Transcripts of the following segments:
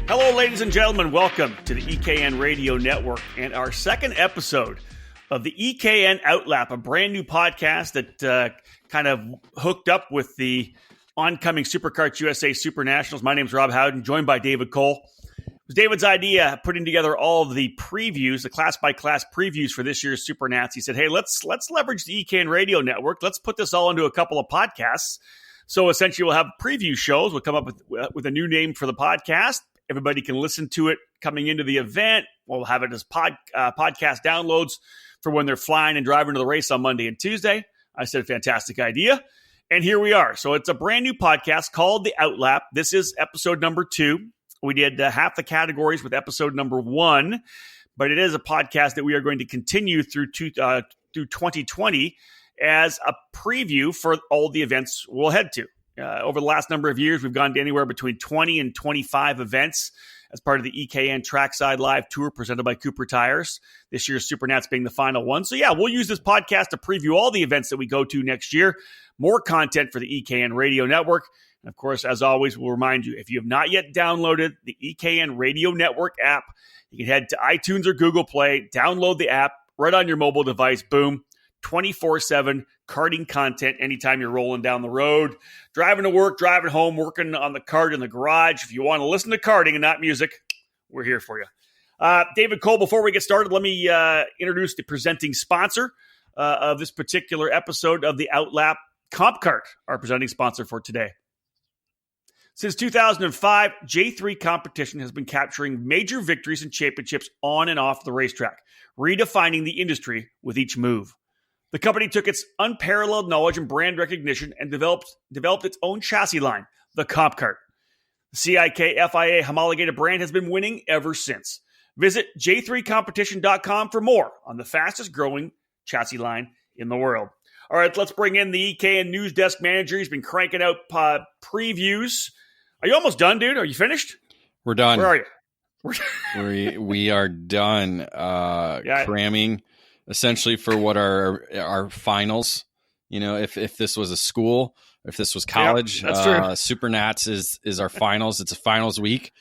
Hello, ladies and gentlemen. Welcome to the EKN Radio Network and our second episode of the EKN OutLap, a brand new podcast that kind of hooked up with the oncoming SuperKarts USA SuperNationals. My name is Rob Howden, joined by David Cole. It was David's idea, putting together all of the previews, the class-by-class previews for this year's SuperNats. He said, hey, let's leverage the EKN Radio Network. Let's put this all into a couple of podcasts. So essentially, we'll have preview shows. We'll come up with a new name for the podcast. Everybody can listen to it coming into the event. We'll have it as podcast downloads for when they're flying and driving to the race on Monday and Tuesday. I said, fantastic idea. And here we are. So it's a brand new podcast called the OutLap. This is episode number 2. We did half the categories with episode number 1, but it is a podcast that we are going to continue through 2020 as a preview for all the events we'll head to. Over the last number of years, we've gone to anywhere between 20 and 25 events as part of the EKN Trackside Live Tour presented by Cooper Tires. This year's SuperNats being the final one. So yeah, we'll use this podcast to preview all the events that we go to next year. More content for the EKN Radio Network. And of course, as always, we'll remind you, if you have not yet downloaded the EKN Radio Network app, you can head to iTunes or Google Play, download the app right on your mobile device. Boom. 24/7 karting content anytime you're rolling down the road, driving to work, driving home, working on the kart in the garage. If you want to listen to karting and not music, we're here for you. David Cole, before we get started, let me introduce the presenting sponsor of this particular episode of the OutLap, CompKart, our presenting sponsor for today. Since 2005, J3 Competition has been capturing major victories and championships on and off the racetrack, redefining the industry with each move. The company took its unparalleled knowledge and brand recognition and developed its own chassis line, the CompKart. The CIK FIA homologated brand has been winning ever since. Visit j3competition.com for more on the fastest growing chassis line in the world. All right, let's bring in the EKN News Desk manager. He's been cranking out previews. Are you almost done, dude? Are you finished? We're done. Where are you? we are done cramming essentially for what our finals. You know, if this was a school, if this was college, that's true. SuperNats is our finals. It's a finals week.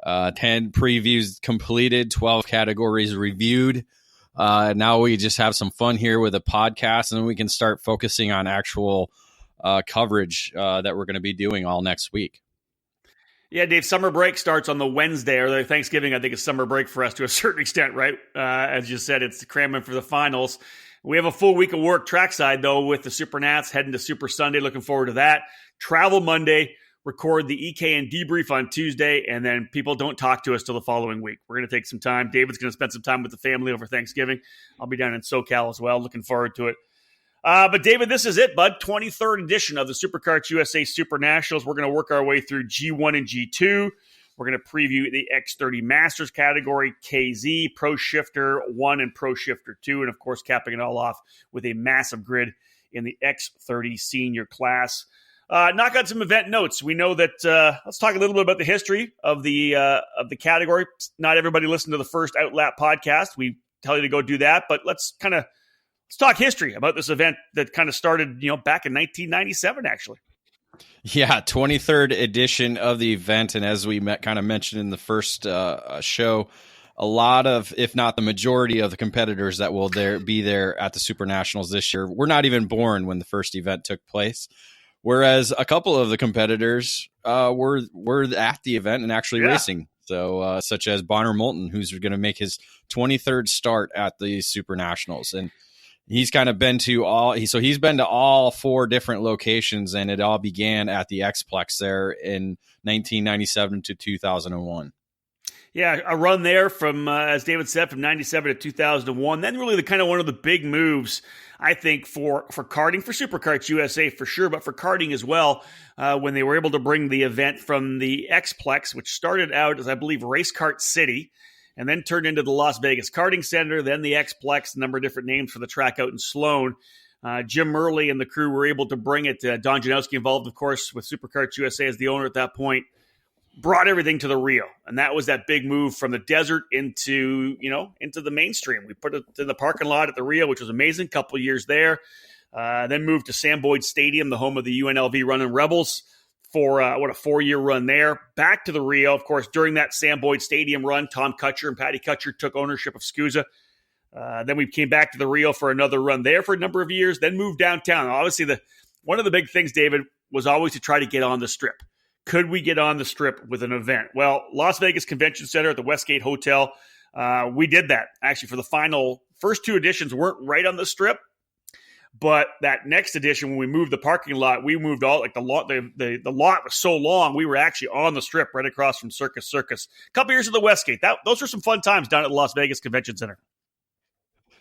10 previews completed, 12 categories reviewed. Now we just have some fun here with a podcast, and then we can start focusing on actual coverage that we're going to be doing all next week. Yeah, Dave, summer break starts on the Wednesday, or Thanksgiving, I think, is summer break for us to a certain extent, right? As you said, it's cramming for the finals. We have a full week of work trackside, though, with the SuperNats heading to Super Sunday. Looking forward to that. Travel Monday, record the EKN debrief on Tuesday, and then people don't talk to us till the following week. We're going to take some time. David's going to spend some time with the family over Thanksgiving. I'll be down in SoCal as well. Looking forward to it. But David, this is it, bud. 23rd edition of the SuperKarts USA SuperNationals. We're going to work our way through G1 and G2. We're going to preview the X30 Masters category, KZ, Pro Shifter 1 and Pro Shifter 2, and of course capping it all off with a massive grid in the X30 Senior class. Knock out some event notes. We know that. Let's talk a little bit about the history of the category. Not everybody listened to the first OutLap podcast. We tell you to go do that, but let's talk history about this event that kind of started, back in 1997, actually. Yeah, 23rd edition of the event. And as we kind of mentioned in the first show, a lot of, if not the majority of the competitors that will be there at the SuperNationals this year were not even born when the first event took place. Whereas a couple of the competitors were at the event and actually racing. So such as Bonner Moulton, who's going to make his 23rd start at the SuperNationals. And he's kind of been to he's been to all 4 different locations, and it all began at the Xplex there in 1997 to 2001. Yeah, a run there from, as David said, from 97 to 2001. Then really one of the big moves, I think, for karting, for SuperKarts USA for sure, but for karting as well, when they were able to bring the event from the Xplex, which started out as, I believe, Race Kart City, and then turned into the Las Vegas Karting Center, then the Xplex, a number of different names for the track out in Sloan. Jim Murley and the crew were able to bring it. Don Janowski involved, of course, with SuperKarts USA as the owner at that point, brought everything to the Rio. And that was that big move from the desert into the mainstream. We put it in the parking lot at the Rio, which was amazing. Couple of years there. Then moved to Sam Boyd Stadium, the home of the UNLV Running Rebels. for a 4-year run there. Back to the Rio, of course, during that Sam Boyd Stadium run, Tom Kutcher and Patty Kutcher took ownership of SKUSA. Then we came back to the Rio for another run there for a number of years, then moved downtown. Obviously, one of the big things, David, was always to try to get on the Strip. Could we get on the Strip with an event? Well, Las Vegas Convention Center at the Westgate Hotel, we did that. Actually, for the first 2 editions weren't right on the Strip, but that next edition, when we moved the parking lot, we moved all, like the lot was so long, we were actually on the Strip right across from Circus. A couple years at the Westgate. Those were some fun times down at the Las Vegas Convention Center.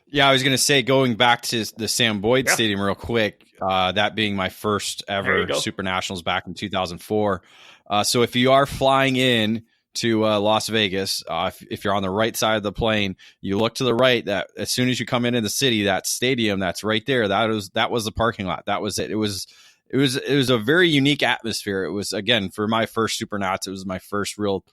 Yeah, I was going to say, going back to the Sam Boyd Stadium real quick, that being my first ever SuperNationals back in 2004. So if you are flying in to Las Vegas, if you're on the right side of the plane, you look to the right. That as soon as you come into the city, that stadium that's right there, that was the parking lot. That was it. It was a very unique atmosphere. It was, again, for my first SuperNats, it was my first real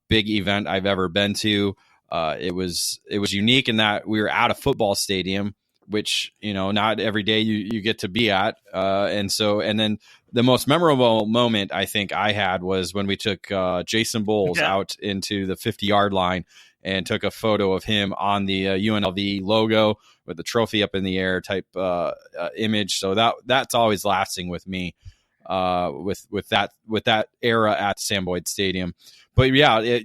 big event I've ever been to. It was unique in that we were at a football stadium, which, not every day you get to be at. And then the most memorable moment I think I had was when we took Jason Bowles out into the 50-yard line and took a photo of him on the UNLV logo with the trophy up in the air type image. So that's always lasting with me with that era at Sam Boyd Stadium. But yeah,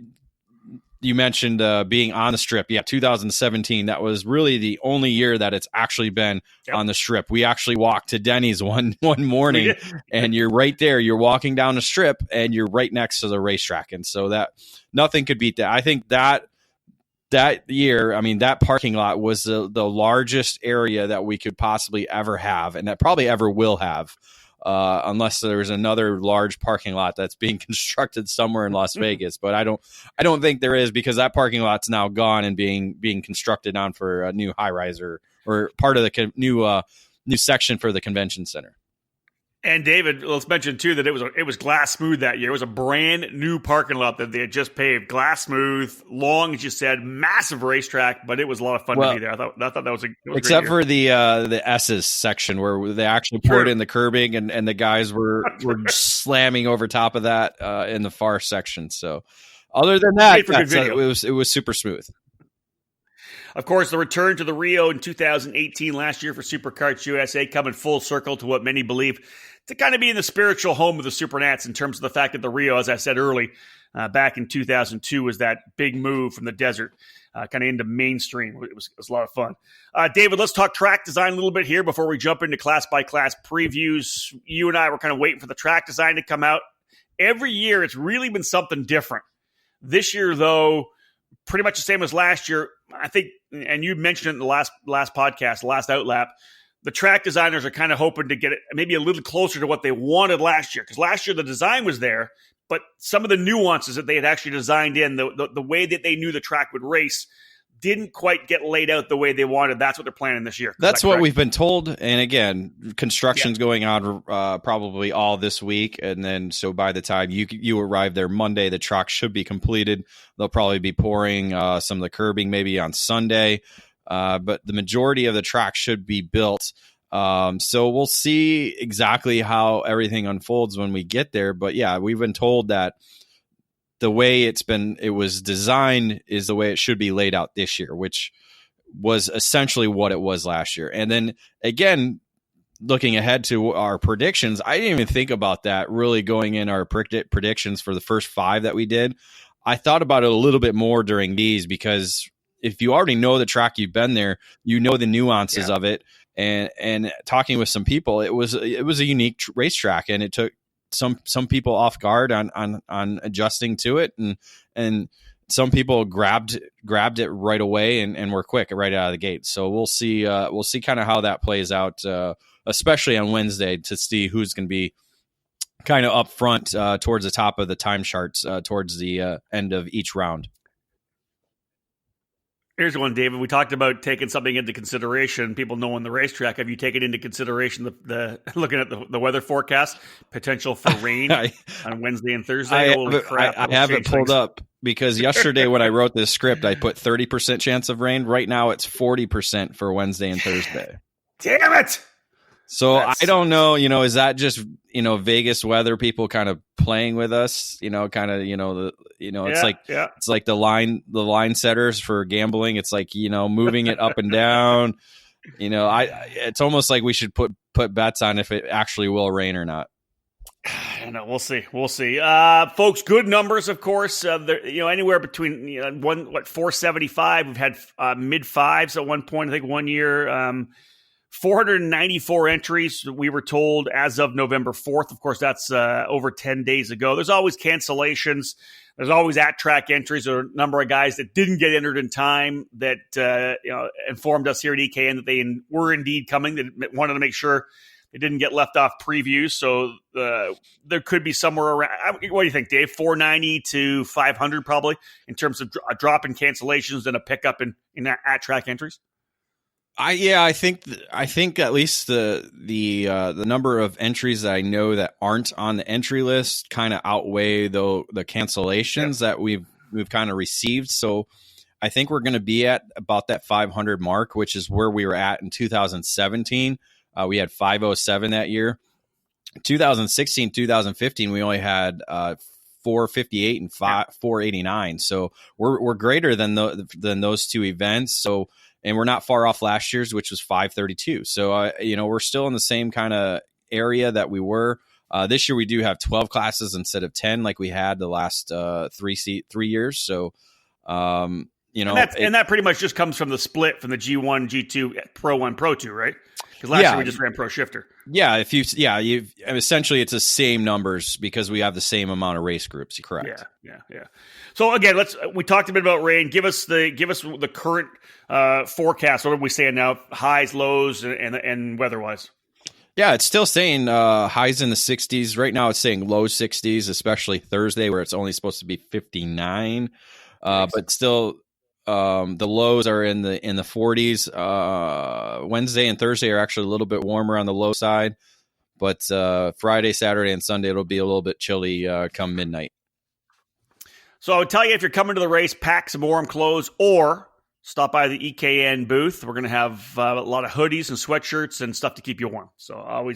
you mentioned being on the Strip. Yeah, 2017, that was really the only year that it's actually been on the Strip. We actually walked to Denny's one morning, and you're right there. You're walking down the Strip, and you're right next to the racetrack. And so that nothing could beat that. I think that year, that parking lot was the largest area that we could possibly ever have, and that probably ever will have. Unless there's another large parking lot that's being constructed somewhere in Las Vegas, but I don't think there is, because that parking lot's now gone and being constructed on for a new high rise or part of the new section for the convention center. And David, let's mention too that it was glass smooth that year. It was a brand new parking lot that they had just paved, glass smooth, long, as you said, massive racetrack. But it was a lot of fun to be there. I thought that was except for the S's section where they actually poured in the curbing and the guys were slamming over top of that in the far section. So other than that, it was super smooth. Of course, the return to the Rio in 2018 last year for SuperKarts USA coming full circle to what many believe to kind of be in the spiritual home of the SuperNats, in terms of the fact that the Rio, as I said early, back in 2002, was that big move from the desert kind of into mainstream. It was a lot of fun. David, let's talk track design a little bit here before we jump into class-by-class previews. You and I were kind of waiting for the track design to come out. Every year, it's really been something different. This year, though, pretty much the same as last year, I think, and you mentioned it in the last podcast, last outlap, the track designers are kind of hoping to get it maybe a little closer to what they wanted last year. Because last year the design was there, but some of the nuances that they had actually designed in, the way that they knew the track would race, didn't quite get laid out the way they wanted. That's what they're planning this year. That's what we've been told. And again, construction's going on probably all this week. And then so by the time you arrive there Monday, the track should be completed. They'll probably be pouring some of the curbing maybe on Sunday. But the majority of the track should be built. So we'll see exactly how everything unfolds when we get there. But yeah, we've been told that the way it was designed is the way it should be laid out this year, which was essentially what it was last year. And then again, looking ahead to our predictions, I didn't even think about that really going in our predictions for the first 5 that we did. I thought about it a little bit more during these, because if you already know the track, you've been there, you know the nuances of it. And talking with some people, it was a unique racetrack, and it took some people off guard on adjusting to it, and some people grabbed it right away and were quick right out of the gate. So we'll see kind of how that plays out, especially on Wednesday, to see who's going to be kind of up front towards the top of the time charts towards the end of each round. Here's one, David. We talked about taking something into consideration, people knowing the racetrack. Have you taken into consideration the looking at the weather forecast, potential for rain on Wednesday and Thursday? I have it pulled up, because yesterday when I wrote this script, I put 30% chance of rain. Right now it's 40% for Wednesday and Thursday. Damn it! So I don't know, is that just, Vegas weather, people kind of playing with us, it's like the line setters for gambling. It's like, moving it up and down, it's almost like we should put bets on if it actually will rain or not. I know. We'll see. Folks, good numbers, of course. Anywhere between 475. We've had mid fives at one point. I think 1 year. 494 entries, we were told, as of November 4th. Of course, that's over 10 days ago. There's always cancellations. There's always at-track entries or a number of guys that didn't get entered in time that informed us here at EKN that they were indeed coming. They wanted to make sure they didn't get left off previews. So there could be somewhere around, what do you think, Dave? 490 to 500 probably in terms of a drop in cancellations and a pickup in at-track entries? I think at least the number of entries that I know that aren't on the entry list kind of outweigh the cancellations that we've kind of received. So I think we're going to be at about that 500 mark, which is where we were at in 2017. We had 507 that year. 2016, 2015, we only had 458 and 489. So we're greater than those two events. So. And we're not far off last year's, which was 532. So, we're still in the same kind of area that we were. This year, we do have 12 classes instead of 10, like we had the last 3 years. So, and that pretty much just comes from the split from the G1, G2, Pro 1, Pro 2, right? Because last year we just ran Pro Shifter. Yeah, essentially it's the same numbers because we have the same amount of race groups. You're correct. Yeah. So again, we talked a bit about rain. Give us the current forecast. What are we saying now? Highs, lows, and weather-wise. Yeah, it's still saying highs in the 60s. Right now it's saying low 60s, especially Thursday where it's only supposed to be 59. But still the lows are in the 40s. Wednesday and Thursday are actually a little bit warmer on the low side. But Friday, Saturday, and Sunday it'll be a little bit chilly come midnight. So I would tell you, if you're coming to the race, pack some warm clothes or stop by the EKN booth. We're going to have a lot of hoodies and sweatshirts and stuff to keep you warm. So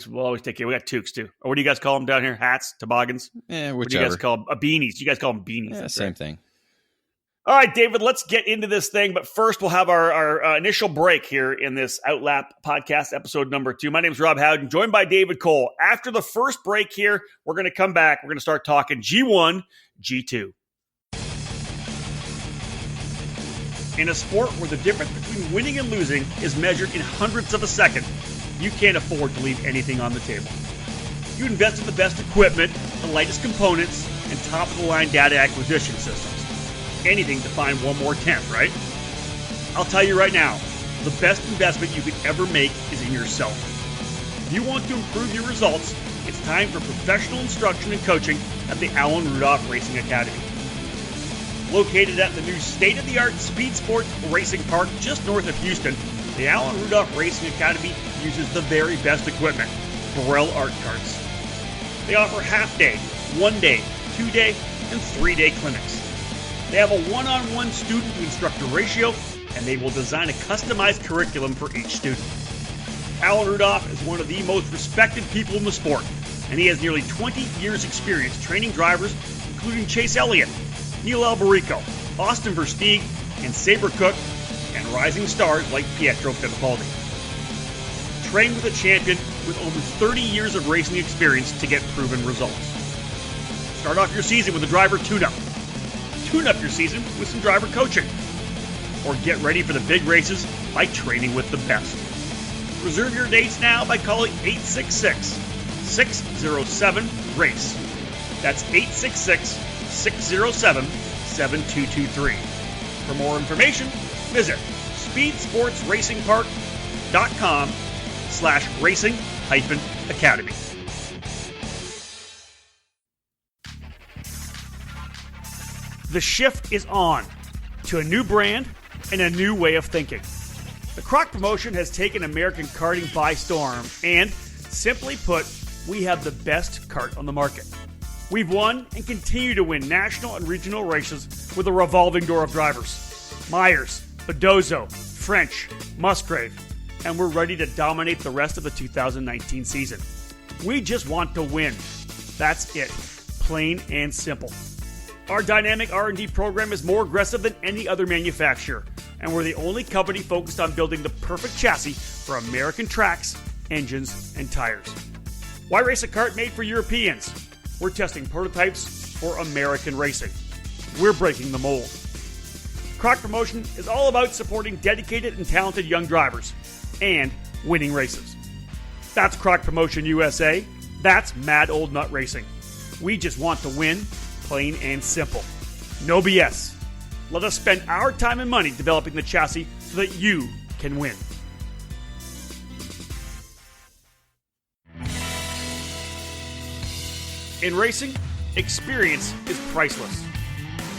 we'll always take care. We got toques too. Or what do you guys call them down here? Hats, toboggans? Yeah, whichever. What do you guys call them? Beanies. You guys call them beanies. Yeah, same thing. All right, David, let's get into this thing. But first, we'll have our initial break here in this OutLap podcast, episode number 2. My name is Rob Howden, joined by David Cole. After the first break here, we're going to come back. We're going to start talking G1, G2. In a sport where the difference between winning and losing is measured in hundredths of a second, you can't afford to leave anything on the table. You invest in the best equipment, the lightest components, and top-of-the-line data acquisition systems. Anything to find one more tenth, right? I'll tell you right now, the best investment you could ever make is in yourself. If you want to improve your results, it's time for professional instruction and coaching at the Alan Rudolph Racing Academy. Located at the new state-of-the-art Speed Sports Racing Park just north of Houston, the Alan Rudolph Racing Academy uses the very best equipment, Burrell Art Carts. They offer half-day, 1-day, 2-day, and 3-day clinics. They have a one-on-one student-to-instructor ratio, and they will design a customized curriculum for each student. Alan Rudolph is one of the most respected people in the sport, and he has nearly 20 years' experience training drivers, including Chase Elliott, Neil Alberico, Austin Versteeg, and Sabre Cook, and rising stars like Pietro Fittipaldi. Train with a champion with over 30 years of racing experience to get proven results. Start off your season with a driver tune-up. Tune up your season with some driver coaching. Or get ready for the big races by training with the best. Reserve your dates now by calling 866-607-RACE. That's 866-607-7223. For more information, visit speedsportsracingpark.com/racing-academy. The shift is on to a new brand and a new way of thinking. The Croc promotion has taken American karting by storm, and simply put, we have the best kart on the market. We've won and continue to win national and regional races with a revolving door of drivers. Myers, Bedozo, French, Musgrave. and we're ready to dominate the rest of the 2019 season. We just want to win. That's it. Plain and simple. Our dynamic R&D program is more aggressive than any other manufacturer, and we're the only company focused on building the perfect chassis for American tracks, engines, and tires. Why race a kart made for Europeans? We're testing prototypes for American racing. We're breaking the mold. Croc Promotion is all about supporting dedicated and talented young drivers and winning races. That's Croc Promotion USA. That's Mad Old Nut Racing. We just want to win, plain and simple. No BS. Let us spend our time and money developing the chassis so that you can win. In racing, experience is priceless.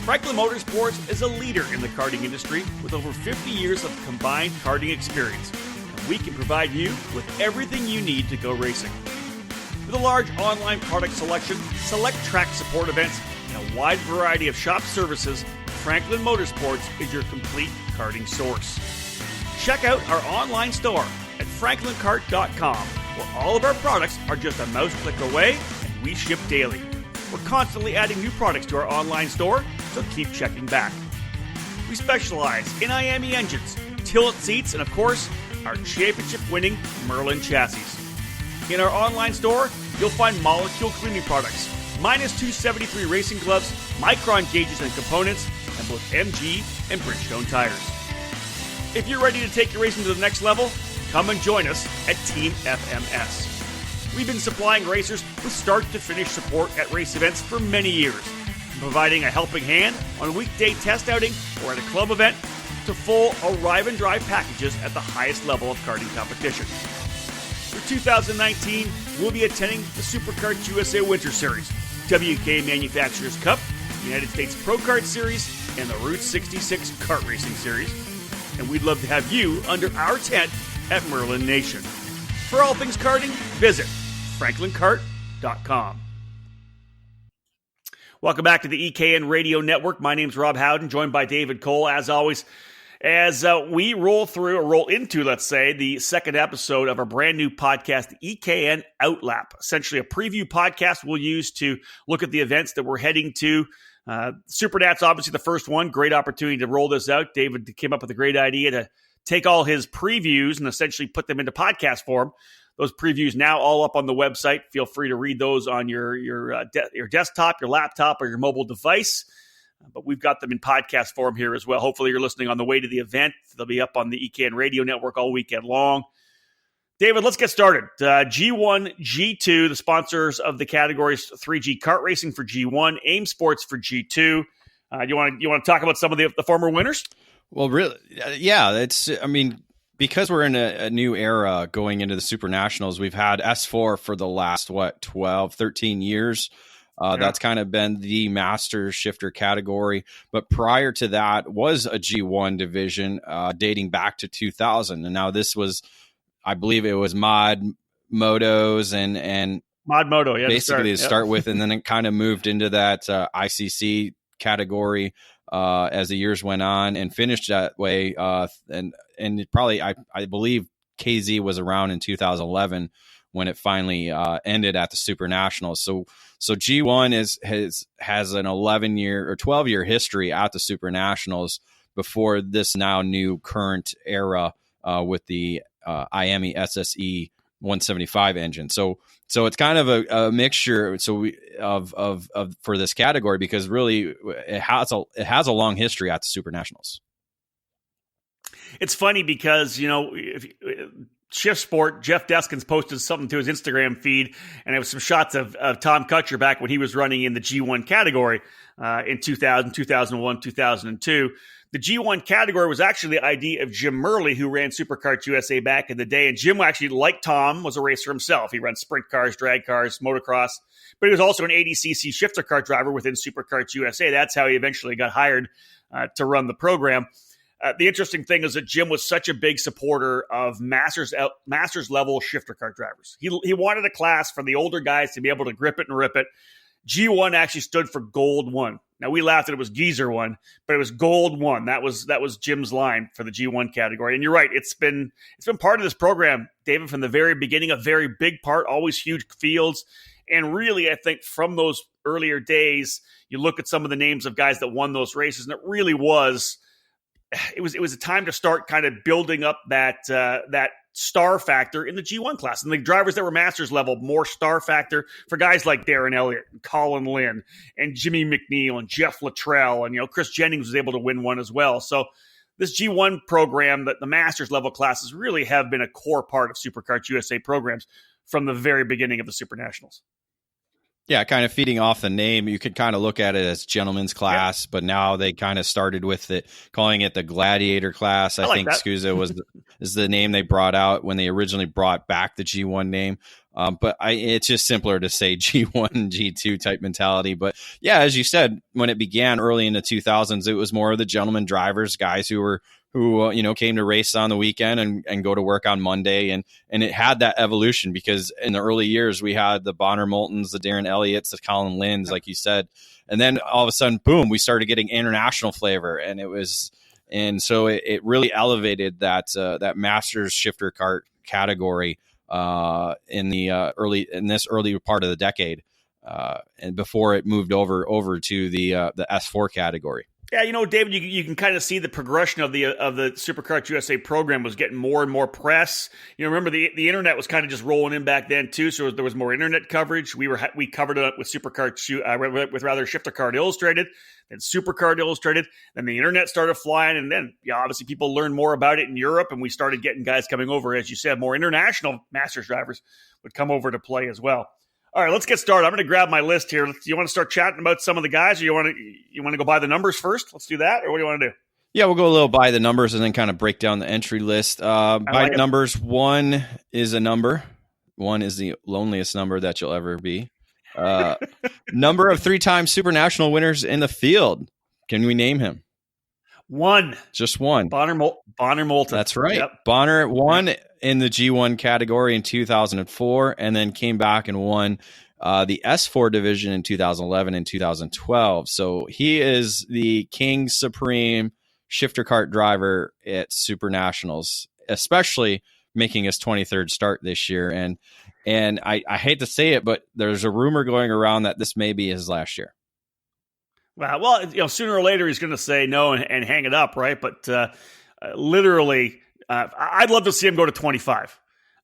Franklin Motorsports is a leader in the karting industry with over 50 years of combined karting experience, and we can provide you with everything you need to go racing. With a large online product selection, select track support events, and a wide variety of shop services, Franklin Motorsports is your complete karting source. Check out our online store at franklinkart.com, where all of our products are just a mouse click away and we ship daily. We're constantly adding new products to our online store, so keep checking back. We specialize in IAME engines, tilt seats, and of course, our championship-winning Merlin chassis. In our online store, you'll find molecule cleaning products, minus 273 racing gloves, micron gauges and components, and both MG and Bridgestone tires. If you're ready to take your racing to the next level, come and join us at Team FMS. We've been supplying racers with start-to-finish support at race events for many years, from providing a helping hand on a weekday test outing or at a club event, to full arrive and drive packages at the highest level of karting competition. For 2019, we'll be attending the SuperKart USA Winter Series, WK Manufacturers Cup, United States Pro Kart Series, and the Route 66 Kart Racing Series. And we'd love to have you under our tent at Merlin Nation. For all things karting, visit franklinkart.com. Welcome back to the EKN Radio Network. My name's Rob Howden, joined by David Cole, as always, as we roll into, let's say, the second episode of our brand new podcast, the EKN OutLap, essentially a preview podcast we'll use to look at the events that we're heading to. SuperNats, obviously the first one. Great opportunity to roll this out. David came up with a great idea to take all his previews and essentially put them into podcast form. Those previews now all up on the website. Feel free to read those on your desktop, your laptop, or your mobile device. But we've got them in podcast form here as well. Hopefully you're listening on the way to the event. They'll be up on the EKN Radio Network all weekend long. David, let's get started. G1, G2, the sponsors of the categories: 3G Kart Racing for G1, AIM Sports for G2. You want to talk about some of the former winners? Well, really, yeah. Because we're in a new era going into the SuperNationals, we've had S4 for the last, 12, 13 years. That's kind of been the master shifter category. But prior to that was a G1 division dating back to 2000. And now this was, I believe it was Mod Motos and Mod Moto, yeah, basically to start with. And then it kind of moved into that ICC category as the years went on and finished that way. And it probably, I believe KZ was around in 2011 when it finally ended at the SuperNationals. So G1 has an 11-year or 12-year history at the SuperNationals before this now new current era with the IAME SSE 175 engine. So it's kind of a mixture. Of for this category, because really it has a long history at the SuperNationals. It's funny because, Shift Sport, Jeff Deskins posted something to his Instagram feed, and it was some shots of Tom Kutcher back when he was running in the G1 category in 2000, 2001, 2002. The G1 category was actually the idea of Jim Murley, who ran SuperKarts USA back in the day. And Jim, actually, like Tom, was a racer himself. He ran sprint cars, drag cars, motocross, but he was also an 80cc shifter kart driver within SuperKarts USA. That's how he eventually got hired to run the program. The interesting thing is that Jim was such a big supporter of masters level shifter kart drivers. He wanted a class for the older guys to be able to grip it and rip it. G1 actually stood for Gold 1. Now, we laughed at it was Geezer 1, but it was Gold 1. That was Jim's line for the G1 category. And you're right, it's been part of this program, David, from the very beginning, a very big part, always huge fields. And really, I think from those earlier days, you look at some of the names of guys that won those races, and it really was a time to start kind of building up that star factor in the G1 class. And the drivers that were masters level, more star factor for guys like Darren Elliott, and Colin Lynn, and Jimmy McNeil, and Jeff Luttrell, and Chris Jennings was able to win one as well. So this G1 program, that the masters level classes really have been a core part of SuperKarts USA programs from the very beginning of the SuperNationals. Yeah, kind of feeding off the name, you could kind of look at it as gentleman's class, but now they kind of started with it, calling it the gladiator class. I think SKUSA is the name they brought out when they originally brought back the G1 name. But it's just simpler to say G1 and G2 type mentality. But yeah, as you said, when it began early in the 2000s, it was more of the gentleman drivers, guys who came to race on the weekend and go to work on Monday. And it had that evolution because in the early years, we had the Bonner Moultons, the Darren Elliott's, the Colin Lynns, like you said. And then all of a sudden, boom, we started getting international flavor. And so it really elevated that Masters shifter kart category in this early part of the decade. And before it moved over to the S4 category. Yeah, David, you can kind of see the progression of the SuperKarts USA program was getting more and more press. Remember the internet was kind of just rolling in back then too, so there was more internet coverage. We covered it up with SuperKarts with Shifter Kart Illustrated, then SuperKart Illustrated, then the internet started flying, and then obviously people learned more about it in Europe, and we started getting guys coming over, as you said, more international Masters drivers would come over to play as well. All right, let's get started. I'm going to grab my list here. Do you want to start chatting about some of the guys, or you want to go by the numbers first? Let's do that, or what do you want to do? Yeah, we'll go a little by the numbers and then kind of break down the entry list. By numbers, 1 is a number. 1 is the loneliest number that you'll ever be. Number of 3-time SuperNational winners in the field. Can we name him? 1. Just 1. Bonner Moulton. That's right. Yep. Bonner won in the G1 category in 2004 and then came back and won the S4 division in 2011 and 2012. So he is the King Supreme shifter kart driver at SuperNationals, especially making his 23rd start this year. And I hate to say it, but there's a rumor going around that this may be his last year. Well, sooner or later he's going to say no and hang it up, right? But literally, I'd love to see him go to 25.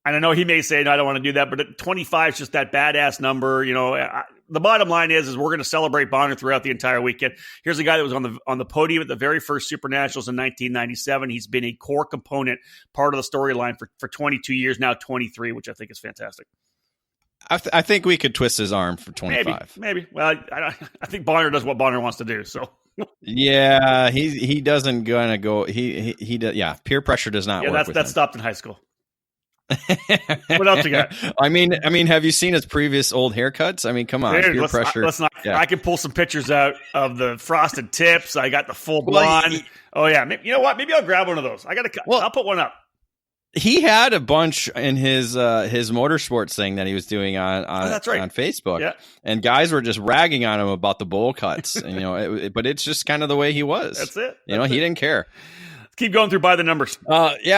And I know he may say, no, I don't want to do that, but 25 is just that badass number. The bottom line is we're going to celebrate Bonner throughout the entire weekend. Here's a guy that was on the podium at the very first SuperNationals in 1997. He's been a core component, part of the storyline for 22 years, now 23, which I think is fantastic. I think we could twist his arm for 25. Maybe. Well, I think Bonner does what Bonner wants to do. So yeah, he doesn't gonna go. He does. Yeah, peer pressure does not work. That stopped in high school. What else you got? I mean, have you seen his previous old haircuts? I mean, come on, peer pressure. Let's not. Yeah. I can pull some pictures out of the frosted tips. I got the full blonde. Oh yeah, you know what? Maybe I'll grab one of those. I'll put one up. He had a bunch in his motorsports thing that he was doing on that's right. on Facebook, yeah. And guys were just ragging on him about the bowl cuts. And, but it's just kind of the way he was. That's it. He didn't care. Let's keep going through by the numbers.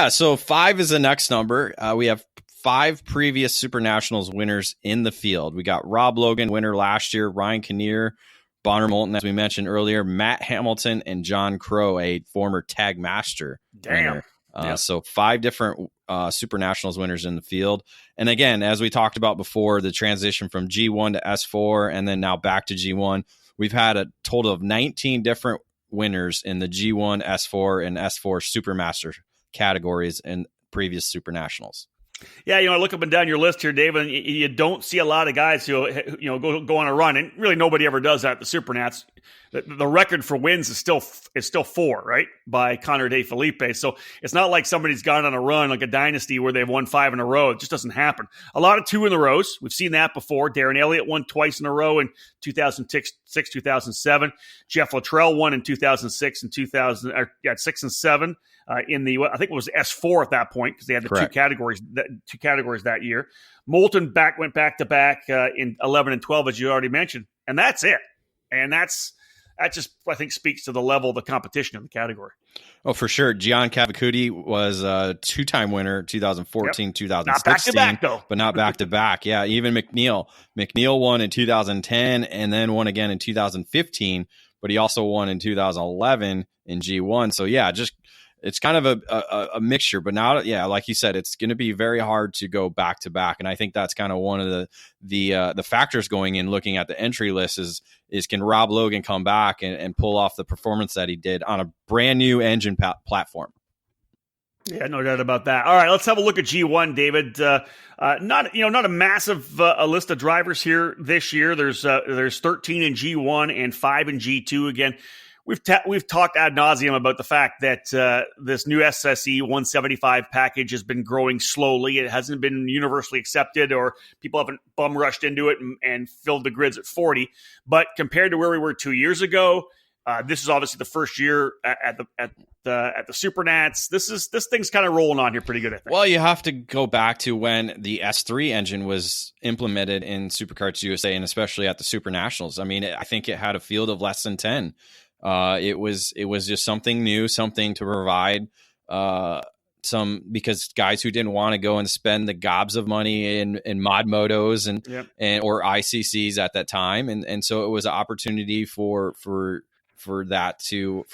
So 5 is the next number. We have 5 previous SuperNationals winners in the field. We got Rob Logan, winner last year, Ryan Kinnear, Bonner Moulton, as we mentioned earlier, Matt Hamilton, and John Crow, a former Tag Master winner. So 5 different SuperNationals winners in the field. And again, as we talked about before, the transition from G1 to S4 and then now back to G1, we've had a total of 19 different winners in the G1, S4, and S4 Supermaster categories in previous SuperNationals. Yeah, I look up and down your list here, David, and you don't see a lot of guys who go on a run, and really nobody ever does that at the SuperNats. The record for wins is still 4, right, by Connor De Felipe. So it's not like somebody's gone on a run like a dynasty where they've won 5 in a row. It just doesn't happen. A lot of 2 in the rows. We've seen that before. Darren Elliott won twice in a row in 2006, 2007. Jeff Luttrell won in 2006 and 6 and 7. In the, I think it was S4 at that point because they had the Correct. two categories that year. Moulton went back to back in 11 and 12, as you already mentioned. and that's it. And that just, I think, speaks to the level of the competition in the category. Oh, for sure. Gian Cavacuti was a two-time winner, 2014, 2016. Not back-to-back, though. But not back-to-back. Yeah, even McNeil. McNeil won in 2010 and then won again in 2015, but he also won in 2011 in G1. So, yeah, just it's kind of a mixture. But now, yeah, like you said, it's going to be very hard to go back-to-back. And I think that's kind of one of the factors going in looking at the entry list is can Rob Logan come back and pull off the performance that he did on a brand new engine platform? Yeah, no doubt about that. All right, let's have a look at G1, David. Not a massive list of drivers here this year. There's 13 in G1 and 5 in G2. Again, we've talked ad nauseum about the fact that this new SSE 175 package has been growing slowly. It hasn't been universally accepted, or people haven't bum rushed into it and filled the grids at 40. But compared to where we were 2 years ago, this is obviously the first year at the SuperNats. This thing's kind of rolling on here pretty good, I think. Well, you have to go back to when the S3 engine was implemented in Superkarts USA, and especially at the SuperNationals. I mean, I think it had a field of less than 10. It was just something new, something to provide because guys who didn't want to go and spend the gobs of money in mod motos and or ICCs at that time, and so it was an opportunity for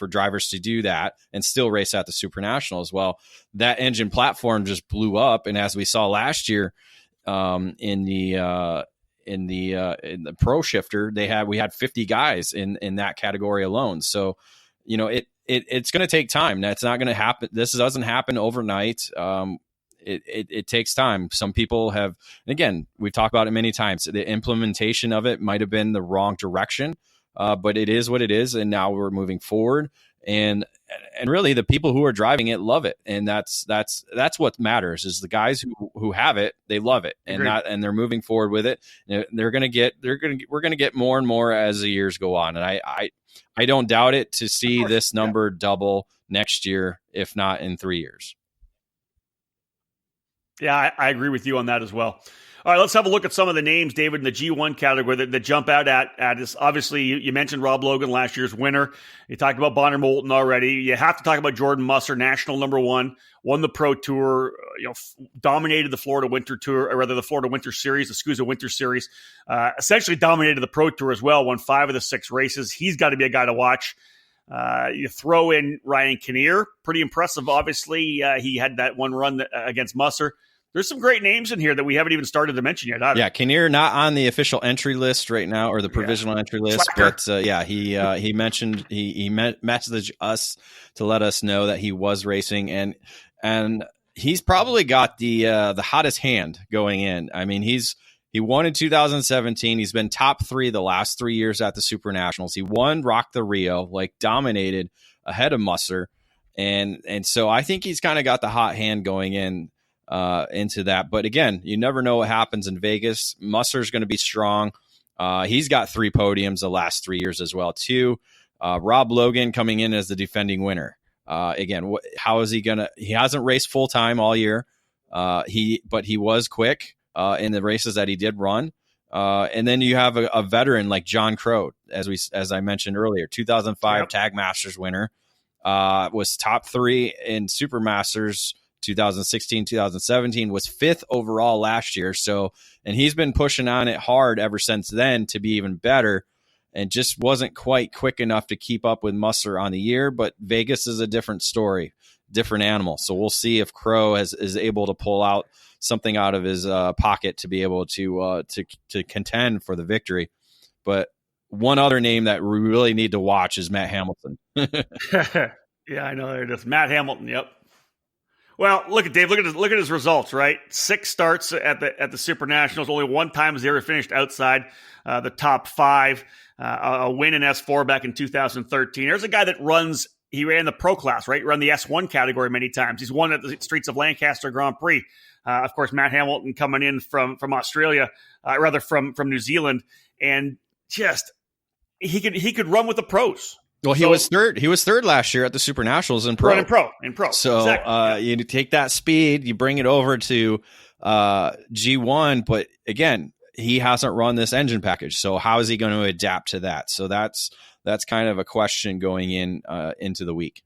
drivers to do that and still race at the SuperNationals. Well, that engine platform just blew up, and as we saw last year, in the pro shifter, we had 50 guys in that category alone. So, it's going to take time. That's not going to happen. This doesn't happen overnight. It takes time. Some people have, and again, we've talked about it many times. The implementation of it might have been the wrong direction, but it is what it is. And now we're moving forward, and really the people who are driving it love it. And that's what matters, is the guys who have it, they love it, and they're moving forward with it. We're going to get more and more as the years go on. And I don't doubt it to see this number double next year, if not in 3 years. Yeah, I agree with you on that as well. All right, let's have a look at some of the names, David, in the G1 category that jump out at us. Obviously, you mentioned Rob Logan, last year's winner. You talked about Bonner Moulton already. You have to talk about Jordan Musser, national number one, won the Pro Tour, dominated the Florida Winter Tour, or rather the Florida Winter Series, the SKUSA Winter Series, essentially dominated the Pro Tour as well, won 5 of the 6 races. He's got to be a guy to watch. You throw in Ryan Kinnear, pretty impressive, obviously. He had that one run against Musser. There's some great names in here that we havened even started to mention yet. Yeah, Kinnear not on the official entry list right now, or the provisional entry list, but he mentioned he messaged us to let us know that he was racing, and he's probably got the hottest hand going in. I mean, he won in 2017. He's been top 3 the last 3 years at the SuperNationals. He won Rock the Rio, dominated ahead of Musser, and so I think he's kind of got the hot hand going into that. But again, you never know what happens in Vegas. Musser's going to be strong. He's got 3 podiums the last 3 years as well too. Rob Logan coming in as the defending winner. Again, how is he gonna? He hasn't raced full time all year. But he was quick in the races that he did run. And then you have a veteran like John Crow, as I mentioned earlier, 2005 Tag Masters winner, was top 3 in Supermasters 2016, 2017, was 5th overall last year. So, and he's been pushing on it hard ever since then to be even better, and just wasn't quite quick enough to keep up with Musser on the year. But Vegas is a different story, different animal. So we'll see if Crow is able to pull out something out of his pocket to be able to contend for the victory. But one other name that we really need to watch is Matt Hamilton. Yeah, I know. There it is. Matt Hamilton. Yep. Well, look at Dave. Look at his results. Right, 6 starts at the SuperNationals. Only 1 time has he ever finished outside the top 5. A win in S4 back in 2013. There's a guy that runs. He ran the pro class, right? He ran the S1 category many times. He's won at the Streets of Lancaster Grand Prix. Of course, Matt Hamilton coming in from Australia, rather from New Zealand, and just he could run with the pros. Well, he was third. He was third last year at the SuperNationals in pro. In pro. So exactly. You take that speed, you bring it over to G1. But again, he hasn't run this engine package. So how is he going to adapt to that? So that's kind of a question going into the week.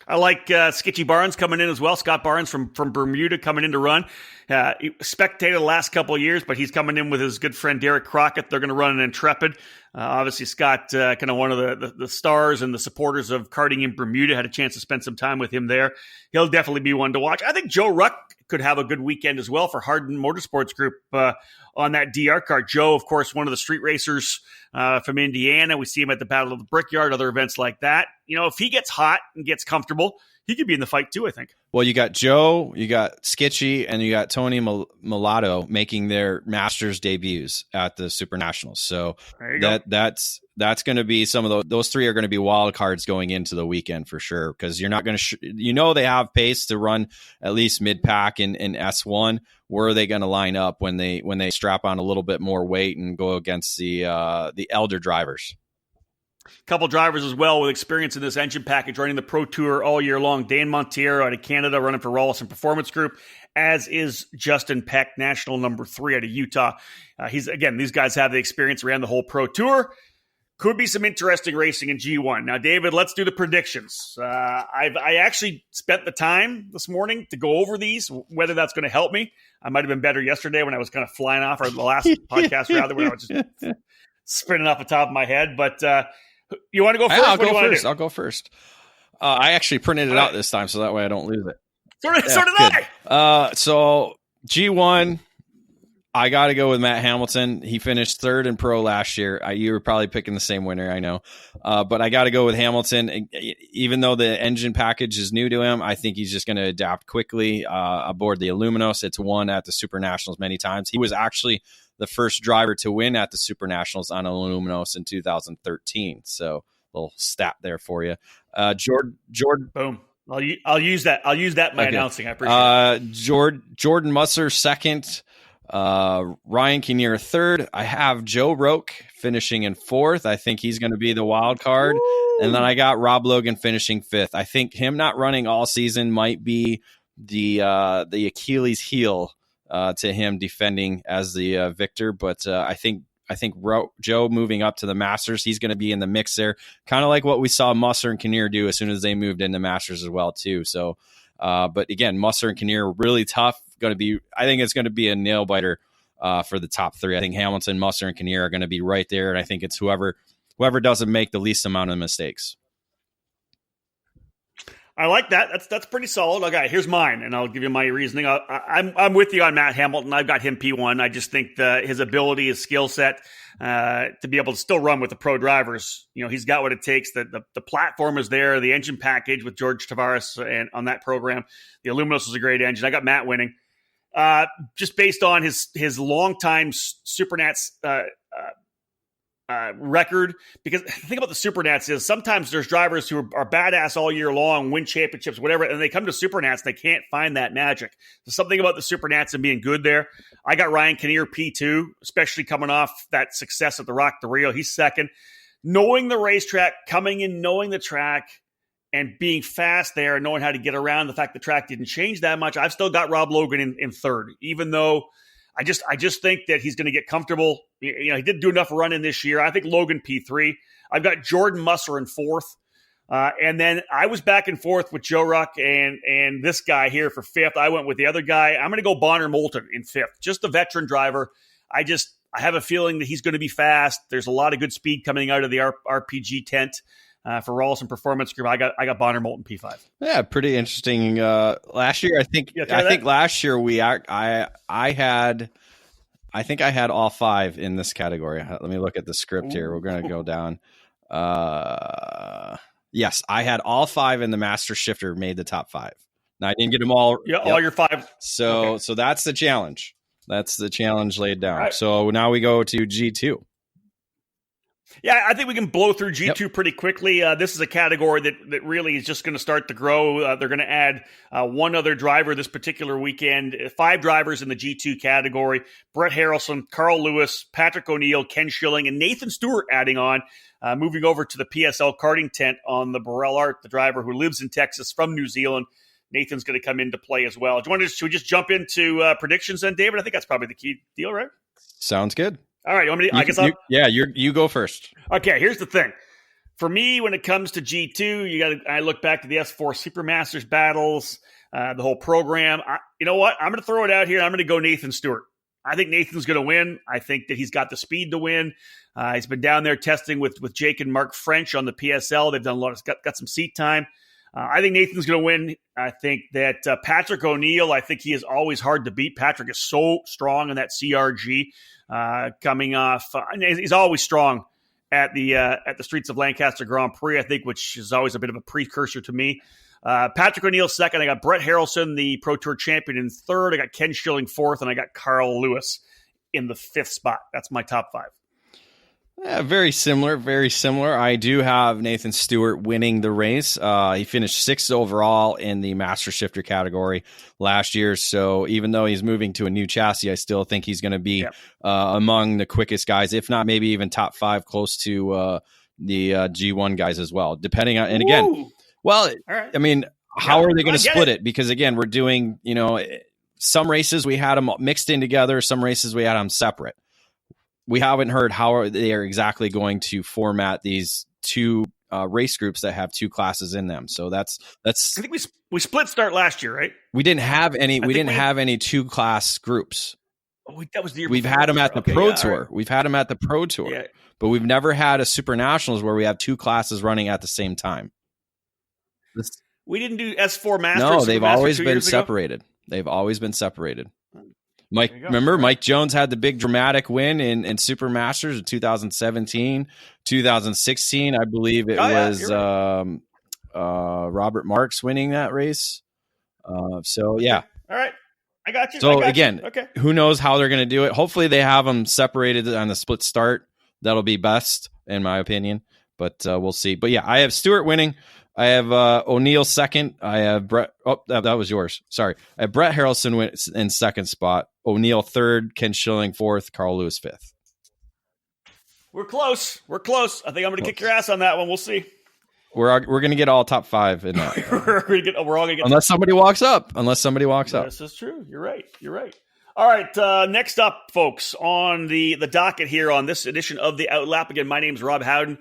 I like Skitchy Barnes coming in as well. Scott Barnes from Bermuda coming in to run. He spectated the last couple of years, but he's coming in with his good friend Derek Crockett. They're going to run an Intrepid. Obviously, Scott, kind of one of the stars and the supporters of karting in Bermuda, had a chance to spend some time with him there. He'll definitely be one to watch. I think Joe Ruck could have a good weekend as well for Hardin Motorsports Group on that DR kart. Joe, of course, one of the street racers from Indiana. We see him at the Battle of the Brickyard, other events like that. If he gets hot and gets comfortable, he could be in the fight too, I think. Well, you got Joe, you got Skitchy, and you got Tony Mulatto making their Masters debuts at the SuperNationals. So that's going to be some of those three are going to be wild cards going into the weekend for sure, because you're not going to they have pace to run at least mid pack in S1. Where are they going to line up when they strap on a little bit more weight and go against the elder drivers? Couple drivers as well with experience in this engine package running the Pro Tour all year long. Dan Montiero out of Canada running for Rawlison Performance Group, as is Justin Peck, national number 3 out of Utah. These guys have the experience around the whole Pro Tour. Could be some interesting racing in G1. Now, David, let's do the predictions. I actually spent the time this morning to go over these, whether that's going to help me. I might have been better yesterday when I was kind of flying off, or the last podcast rather, when I was just spinning off the top of my head. But you want to go first? I'll go first. I actually printed it out this time, so that way I don't lose it. So did I. So G1, I got to go with Matt Hamilton. He finished 3rd in Pro last year. You were probably picking the same winner, I know. But I got to go with Hamilton. Even though the engine package is new to him, I think he's just going to adapt quickly aboard the Aluminos. It's won at the SuperNationals many times. He was actually the first driver to win at the SuperNationals on Aluminos in 2013. So a little stat there for you. Jordan. Boom. I'll use that. I'll use that in my announcing. I appreciate it. Jordan Musser 2nd. Ryan Kinnear 3rd. I have Joe Roque finishing in 4th. I think he's going to be the wild card. Woo! And then I got Rob Logan finishing 5th. I think him not running all season might be the Achilles heel to him defending as the victor. But I think Joe moving up to the Masters, he's going to be in the mix there, kind of like what we saw Musser and Kinnear do as soon as they moved into Masters as well too. So, but again, Musser and Kinnear are really tough. I think it's going to be a nail biter for the top 3. I think Hamilton, Musser, and Kinnear are going to be right there, and I think it's whoever doesn't make the least amount of mistakes. I like that. That's pretty solid. Okay, here's mine, and I'll give you my reasoning. I'm with you on Matt Hamilton. I've got him P1. I just think his ability, his skill set to be able to still run with the pro drivers. He's got what it takes. The platform is there. The engine package with George Tavares and on that program. The Aluminos is a great engine. I got Matt winning. Just based on his longtime Supernats record, because the thing about the Supernats is sometimes there's drivers who are badass all year long, win championships, whatever, and they come to Supernats and they can't find that magic. There's something about the Supernats and being good there. I got Ryan Kinnear P2, especially coming off that success at the Rock the Rio. He's 2nd. Knowing the racetrack, coming in, knowing the track, and being fast there and knowing how to get around the fact the track didn't change that much, I've still got Rob Logan in 3rd, even though I just think that he's going to get comfortable. He didn't do enough running this year. I think Logan P3. I've got Jordan Musser in 4th. And then I was back and forth with Joe Ruck and this guy here for 5th. I went with the other guy. I'm going to go Bonner Moulton in 5th. Just the veteran driver. I have a feeling that he's going to be fast. There's a lot of good speed coming out of the RPG tent. For Rawlison Performance Group, I got Bonner Moulton P5. Yeah, pretty interesting. Last year, I think last year I had all 5 in this category. Let me look at the script here. We're going to go down. Yes, I had all 5 in the Master Shifter made the top 5. Now I didn't get them all. Yeah, all your 5. So that's the challenge. That's the challenge laid down. Right. So now we go to G2. Yeah, I think we can blow through G2 pretty quickly. This is a category that really is just going to start to grow. They're going to add one other driver this particular weekend. 5 drivers in the G2 category. Brett Harrelson, Carl Lewis, Patrick O'Neill, Ken Schilling, and Nathan Stewart adding on. Moving over to the PSL karting tent on the Burrell Art, the driver who lives in Texas from New Zealand. Nathan's going to come into play as well. Should we just jump into predictions then, David? I think that's probably the key deal, right? Sounds good. All right. You go first. Okay. Here's the thing. For me, when it comes to G2, I look back to the S4 Supermasters battles, the whole program. You know what? I'm going to throw it out here. I'm going to go Nathan Stewart. I think Nathan's going to win. I think that he's got the speed to win. He's been down there testing with Jake and Mark French on the PSL. They've done a lot of got some seat time. I think Nathan's going to win. I think that Patrick O'Neill, I think he is always hard to beat. Patrick is so strong in that CRG coming off. He's always strong at the Streets of Lancaster Grand Prix, I think, which is always a bit of a precursor to me. Patrick O'Neill second. I got Brett Harrelson, the Pro Tour champion, in third. I got Ken Schilling fourth, and I got Carl Lewis in the fifth spot. That's my top five. Yeah, very similar, very similar. I do have Nathan Stewart winning the race. He finished sixth overall in the Master Shifter category last year. So even though he's moving to a new chassis, I still think he's going to be among the quickest guys, if not maybe even top five, close to the G1 guys as well, depending on, and again, well, right. I mean, how are they going to split it? Because again, we're doing, some races we had them mixed in together. Some races we had them separate. We haven't heard how they are exactly going to format these two race groups that have two classes in them. So that's. I think we split start last year, right? We didn't have any. We didn't have any two class groups. Oh, that was the year. We've had them at the Pro Tour. Right. We've had them at the Pro Tour, but we've never had a SuperNationals where we have two classes running at the same time. We didn't do S4 Masters. No, they've always been separated. They've always been separated. Mike, remember Mike Jones had the big dramatic win in Super Masters in 2017, 2016. I believe it was Robert Marks winning that race. So yeah. All right. I got you. So again, who knows how they're going to do it? Hopefully they have them separated on the split start. That'll be best in my opinion, but we'll see. But yeah, I have Stewart winning. I have O'Neill second. I have Brett. Oh, that was yours. Sorry. I have Brett Harrelson in second spot. O'Neill third. Ken Schilling fourth. Carl Lewis fifth. We're close. I think I'm going to kick your ass on that one. We'll see. We're going to get all top five in that. we're all going to get unless somebody walks up. This is true. You're right. All right. Next up, folks, on the docket here on this edition of the OutLap. Again, my name is Rob Howden.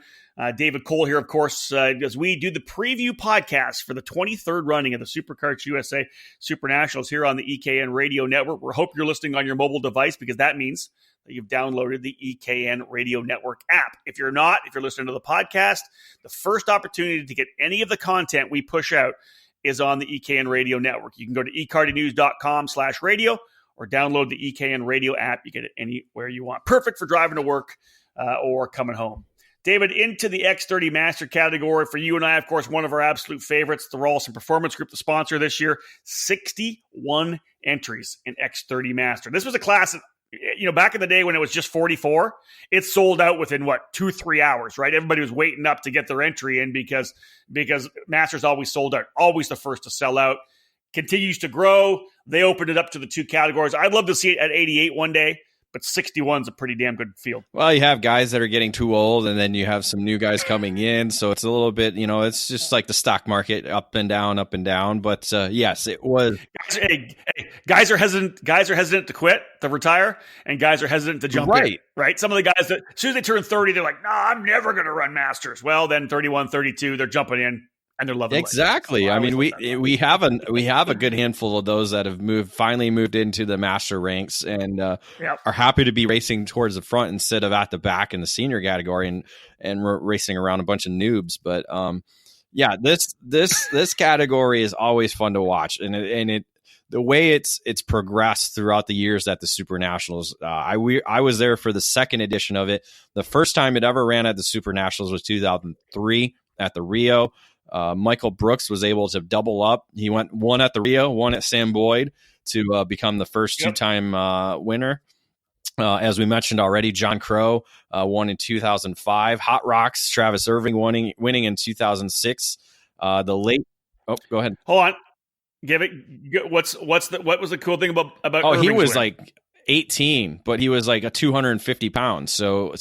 David Cole here, of course, as we do the preview podcast for the 23rd running of the SuperKarts USA SuperNationals here on the EKN Radio Network. We hope you're listening on your mobile device because that means that you've downloaded the EKN Radio Network app. If you're not, if you're listening to the podcast, the first opportunity to get any of the content we push out is on the EKN Radio Network. You can go to ekartingnews.com/radio or download the EKN Radio app. You get it anywhere you want. Perfect for driving to work or coming home. David, into the X30 Master category for you and I, of course, one of our absolute favorites, the Rawlson Performance Group, the sponsor this year, 61 entries in X30 Master. This was a class that, back in the day when it was just 44, it sold out within 2-3 hours, right? Everybody was waiting up to get their entry in because Masters always sold out, always the first to sell out. Continues to grow. They opened it up to the two categories. I'd love to see it at 88 one day. But 61's a pretty damn good field. Well, you have guys that are getting too old, and then you have some new guys coming in. So it's a little bit, it's just like the stock market, up and down. But yes, it was. Guys are hesitant to quit, to retire, and guys are hesitant to jump in. Right? Some of the guys that as soon as they turn 30, they're like, "No, I'm never going to run Masters." Well, then 31, 32, they're jumping in. And they're loving exactly. I mean, we have a good handful of those that have finally moved into the master ranks and are happy to be racing towards the front instead of at the back in the senior category and we're racing around a bunch of noobs. But this category is always fun to watch, and the way it's progressed throughout the years at the SuperNationals. I was there for the second edition of it. The first time it ever ran at the SuperNationals was 2003 at the Rio. Michael Brooks was able to double up. He went one at the Rio, one at Sam Boyd to become the first two-time winner. As we mentioned already, John Crow won in 2005. Hot Rocks, Travis Irving winning in 2006. Go ahead. Hold on. What was the cool thing about Irving's he was win? Like 18, but he was like a 250 pounds. So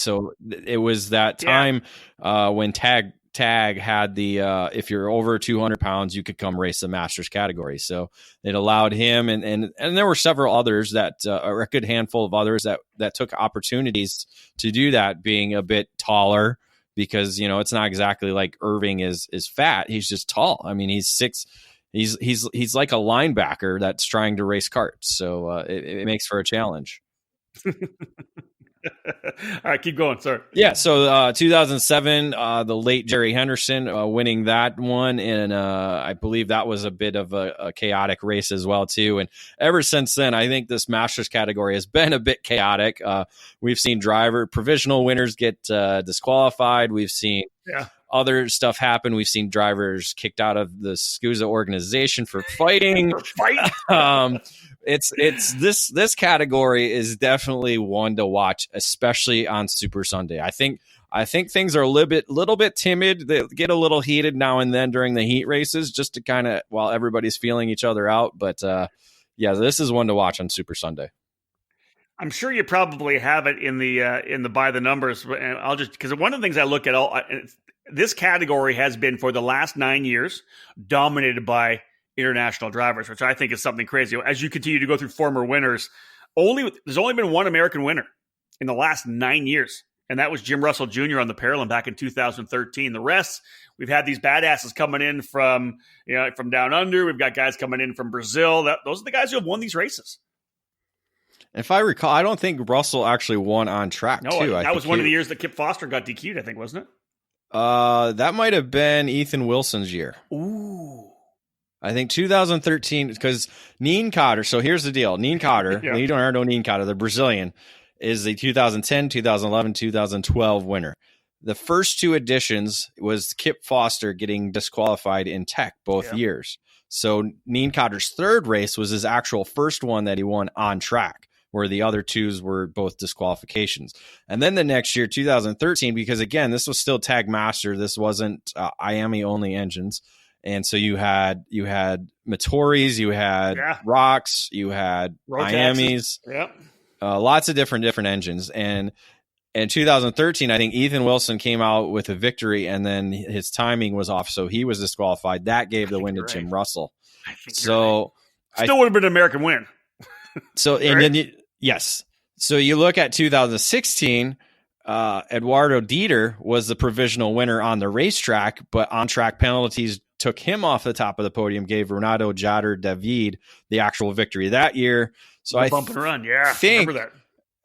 it was that time when Tag tag had the if you're over 200 pounds, you could come race the Masters category. So it allowed him, and there were several others that, or a good handful of others that took opportunities to do that, being a bit taller, because, you know, it's not exactly like Irving is fat. He's just tall. I mean, he's like a linebacker that's trying to race karts. So it makes for a challenge. All right, keep going. Sorry. Yeah. So 2007, the late Jerry Henderson winning that one. And I believe that was a bit of a chaotic race as well, too. And ever since then, I think this Masters category has been a bit chaotic. We've seen provisional winners get disqualified. We've seen other stuff happen. We've seen drivers kicked out of the SKUSA organization for fighting. It's this category is definitely one to watch, especially on Super Sunday. I think things are a little bit timid. They get a little heated now and then during the heat races, just to kind of, while everybody's feeling each other out. But this is one to watch on Super Sunday. I'm sure you probably have it in the by the numbers, and I'll just, because one of the things I look at this category has been for the last 9 years dominated by international drivers, which I think is something crazy. As you continue to go through former winners, there's only been one American winner in the last 9 years, and that was Jim Russell Jr. on the Paralympic back in 2013. The rest, we've had these badasses coming in from down under. We've got guys coming in from Brazil. Those are the guys who have won these races. If I recall, I don't think Russell actually won on track, too. That was one of the years that Kip Foster got DQ'd, I think, wasn't it? That might have been Ethan Wilson's year. Ooh. I think 2013, because Neen Cotter, so here's the deal. Neen Cotter, Leonardo Neen Cotter, the Brazilian, is the 2010, 2011, 2012 winner. The first two editions was Kip Foster getting disqualified in tech both years. So Neen Cotter's third race was his actual first one that he won on track, where the other twos were both disqualifications. And then the next year, 2013, because again, this was still Tag Master. This wasn't IAME only engines. And so you had Motoris, you had Rocks, you had IAMEs, lots of different engines. And in 2013, I think Ethan Wilson came out with a victory, and then his timing was off, so he was disqualified. That gave the win to Jim Russell. So still would have been an American win. So and then so you look at 2016. Eduardo Dieter was the provisional winner on the racetrack, but on-track penalties took him off the top of the podium, gave Renato Jader David the actual victory that year. So bump and run, think, remember that.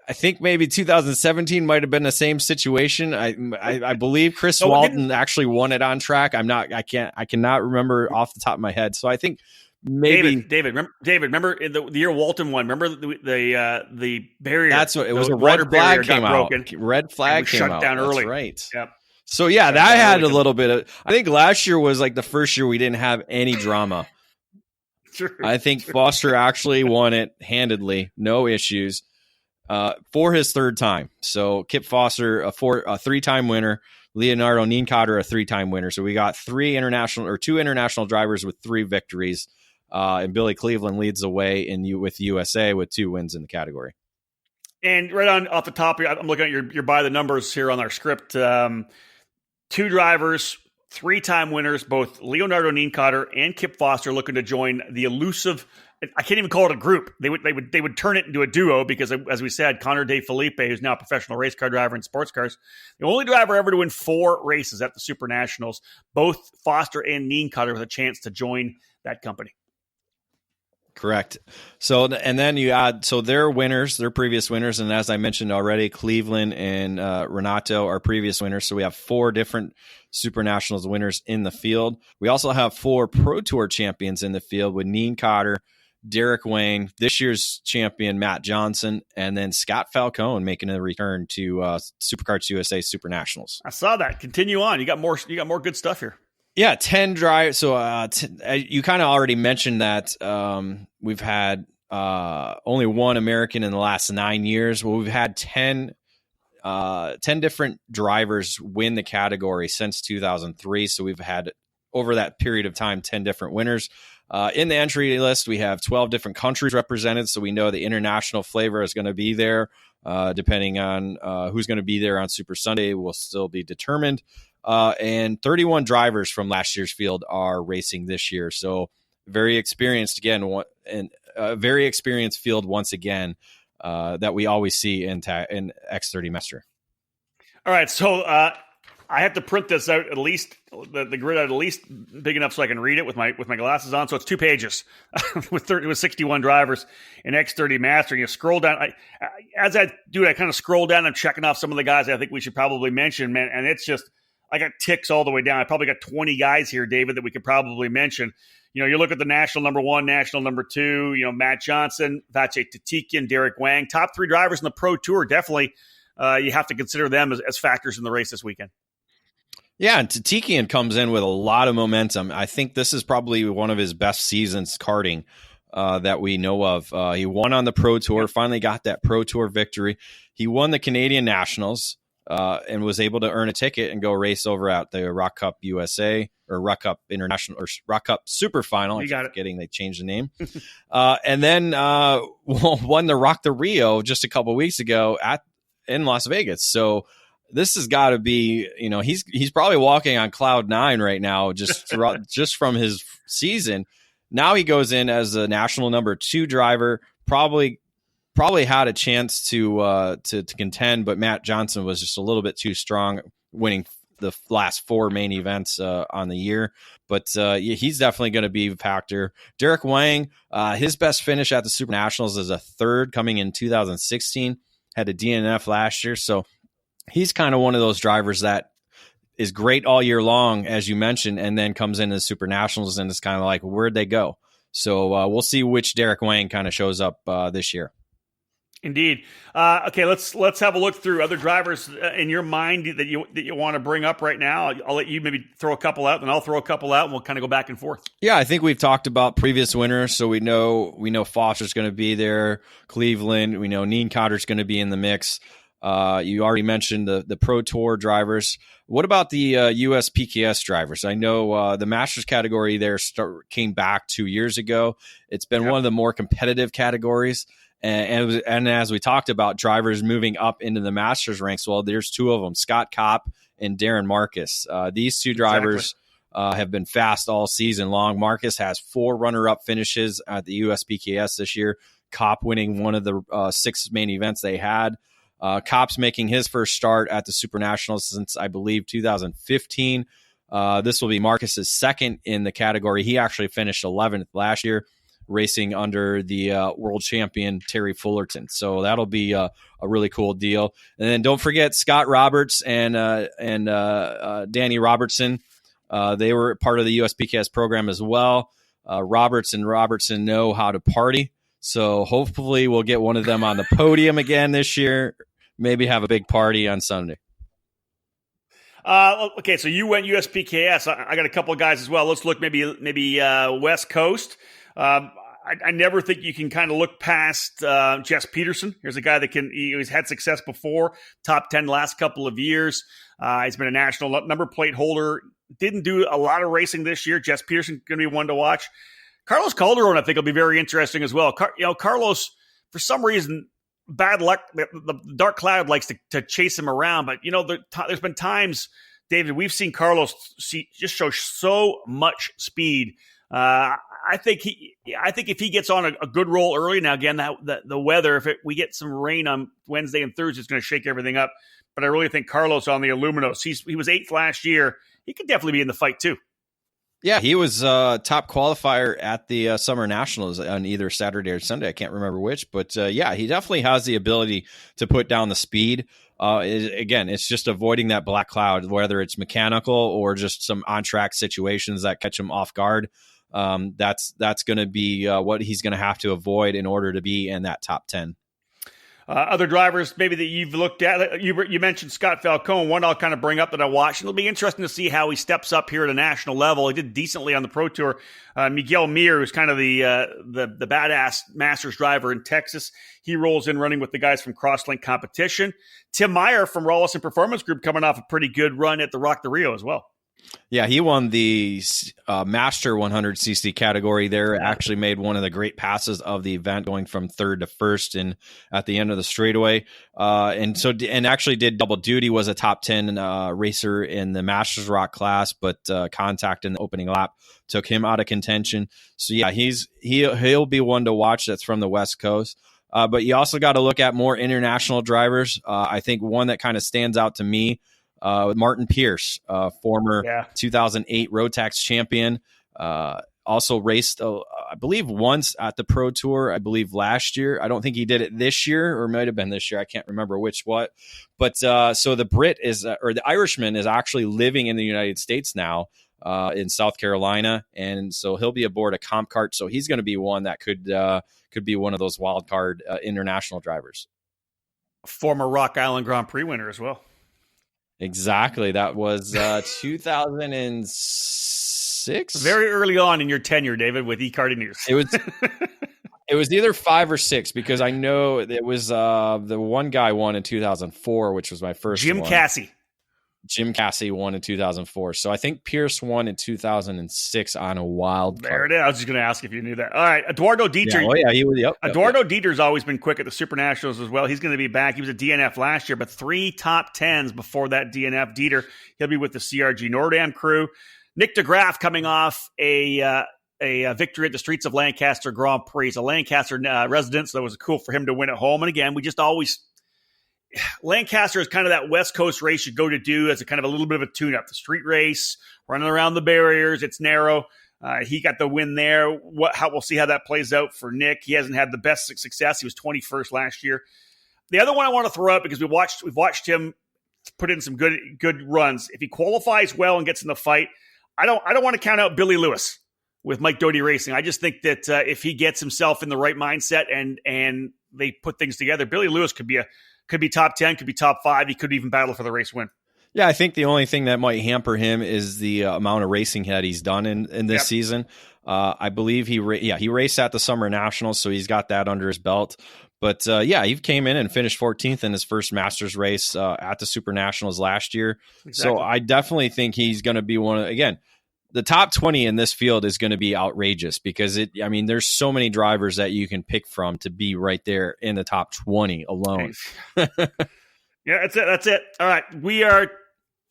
I think maybe 2017 might have been the same situation. I believe Chris Walton actually won it on track. I cannot remember off the top of my head. So I think maybe David, remember the year Walton won? Remember the barrier? That's what it was. A red flag came out. Red flag came shut out. down early. That's right. Yep. So that had a little bit of. I think last year was like the first year we didn't have any drama. Sure. I think Foster actually won it handedly, no issues, for his third time. So Kip Foster, a 3-time winner. Leonardo Neen Cotter, a 3-time winner. So we got 2 international drivers with 3 victories. And Billy Cleveland leads the way with USA with 2 wins in the category. And right on off the top, I'm looking at your by the numbers here on our script. 2 drivers, 3-time winners, both Leonardo Neen Cotter and Kip Foster, looking to join the elusive. I can't even call it a group. They would turn it into a duo because, as we said, Connor De Felipe, who's now a professional race car driver in sports cars, the only driver ever to win 4 races at the SuperNationals. Both Foster and Neen Cotter with a chance to join that company. Correct. So, and then you add, so their previous winners. And as I mentioned already, Cleveland and Renato are previous winners. So we have 4 different SuperNationals winners in the field. We also have 4 Pro Tour champions in the field with Neen Cotter, Derek Wayne, this year's champion, Matt Johnson, and then Scott Falcone making a return to Superkarts USA SuperNationals. I saw that. Continue on. You got more good stuff here. Yeah, 10 drive. So you kind of already mentioned that we've had only 1 American in the last 9 years. Well, we've had 10 different drivers win the category since 2003. So we've had, over that period of time, 10 different winners. In the entry list, we have 12 different countries represented. So we know the international flavor is going to be there. Depending on who's going to be there on Super Sunday will still be determined. and 31 drivers from last year's field are racing this year. So very experienced again, and a very experienced field once again that we always see in X30 Master. All right, so I have to print this out at least the grid out at least big enough so I can read it with my glasses on. So it's 2 pages with 61 drivers in X30 Master. You scroll down. As I do it, I kind of scroll down and checking off some of the guys I think we should probably mention, man. And it's just I got ticks all the way down. I probably got 20 guys here, David, that we could probably mention. You know, you look at the national number 1, national number 2. You know, Matt Johnson, Vache Tatikian, Derek Wang, top 3 drivers in the Pro Tour. Definitely, you have to consider them as factors in the race this weekend. Yeah, and Tatikian comes in with a lot of momentum. I think this is probably one of his best seasons karting that we know of. He won on the Pro Tour, finally got that Pro Tour victory. He won the Canadian Nationals and was able to earn a ticket and go race over at the Rock Cup USA or Rock Cup International or Rock Cup Super Final. I'm forgetting they changed the name. And then won the Rock the Rio just a couple weeks ago in Las Vegas. So this has got to be, you know, he's probably walking on cloud 9 right now, just from his season. Now he goes in as a national number 2 driver, probably had a chance to contend, but Matt Johnson was just a little bit too strong, winning the last 4 main events on the year. But he's definitely going to be a factor. Derek Wang, his best finish at the SuperNationals is a 3rd coming in 2016, had a DNF last year. So he's kind of one of those drivers that is great all year long, as you mentioned, and then comes into the SuperNationals and it's kind of like, where'd they go? So we'll see which Derek Wang kind of shows up this year. Indeed. Okay, let's have a look through other drivers in your mind that you want to bring up right now. I'll let you maybe throw a couple out, and I'll throw a couple out, and we'll kind of go back and forth. Yeah, I think we've talked about previous winners, so we know Foster's going to be there, Cleveland. We know Nienkoder's going to be in the mix. You already mentioned the Pro Tour drivers. What about the US PKS drivers? I know the Masters category there came back 2 years ago. It's been one of the more competitive categories. And as we talked about, drivers moving up into the Masters ranks, well, there's 2 of them, Scott Kopp and Darren Marcus. These 2 drivers have been fast all season long. Marcus has 4 runner-up finishes at the USPKS this year, Kopp winning one of the 6 main events they had. Kopp's making his first start at the SuperNationals since, I believe, 2015. This will be Marcus's 2nd in the category. He actually finished 11th last year, racing under the world champion Terry Fullerton. So that'll be a really cool deal. And then don't forget Scott Roberts and Danny Robertson. They were part of the USPKS program as well. Roberts and Robertson know how to party. So hopefully we'll get one of them on the podium again this year. Maybe have a big party on Sunday. Okay, so you went USPKS. I got a couple of guys as well. Let's look maybe West Coast. I never think you can kind of look past Jess Peterson. Here's a guy that he's had success before, top 10 last couple of years. He's been a national number plate holder. Didn't do a lot of racing this year. Jess Peterson going to be one to watch. Carlos Calderon, I think, will be very interesting as well. Carlos, for some reason, bad luck. The dark cloud likes to chase him around, but there's been times, David, we've seen Carlos just show so much speed. I think if he gets on a good roll early, now again, the weather, if we get some rain on Wednesday and Thursday, it's going to shake everything up. But I really think Carlos on the Aluminos, he was 8th last year. He could definitely be in the fight too. Yeah, he was top qualifier at the Summer Nationals on either Saturday or Sunday. I can't remember which, but yeah, he definitely has the ability to put down the speed. Again, it's just avoiding that black cloud, whether it's mechanical or just some on-track situations that catch him off guard. That's going to be what he's going to have to avoid in order to be in that top 10. Other drivers maybe that you've looked at, you mentioned Scott Falcone. One I'll kind of bring up that I watched. It'll be interesting to see how he steps up here at a national level. He did decently on the Pro Tour. Miguel Mir, who's kind of the badass Masters driver in Texas, he rolls in running with the guys from Crosslink Competition. Tim Meyer from Rawlison Performance Group coming off a pretty good run at the Rock the Rio as well. Yeah, he won the Master 100cc category there. Actually made one of the great passes of the event, going from third to first and at the end of the straightaway. And actually did double duty, was a top 10 racer in the Masters Rock class, but contact in the opening lap took him out of contention. So yeah, he'll be one to watch that's from the West Coast. But you also got to look at more international drivers. I think one that kind of stands out to me, Martin Pierce, former 2008 Rotax champion, also raced, I believe, once at the Pro Tour, I believe last year. I don't think he did it this year, or might have been this year. I can't remember what. But so the Brit is, or the Irishman is actually living in the United States now, in South Carolina. And so he'll be aboard a comp cart. So he's going to be one that could be one of those wild card international drivers. Former Rock Island Grand Prix winner as well. Exactly. That was 2006. Very early on in your tenure, David, with eKarting News. It was either 5 or 6, because I know it was the one guy won in 2004, which was my first Jim one. Jim Cassie won in 2004. So I think Pierce won in 2006 on a wild card. There it is. I was just going to ask if you knew that. All right. Eduardo Dieter. He was. Yep, Eduardo Dieter's always been quick at the SuperNationals as well. He's going to be back. He was a DNF last year, but 3 top 10s before that DNF. Dieter, he'll be with the CRG Nordam crew. Nick DeGraff coming off a victory at the Streets of Lancaster Grand Prix. He's a Lancaster resident, so that was cool for him to win at home. And again, we just always... Lancaster is kind of that West Coast race you go to do as a kind of a little bit of a tune-up. The street race, running around the barriers, it's narrow. He got the win there. We'll see how that plays out for Nick. He hasn't had the best success. He was 21st last year. The other one I want to throw up, because we've watched him put in some good runs. If he qualifies well and gets in the fight, I don't want to count out Billy Lewis with Mike Doty Racing. I just think that if he gets himself in the right mindset and they put things together, Billy Lewis could be top 10, could be top 5. He could even battle for the race win. Yeah, I think the only thing that might hamper him is the amount of racing that he's done in this season. I believe he raced at the Summer Nationals, so he's got that under his belt. But he came in and finished 14th in his first Masters race at the Super Nationals last year. Exactly. So I definitely think he's going to be one of, again, the top 20 in this field is going to be outrageous, because there's so many drivers that you can pick from to be right there in the top 20 alone. Yeah, that's it. All right. We are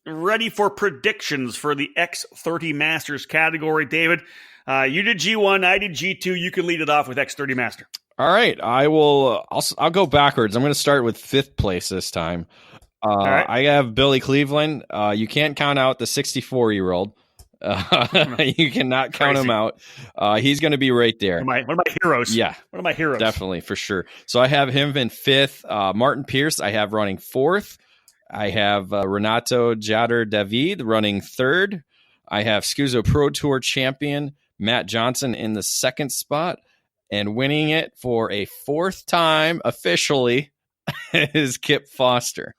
ready for predictions for the X30 Masters category. David, you did G1, I did G2. You can lead it off with X30 Master. All right. I'll go backwards. I'm going to start with 5th place this time. Right. I have Billy Cleveland. You can't count out the 64-year-old. You cannot count him out. He's going to be right there. One of my heroes. Yeah. One of my heroes. Definitely, for sure. So I have him in 5th. Martin Pierce, I have running 4th. I have Renato Jader David running 3rd. I have SKUSA Pro Tour champion Matt Johnson in the 2nd spot. And winning it for a 4th time officially is Kip Foster.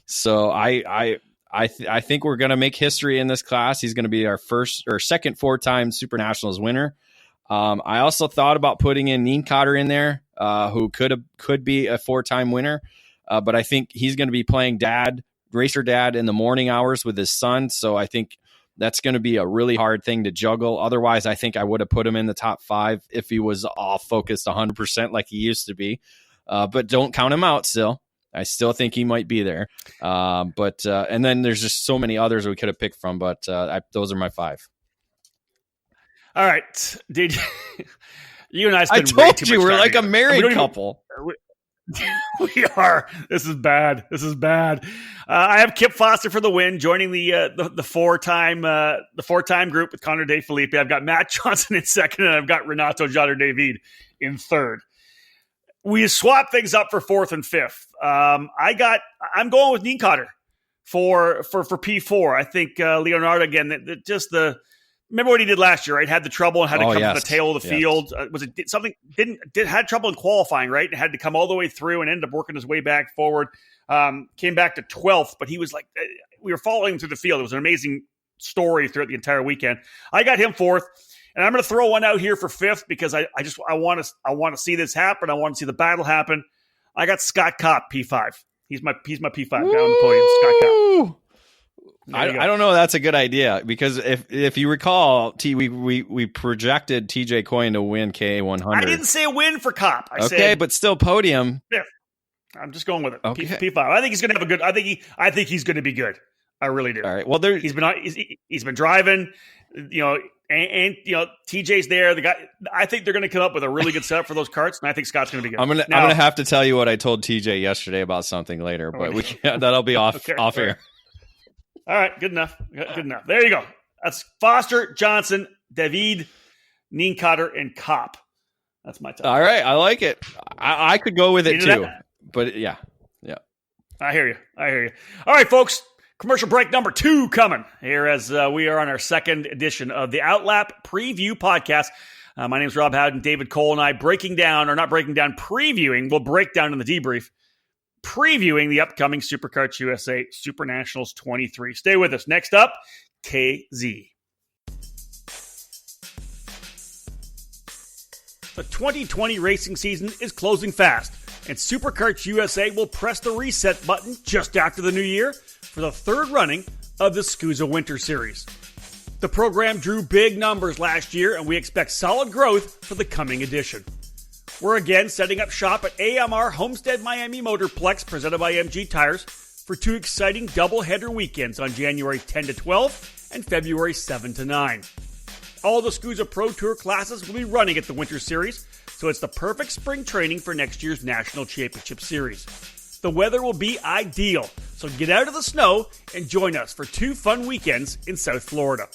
So I think we're going to make history in this class. He's going to be our second 4-time SuperNationals winner. I also thought about putting in Neen Cotter in there, who could be a 4-time winner. But I think he's going to be playing racer dad in the morning hours with his son. So I think that's going to be a really hard thing to juggle. Otherwise, I think I would have put him in the top 5 if he was all focused 100% like he used to be. But don't count him out still. I still think he might be there. And then there's just so many others we could have picked from, but those are my 5. All right. Did you and I spend I told you we're like a married couple. We are. This is bad. I have Kip Foster for the win, joining the 4-time group with Connor De Felipe. I've got Matt Johnson in 2nd, and I've got Renato Jader David in 3rd. We swap things up for 4th and 5th. I'm going with Neen Cotter for P4. I think Leonardo again. Remember what he did last year, right? Had the trouble and had to come to the tail of the field. Was it something? Had trouble in qualifying, right? And had to come all the way through and ended up working his way back forward. Came back to 12th, but he was like, we were following him through the field. It was an amazing story throughout the entire weekend. I got him 4th, and I'm going to throw one out here for 5th because I want to see this happen. I want to see the battle happen. I got Scott Kopp P5. He's my P5 down the podium. Scott Kopp. I don't know. That's a good idea because if you recall, we projected TJ Coyne to win K100. I didn't say a win for Cop. I said, but still podium. Yeah, I'm just going with it. Okay. P5. I think he's going to have a good. I think he's going to be good. I really do. All right. Well, he's been driving. And TJ's there. The guy. I think they're going to come up with a really good setup for those karts, and I think Scott's going to be good. I'm gonna have to tell you what I told TJ yesterday about something later, but that'll be off air. All right, good enough. Good enough. There you go. That's Foster, Johnson, David, Nienkotter, and Kopp. That's my top. All right, I like it. I could go with it too. But yeah. I hear you. All right, folks. Commercial break number 2 coming here as we are on our second edition of the OutLap Preview Podcast. My name is Rob Howden. David Cole and I previewing. We'll break down in the debrief. Previewing the upcoming SuperKarts USA SuperNationals 23. Stay with us. Next up, KZ. The 2020 racing season is closing fast, and SuperKarts USA will press the reset button just after the new year for the third running of the SKUSA Winter Series. The program drew big numbers last year, and we expect solid growth for the coming edition. We're again setting up shop at AMR Homestead Miami Motorplex, presented by MG Tires, for 2 exciting doubleheader weekends on January 10 to 12 and February 7 to 9. All the SKUSA Pro Tour classes will be running at the Winter Series, so it's the perfect spring training for next year's National Championship Series. The weather will be ideal, so get out of the snow and join us for 2 fun weekends in South Florida.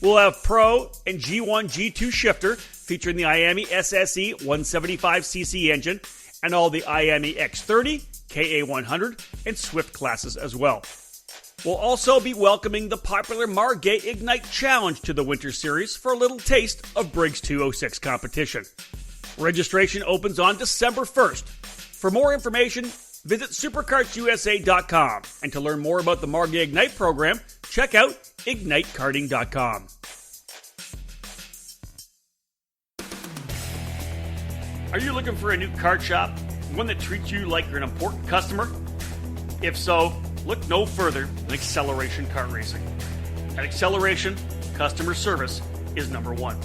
We'll have Pro and G1, G2 shifter featuring the IAME SSE 175cc engine and all the IAME X30, KA100, and Swift classes as well. We'll also be welcoming the popular Margay Ignite Challenge to the Winter Series for a little taste of Briggs 206 competition. Registration opens on December 1st. For more information, visit superkartsusa.com. And to learn more about the Margay Ignite program, check out ignitekarting.com. Are you looking for a new kart shop? One that treats you like you're an important customer? If so, look no further than Acceleration Kart Racing. At Acceleration, customer service is number 1.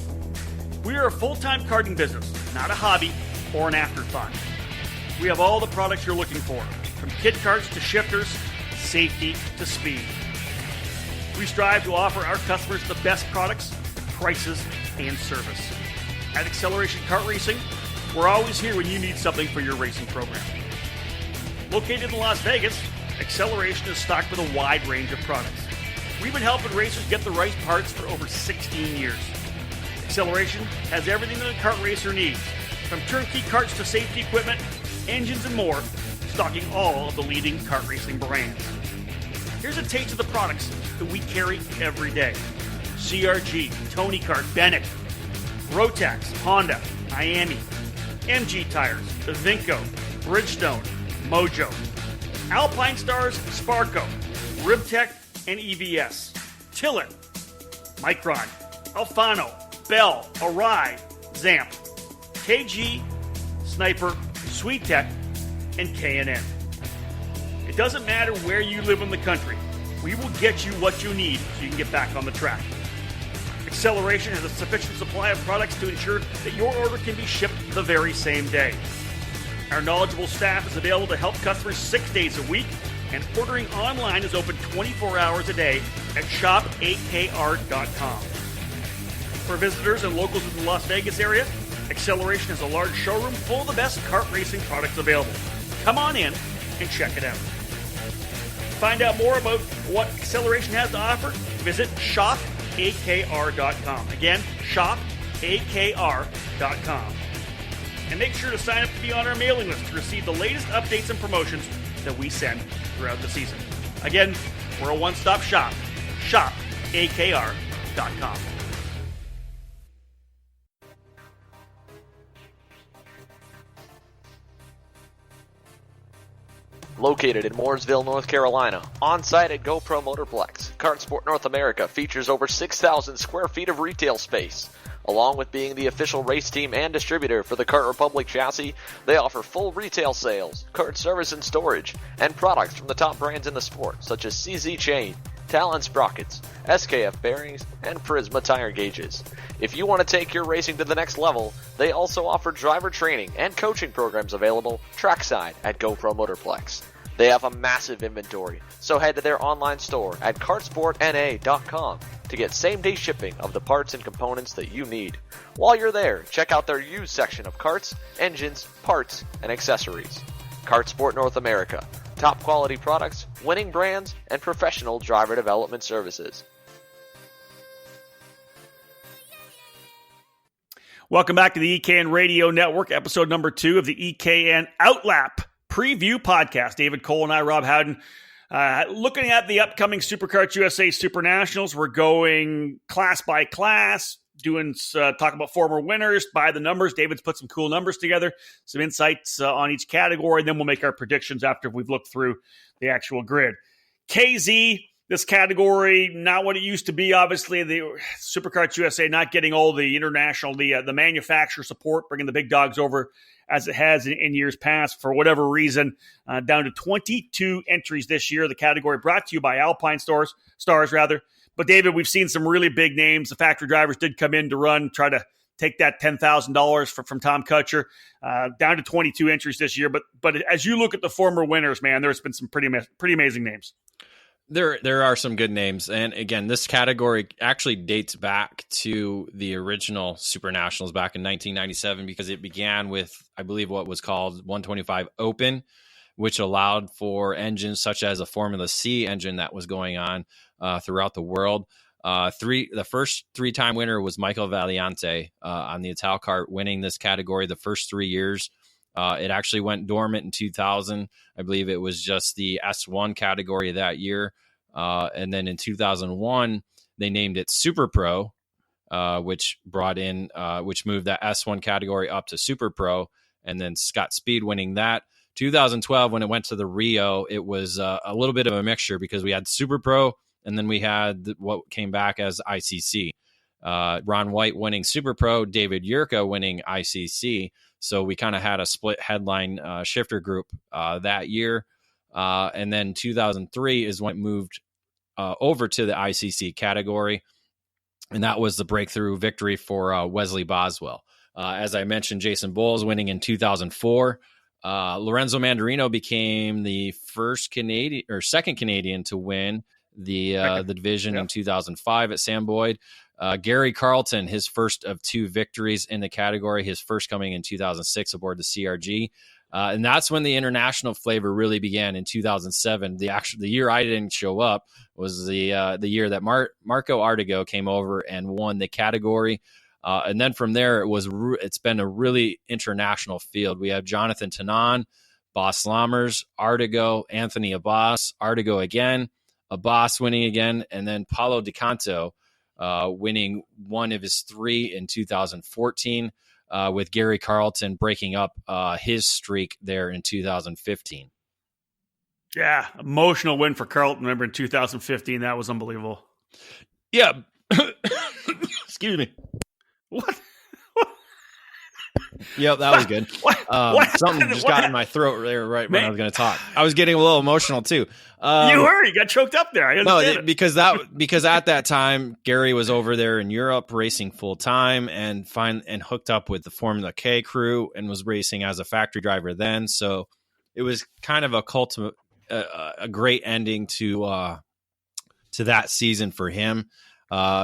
We are a full-time karting business, not a hobby or an afterthought. We have all the products you're looking for, from kit karts to shifters, safety to speed. We strive to offer our customers the best products, prices, and service. At Acceleration Kart Racing, we're always here when you need something for your racing program. Located in Las Vegas, Acceleration is stocked with a wide range of products. We've been helping racers get the right parts for over 16 years. Acceleration has everything that a kart racer needs, from turnkey karts to safety equipment, engines, and more, stocking all of the leading kart racing brands. Here's a taste of the products that we carry every day. CRG, Tony Kart, Bennett, Rotax, Honda, IAME, MG Tires, Vinco, Bridgestone, Mojo, Alpine Stars, Sparco, Ribtech, and EVS, Tillett, Micron, Alfano, Bell, Arai, Zamp, KG, Sniper, SweetTech, and K&N. It doesn't matter where you live in the country. We will get you what you need so you can get back on the track. Acceleration has a sufficient supply of products to ensure that your order can be shipped the very same day. Our knowledgeable staff is available to help customers 6 days a week, and ordering online is open 24 hours a day at shopakr.com. For visitors and locals in the Las Vegas area, Acceleration has a large showroom full of the best kart racing products available. Come on in and check it out. Find out more about what Acceleration has to offer, visit shopakr.com. Again, shopakr.com. And make sure to sign up to be on our mailing list to receive the latest updates and promotions that we send throughout the season. Again, we're a one-stop shop. shopakr.com. Located in Mooresville, North Carolina, on-site at GoPro Motorplex, Kartsport North America features over 6,000 square feet of retail space. Along with being the official race team and distributor for the Kart Republic chassis, they offer full retail sales, kart service and storage, and products from the top brands in the sport, such as CZ Chain, Talon sprockets, SKF bearings, and Prisma tire gauges. If you want to take your racing to the next level, they also offer driver training and coaching programs available trackside at GoPro Motorplex. They have a massive inventory, so head to their online store at kartsportna.com to get same-day shipping of the parts and components that you need. While you're there, check out their used section of karts, engines, parts, and accessories. Kart Sport North America. Top quality products, winning brands, and professional driver development services. Welcome back to the EKN Radio Network, episode number 2 of the EKN OutLap Preview Podcast. David Cole and I, Rob Howden, looking at the upcoming SuperKarts USA SuperNationals. We're going class by class, talk about former winners, by the numbers. David's put some cool numbers together, some insights on each category, and then we'll make our predictions after we've looked through the actual grid. KZ, this category, not what it used to be, obviously. The SuperKarts USA not getting all the international, the manufacturer support, bringing the big dogs over as it has in years past for whatever reason. Down to 22 entries this year. The category brought to you by Alpine Stars. But, David, we've seen some really big names. The factory drivers did come in to run, try to take that $10,000 from Tom Kutcher, down to 22 entries this year. But as you look at the former winners, man, there's been some pretty amazing names. There are some good names. And, again, this category actually dates back to the original SuperNationals back in 1997 because it began with, I believe, what was called 125 Open, which allowed for engines such as a Formula C engine that was going on throughout the world. The first 3-time winner was Michael Valiante on the Italkart, winning this category the first 3 years. It actually went dormant in 2000. I believe it was just the S1 category that year. And then in 2001, they named it Super Pro, which moved that S1 category up to Super Pro, and then Scott Speed winning that. 2012, when it went to the Rio, it was a little bit of a mixture because we had Super Pro, and then we had what came back as ICC. Ron White winning Super Pro, David Yurka winning ICC. So we kind of had a split headline shifter group that year. And then 2003 is when it moved over to the ICC category. And that was the breakthrough victory for Wesley Boswell. As I mentioned, Jason Bowles winning in 2004. Lorenzo Mandarino became the second Canadian to win the division in 2005 at Sam Boyd. Gary Carlton, his first of 2 victories in the category, his first coming in 2006 aboard the CRG. And that's when the international flavor really began in 2007. The year I didn't show up was the year that Marco Artigo came over and won the category. And then from there, it's been a really international field. We have Jonathan Tanan, Bas Lammers, Artigo, Anthony Abbas, Artigo again, Abbas winning again, and then Paulo Di Canto winning one of his 3 in 2014, with Gary Carlton breaking up his streak there in 2015. Yeah, emotional win for Carlton. Remember in 2015, that was unbelievable. Yeah. Excuse me. What? Yep, that was good. Something just got in my throat there right when I was going to talk. I was getting a little emotional too. You got choked up there. Because at that time Gary was over there in Europe racing full time and hooked up with the Formula K crew and was racing as a factory driver then. So it was kind of a great ending to that season for him.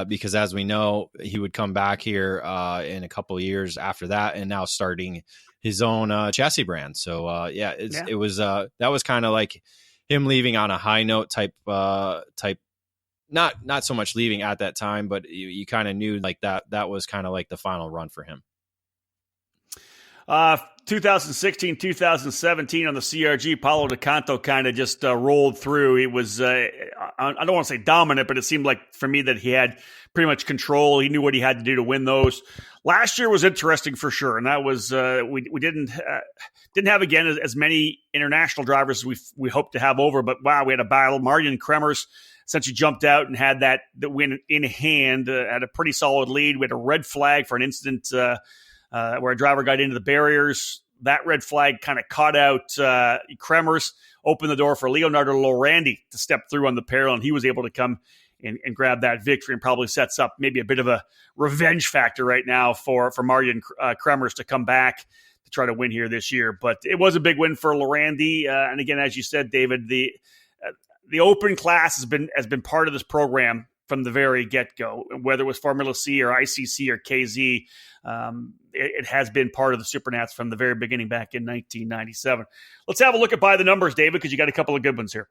Because as we know, he would come back here in a couple of years after that, and now starting his own chassis brand. So it was that was kind of like him leaving on a high note type. Not so much leaving at that time, but you kind of knew like that was kind of like the final run for him. 2016, 2017 on the CRG, Paulo Di Canto kind of just rolled through. It was, I don't want to say dominant, but it seemed like for me that he had pretty much control. He knew what he had to do to win those. Last year was interesting for sure, and that was we didn't have again as many international drivers as we hoped to have over. But wow, we had a battle. Marjan Kremers essentially jumped out and had the win in hand, had a pretty solid lead. We had a red flag for an incident where a driver got into the barriers. that red flag kind of caught out Kremers, opened the door for Leonardo Lorandi to step through on the parallel, and he was able to come and grab that victory, and probably sets up maybe a bit of a revenge factor right now for Marian Kremers to come back to try to win here this year. But it was a big win for Lorandi. And again, as you said, David, the open class has been part of this program from the very get-go, whether it was Formula C or ICC or KZ. It has been part of the SuperNats from the very beginning back in 1997. Let's have a look at by the numbers, David, because you got a couple of good ones here.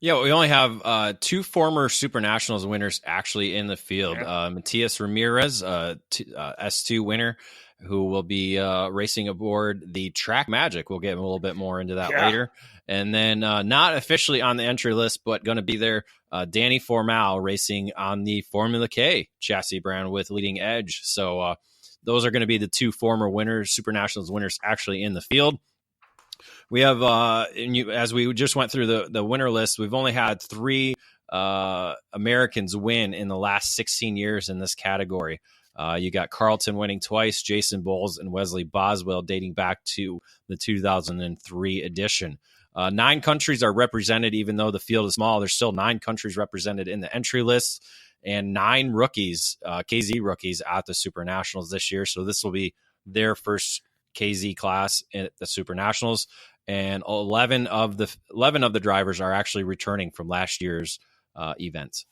Yeah, we only have two former SuperNationals winners actually in the field. Yeah. Matias Ramirez, S2 winner, who will be racing aboard the Track Magic. We'll get a little bit more into that later. And then not officially on the entry list, but going to be there, Danny Formal racing on the Formula K chassis brand with Leading Edge. So those are going to be the two former winners, SuperNationals winners, actually in the field. We have, as we just went through the winner list, we've only had three Americans win in the last 16 years in this category. You got Carlton winning twice, Jason Bowles and Wesley Boswell dating back to the 2003 edition. 9 countries are represented, even though the field is small. There's still 9 countries represented in the entry list, and 9 rookies, KZ rookies, at the SuperNationals this year. So this will be their first KZ class at the SuperNationals, and 11 of the drivers are actually returning from last year's events.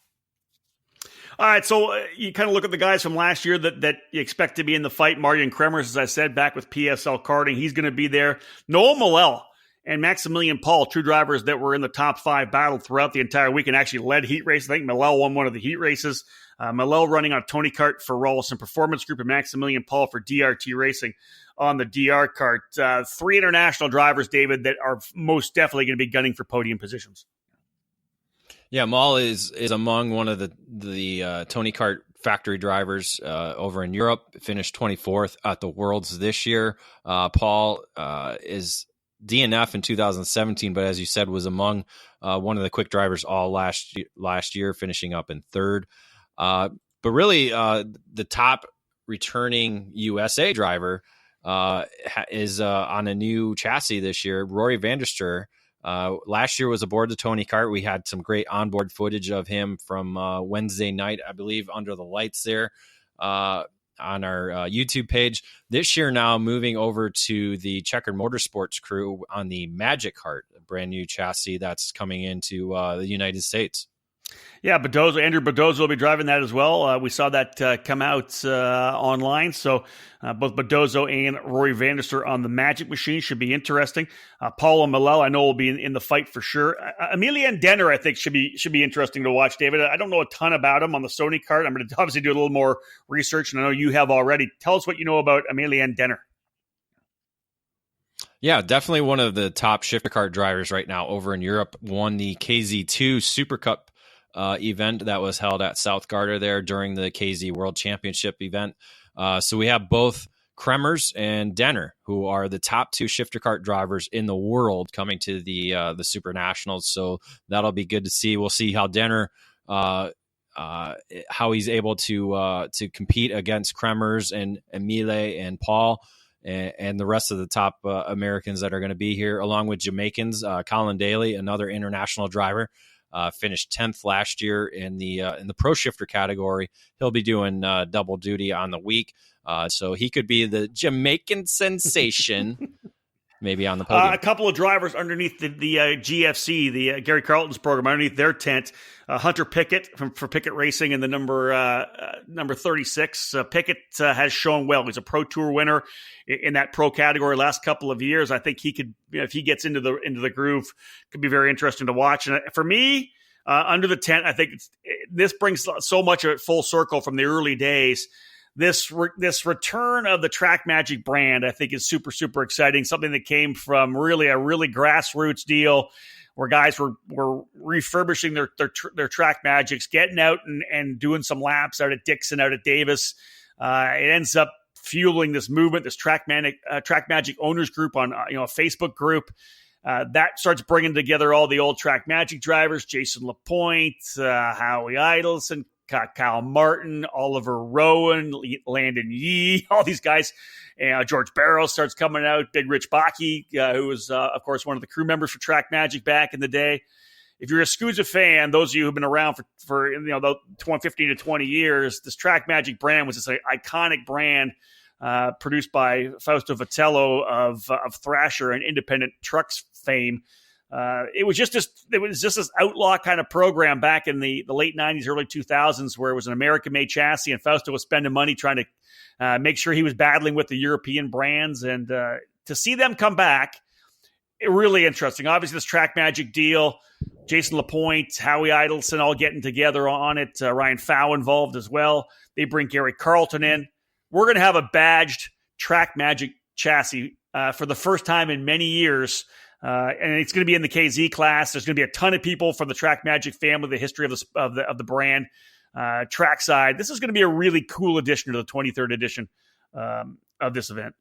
All right, so you kind of look at the guys from last year that you expect to be in the fight. Marian Kremers, as I said, back with PSL Karting. He's going to be there. Noel Millel and Maximilian Paul, two drivers that were in the top 5 battle throughout the entire week and actually led heat races. I think Millel won one of the heat races. Millel running on Tony Kart for Rawlson Performance Group, and Maximilian Paul for DRT Racing on the DR Kart. 3 international drivers, David, that are most definitely going to be gunning for podium positions. Yeah, Maul is among one of the Tony Kart factory drivers over in Europe. Finished 24th at the Worlds this year. Paul is DNF in 2017, but as you said, was among one of the quick drivers all last year, finishing up in 3rd. But really, the top returning USA driver is on a new chassis this year, Rory van der Steur. Last year was aboard the Tony Kart. We had some great onboard footage of him from Wednesday night, I believe, under the lights there on our YouTube page. This year now moving over to the Checkered Motorsports crew on the Magic Kart, a brand new chassis that's coming into the United States. Yeah, Andrew Badoza will be driving that as well. We saw that come out online. So both Badoza and Rory van der Steur on the Magic Machine should be interesting. Paulo Millel, I know, will be in the fight for sure. Emilian Denner, I think, should be interesting to watch, David. I don't know a ton about him on the Sony Kart. I'm going to obviously do a little more research, and I know you have already. Tell us what you know about Emilian Denner. Yeah, definitely one of the top shifter kart drivers right now over in Europe. Won the KZ2 Super Cup event that was held at South Garda there during the KZ World Championship event. So we have both Kremers and Denner, who are the top 2 shifter kart drivers in the world, coming to the SuperNationals. So that'll be good to see. We'll see how Denner, how he's able to compete against Kremers and Emile and Paul and the rest of the top Americans that are going to be here, along with Jamaicans. Colin Daly, another international driver, finished 10th last year in the pro shifter category. He'll be doing double duty on the week, so he could be the Jamaican sensation. Maybe on the podium. A couple of drivers underneath the GFC, the Gary Carlton's program, underneath their tent. Hunter Pickett for Pickett Racing in the number 36. Pickett has shown well. He's a Pro Tour winner in that pro category last couple of years. I think he could, if he gets into the groove, could be very interesting to watch. And for me, under the tent, I think this brings so much of it full circle from the early days. This return of the Track Magic brand, I think, is super, super exciting. Something that came from a really grassroots deal where guys were refurbishing their Track Magics, getting out and doing some laps out at Dixon, out at Davis. It ends up fueling this movement, this Track Magic owners group on a Facebook group. That starts bringing together all the old Track Magic drivers, Jason LaPointe, Howie Idelson, Kyle Martin, Oliver Rowan, Landon Yee, all these guys. And George Barrows starts coming out. Big Rich Bakke, who was, of course, one of the crew members for Track Magic back in the day. If you're a SKUSA fan, those of you who've been around for 15 to 20 years, this Track Magic brand was this iconic brand produced by Fausto Vitello of Thrasher and independent trucks fame. It was just this outlaw kind of program back in the late 90s, early 2000s, where it was an American-made chassis, and Fausto was spending money trying to make sure he was battling with the European brands. And to see them come back, really interesting. Obviously, this Track Magic deal, Jason LaPointe, Howie Idelson all getting together on it. Ryan Fow involved as well. They bring Gary Carlton in. We're going to have a badged Track Magic chassis for the first time in many years. And it's going to be in the KZ class. There's going to be a ton of people from the Track Magic family, the history of the brand, Trackside. This is going to be a really cool addition to the 23rd edition of this event.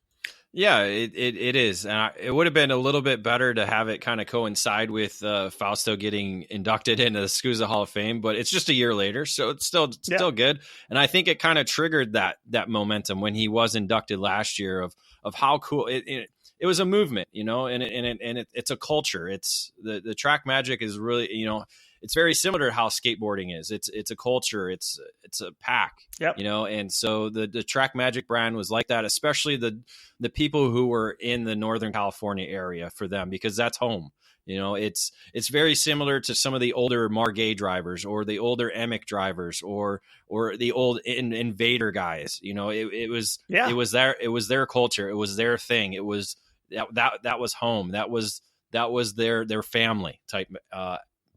Yeah, it is. It would have been a little bit better to have it kind of coincide with Fausto getting inducted into the SKUSA Hall of Fame, but it's just a year later, so it's still good. And I think it kind of triggered that momentum when he was inducted last year of how cool it was a movement, and it's a culture. It's the Track Magic is really, it's very similar to how skateboarding is. It's a culture. It's a pack, and so the Track Magic brand was like that, especially the people who were in the Northern California area for them, because that's home. It's very similar to some of the older Margay drivers or the older Emick drivers or the old Invader guys. It was their culture. It was their thing. It was that was home. That was their family type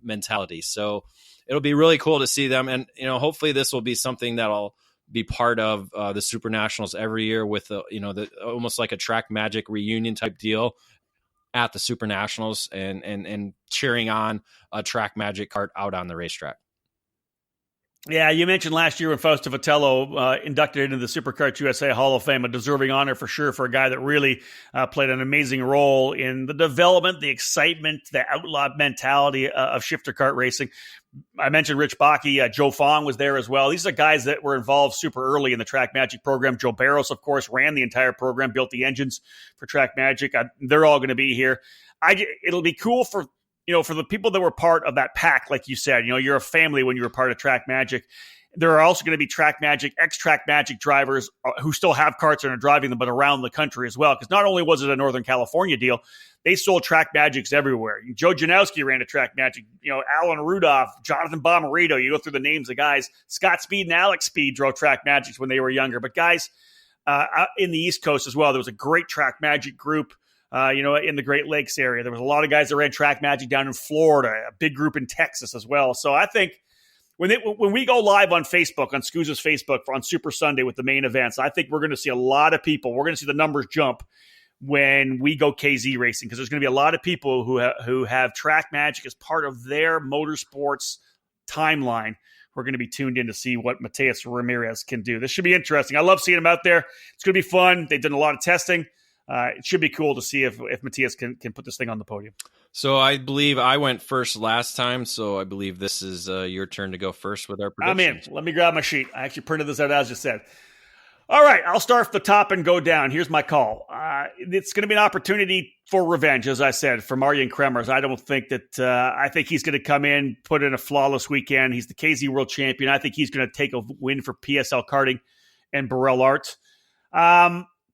mentality. So it'll be really cool to see them, and hopefully this will be something that'll be part of the SuperNationals every year with almost like a Track Magic reunion type deal at the SuperNationals and cheering on a Track Magic kart out on the racetrack. Yeah, you mentioned last year when Fausto Vitello inducted into the SuperKarts USA Hall of Fame, a deserving honor for sure for a guy that really played an amazing role in the development, the excitement, the outlaw mentality of shifter kart racing. I mentioned Rich Bakke. Joe Fong was there as well. These are guys that were involved super early in the Track Magic program. Joe Barrows, of course, ran the entire program, built the engines for Track Magic. They're all going to be here. It'll be cool for the people that were part of that pack, like you said. You're a family when you were part of Track Magic. There are also going to be Track Magic, ex-Track Magic drivers who still have karts and are driving them, but around the country as well. Because not only was it a Northern California deal, they sold Track Magics everywhere. Joe Janowski ran a Track Magic. Alan Rudolph, Jonathan Bomarito. You go through the names of guys. Scott Speed and Alex Speed drove Track Magics when they were younger. But guys, in the East Coast as well, there was a great Track Magic group. In the Great Lakes area. There was a lot of guys that ran Track Magic down in Florida, a big group in Texas as well. So I think when we go live on Facebook, on SKUSA's Facebook on Super Sunday with the main events, I think we're going to see a lot of people. We're going to see the numbers jump when we go KZ racing, because there's going to be a lot of people who have Track Magic as part of their motorsports timeline. We're going to be tuned in to see what Mateus Ramirez can do. This should be interesting. I love seeing him out there. It's going to be fun. They've done a lot of testing. It should be cool to see if Mateus can put this thing on the podium. So I believe I went first last time, so I believe this is your turn to go first with our predictions. I'm in. Let me grab my sheet. I actually printed this out as you said. All right, I'll start from the top and go down. Here's my call. It's going to be an opportunity for revenge, as I said, for Marjan Kremers. I don't think that I think he's going to come in, put in a flawless weekend. He's the KZ World Champion. I think he's going to take a win for PSL Karting and Burrell Art.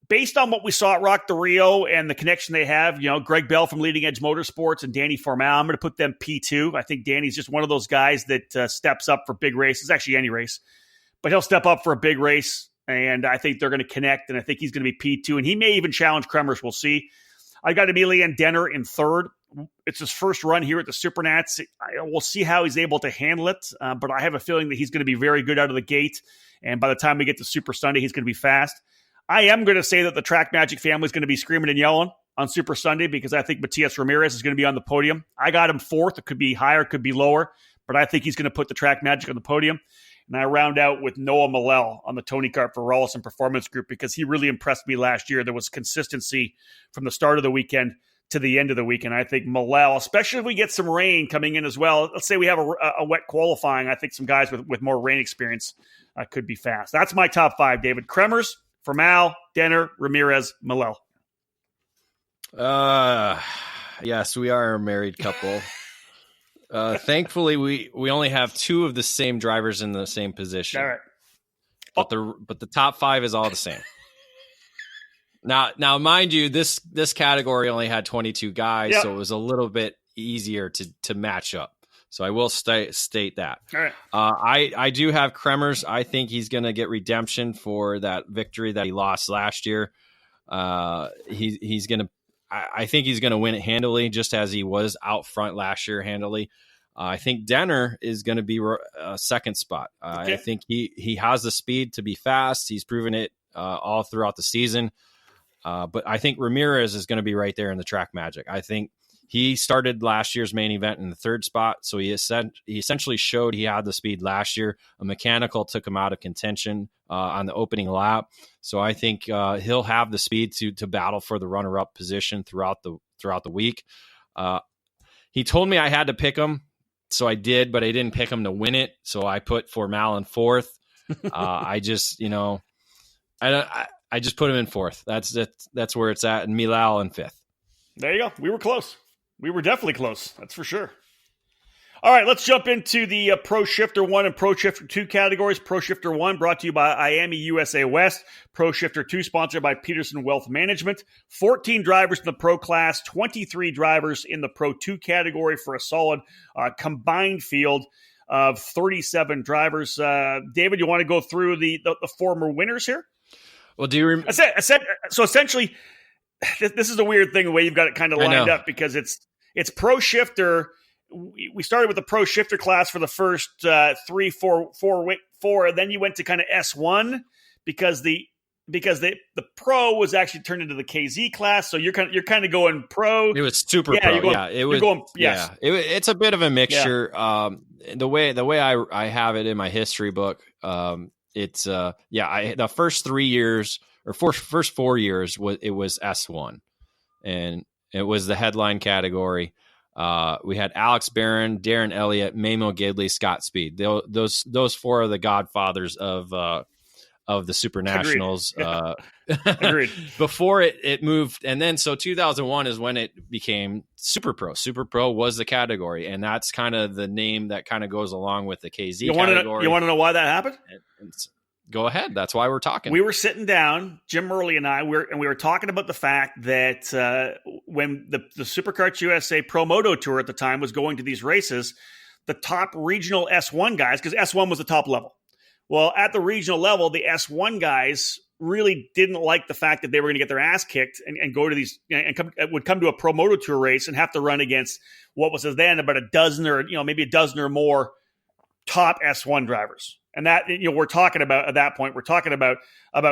Based on what we saw at Rock the Rio and the connection they have, Greg Bell from Leading Edge Motorsports and Danny Formal, I'm going to put them P2. I think Danny's just one of those guys that steps up for big races, actually any race, but he'll step up for a big race, and I think they're going to connect, and I think he's going to be P2, and he may even challenge Kremers. We'll see. I got Emilian Denner in third. It's his first run here at the SuperNats. We'll see how he's able to handle it, but I have a feeling that he's going to be very good out of the gate, and by the time we get to Super Sunday, he's going to be fast. I am going to say that the Track Magic family is going to be screaming and yelling on Super Sunday because I think Mateus Ramirez is going to be on the podium. I got him fourth. It could be higher, it could be lower, but I think he's going to put the Track Magic on the podium. And I round out with Noah Millell on the Tony Kart for Rawlison Performance Group because he really impressed me last year. There was consistency from the start of the weekend to the end of the weekend. I think Millell, especially if we get some rain coming in as well. Let's say we have a wet qualifying. I think some guys with more rain experience could be fast. That's my top 5, David. Kremers, Formal, Denner, Ramirez, Millell. Yes, we are a married couple. Thankfully, we only have 2 of the same drivers in the same position. All right. But the top 5 is all the same. Now, mind you, this category only had 22 guys, so it was a little bit easier to match up. So I will state that. All right. I do have Kremers. I think he's going to get redemption for that victory that he lost last year. He's going to. I think he's going to win it handily, just as he was out front last year handily. I think Denner is going to be a second spot. Okay. I think he has the speed to be fast. He's proven it all throughout the season. But I think Ramirez is going to be right there in the track magic. I think he started last year's main event in the 3rd spot, so he essentially showed he had the speed last year. A mechanical took him out of contention on the opening lap, so I think he'll have the speed to battle for the runner-up position throughout the week. He told me I had to pick him, so I did, but I didn't pick him to win it. So I put Formal in 4th. I just put him in 4th. That's where it's at, and Millell in 5th. There you go. We were close. We were definitely close. That's for sure. All right, let's jump into the Pro Shifter 1 and Pro Shifter 2 categories. Pro Shifter 1 brought to you by IAME USA West. Pro Shifter 2 sponsored by Peterson Wealth Management. 14 drivers in the Pro class, 23 drivers in the Pro 2 category for a solid combined field of 37 drivers. David, you want to go through the former winners here? Well, do you remember? So essentially, this is a weird thing the way you've got it kind of lined up, because it's Pro Shifter. We started with the Pro Shifter class for the first 3, 4, and then you went to kind of S1 because the Pro was actually turned into the KZ class. So you're kind of going Pro. It was Super Pro. It's a bit of a mixture. Yeah. The way I have it in my history book, it's the first 3 years or first 4 years it was S1, and it was the headline category. We had Alex Barron, Darren Elliott, Mamo Gidley, Scott Speed. Those 4 are the godfathers of the SuperNationals. Agreed. Before it moved, and then so 2001 is when it became Super Pro. Super Pro was the category, and that's kind of the name that kind of goes along with the KZ category. You want to know why that happened? Go ahead. That's why we're talking. We were sitting down, Jim Murley and I, we were talking about the fact that when the Superkarts USA Pro Moto Tour at the time was going to these races, the top regional S1 guys, because S1 was the top level. Well, at the regional level, the S1 guys really didn't like the fact that they were going to get their ass kicked and go to these would come to a Pro Moto Tour race and have to run against what was then about a dozen or maybe a dozen or more top S1 drivers. And that, we're talking about at that point, we're talking about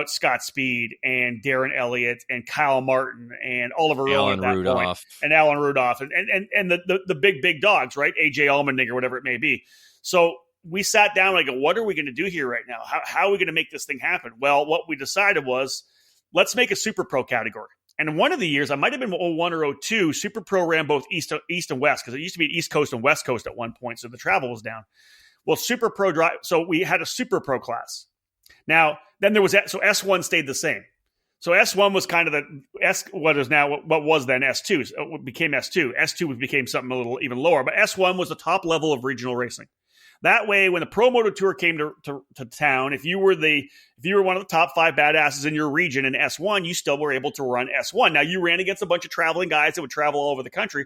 Scott Speed and Darren Elliott and Kyle Martin and Oliver Rowe at that point, and Alan Rudolph and the big dogs, right? AJ Allmendinger or whatever it may be. So we sat down and I go, what are we going to do here right now? How are we going to make this thing happen? Well, what we decided was, let's make a Super Pro category. And in one of the years, I might have been 01 or 02, Super Pro ran both East and West, because it used to be East Coast and West Coast at one point, so the travel was down. Well, Super Pro drive. So we had a Super Pro class. Now, then there was so S1 stayed the same. So S1 was kind of what was then S2. It became S2. S2 became something a little even lower, but S1 was the top level of regional racing. That way, when the Pro Moto Tour came to town, if you were one of the top 5 badasses in your region in S1, you still were able to run S1. Now, you ran against a bunch of traveling guys that would travel all over the country,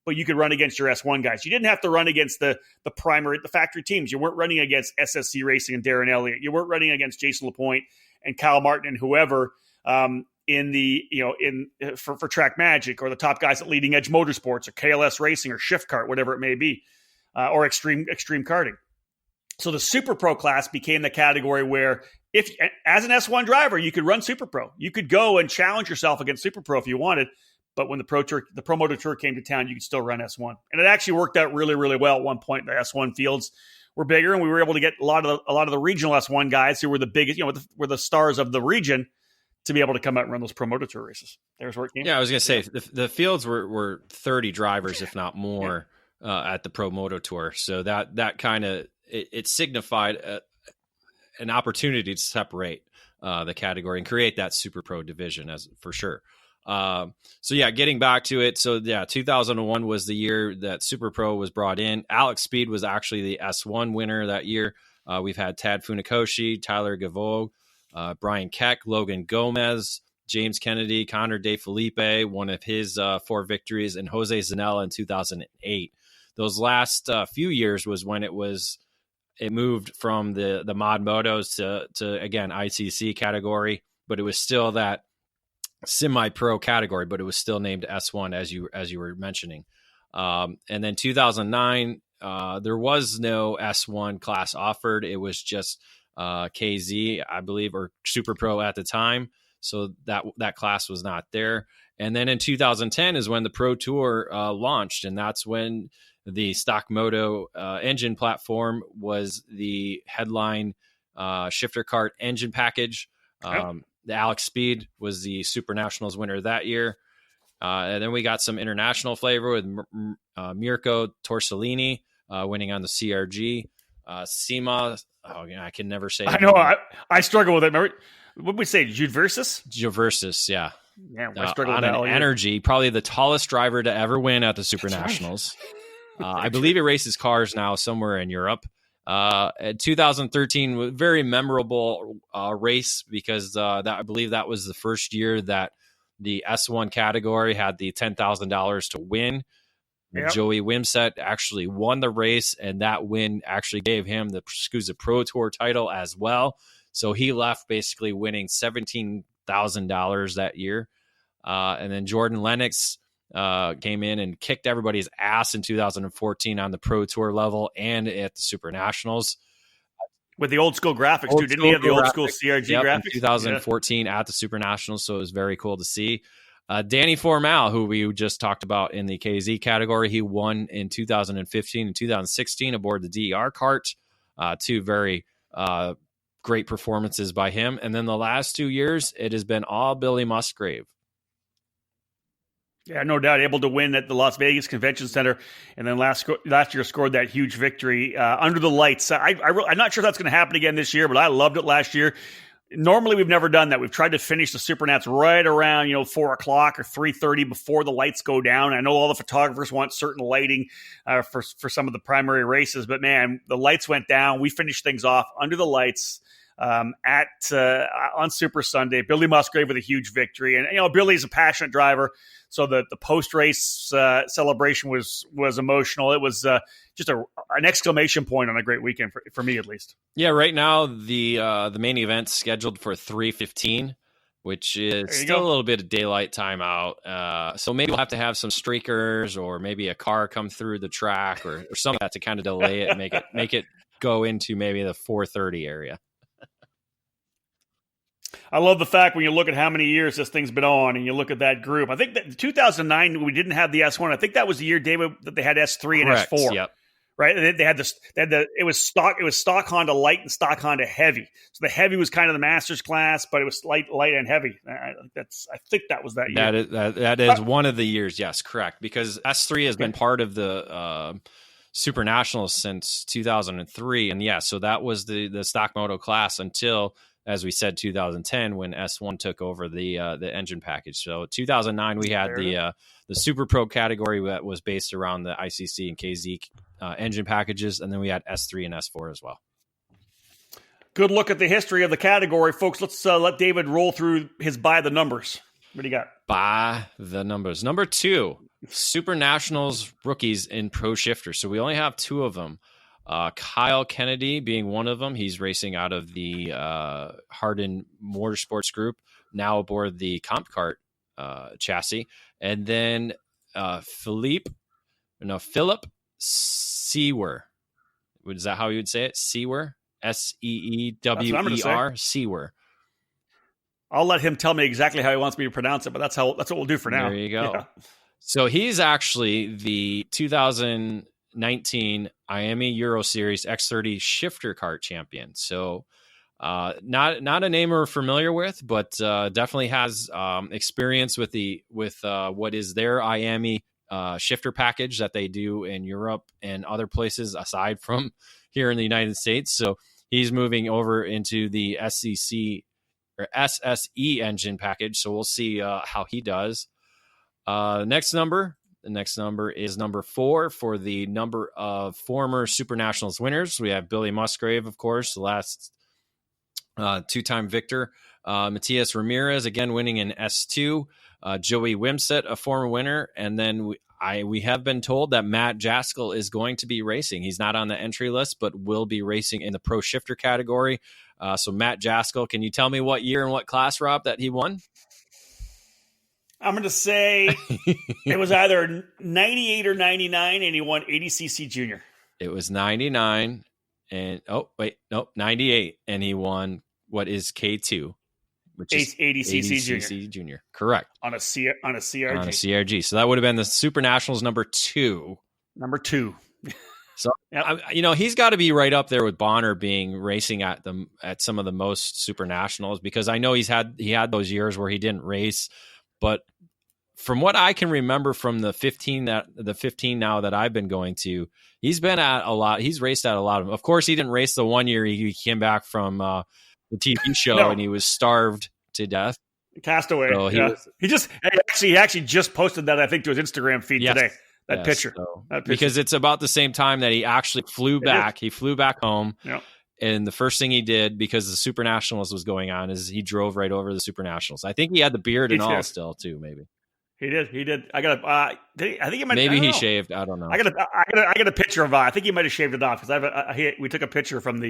but you could run against your S1 guys. You didn't have to run against the factory teams. You weren't running against SSC Racing and Darren Elliott. You weren't running against Jason LaPointe and Kyle Martin and whoever for Track Magic, or the top guys at Leading Edge Motorsports or KLS Racing or Shift Kart, whatever it may be, or Extreme Karting. So the Super Pro class became the category where, if as an S1 driver, you could run Super Pro. You could go and challenge yourself against Super Pro if you wanted. But when the Pro Moto Tour came to town, you could still run S1. And it actually worked out really, really well at one point. The S1 fields were bigger, and we were able to get a lot of the regional S1 guys who were the biggest, were the stars of the region, to be able to come out and run those Pro Moto Tour races. There's where it came. Yeah, I was going to say the fields were 30 drivers, if not more, at the Pro Moto Tour. So that kind of it signified an opportunity to separate the category and create that Super Pro division, as for sure. So yeah, getting back to it. So yeah, 2001 was the year that Super Pro was brought in. Alex Speed was actually the S1 winner that year. We've had Tad Funakoshi, Tyler Gavot, Brian Keck, Logan Gomez, James Kennedy, Connor De Felipe, one of his 4 victories, and Jose Zanella in 2008. Those last few years was when it moved from the mod motos to again ICC category, but it was still that semi-pro category, but it was still named S1 as you were mentioning. And then 2009, there was no S1 class offered. It was just KZ, I believe, or Super Pro at the time. So that class was not there. And then in 2010 is when the Pro Tour launched, and that's when the stock moto engine platform was the headline shifter kart engine package. The Alex Speed was the SuperNationals winner that year. And then we got some international flavor with Mirko Torsellini winning on the CRG. Sima, I can never say it. I know, I struggle with it. Remember, what did we say, Juversus, yeah. Yeah, I struggle with that. On an energy, probably the tallest driver to ever win at the SuperNationals. I believe he races cars now somewhere in Europe. 2013 was a very memorable race because I believe that was the first year that the S1 category had the $10,000 to win. Yep. Joey Wimsett actually won the race, and that win actually gave him the SKUSA Pro Tour title as well. So he left basically winning $17,000 that year. And then Jordan Lennox came in and kicked everybody's ass in 2014 on the Pro Tour level and at the SuperNationals. With the old school graphics, too. Didn't he have the old school CRG graphics? In 2014 at the SuperNationals, so it was very cool to see. Danny Formal, who we just talked about in the KZ category, he won in 2015 and 2016 aboard the DER kart. 2 very great performances by him. And then the last 2 years, it has been all Billy Musgrave. Yeah, no doubt, able to win at the Las Vegas Convention Center, and then last year scored that huge victory under the lights. I'm not sure if that's going to happen again this year, but I loved it last year. Normally, we've never done that. We've tried to finish the SuperNats right around 4 o'clock or 3:30 before the lights go down. I know all the photographers want certain lighting for some of the primary races, but man, the lights went down. We finished things off under the lights on Super Sunday. Billy Musgrave with a huge victory, and Billy's a passionate driver. So the post-race celebration was emotional. It was just an exclamation point on a great weekend for me, at least. Yeah, right now the main event's scheduled for 3:15, which is still a little bit of daylight time out. So maybe we'll have to have some streakers or maybe a car come through the track or something like that to kind of delay it and make it go into maybe the 4:30 area. I love the fact when you look at how many years this thing's been on and you look at that group. I think that 2009, we didn't have the S1. I think that was the year, David, that they had S3 and Correct, S4. Yep. Right? It was stock Honda light and stock Honda heavy. So the heavy was kind of the master's class, but it was light and heavy. I think that was that year. That is one of the years. Yes, correct. Because S3 has been part of the SuperNationals since 2003. And yeah, so that was the stock moto class until, as we said, 2010 when S1 took over the engine package. So 2009 we had the Super Pro category that was based around the ICC and KZ engine packages, and then we had S3 and S4 as well. Good look at the history of the category, folks. Let's let David roll through his by the numbers. What do you got? By the numbers. Number 2, SuperNationals rookies in Pro Shifter. So we only have 2 of them. Kyle Kennedy being one of them. He's racing out of the Hardin Motorsports Group, now aboard the Comp Kart chassis. And then Philip Seewer. Is that how you would say it? Seewer? Seewer? Seewer. I'll let him tell me exactly how he wants me to pronounce it, but that's what we'll do for now. There you go. Yeah. So he's actually the 2019 Miami Euro Series X30 shifter kart champion. So Not a name we're familiar with, but definitely has experience with what is their IAME shifter package that they do in Europe and other places aside from here in the United States. So he's moving over into the SCC or SSE engine package. So we'll see how he does. The next number is number 4 for the number of former SuperNationals winners. We have Billy Musgrave, of course, the last two-time victor. Matias Ramirez, again, winning in S2. Joey Wimsett, a former winner. And then we have been told that Matt Jaskell is going to be racing. He's not on the entry list, but will be racing in the pro shifter category. So Matt Jaskell, can you tell me what year and what class, Rob, that he won? I'm going to say it was either 98 or 99, and he won 80cc Junior. It was 99, and 98, and he won what is K2, which is 80cc Junior. Correct. On a CRG. On a CRG. So that would have been the SuperNationals number 2. Number 2. So, yep. He's got to be right up there with Bonner being racing at some of the most SuperNationals, because I know he had those years where he didn't race, but from what I can remember from the 15 now that I've been going to, he's been at a lot. He's raced at a lot of them. Of course, he didn't race the one year he came back from the TV show and he was starved to death. Castaway. So he actually just posted that, I think, to his Instagram feed today. That picture. Because it's about the same time that he actually flew back. He flew back home. Yep. And the first thing he did, because the SuperNationals was going on, is he drove right over the SuperNationals. I think he had the beard and all still too, maybe. He did. I got I think he might. Maybe he shaved. I don't know. I got a picture of. I think he might have shaved it off, because we took a picture from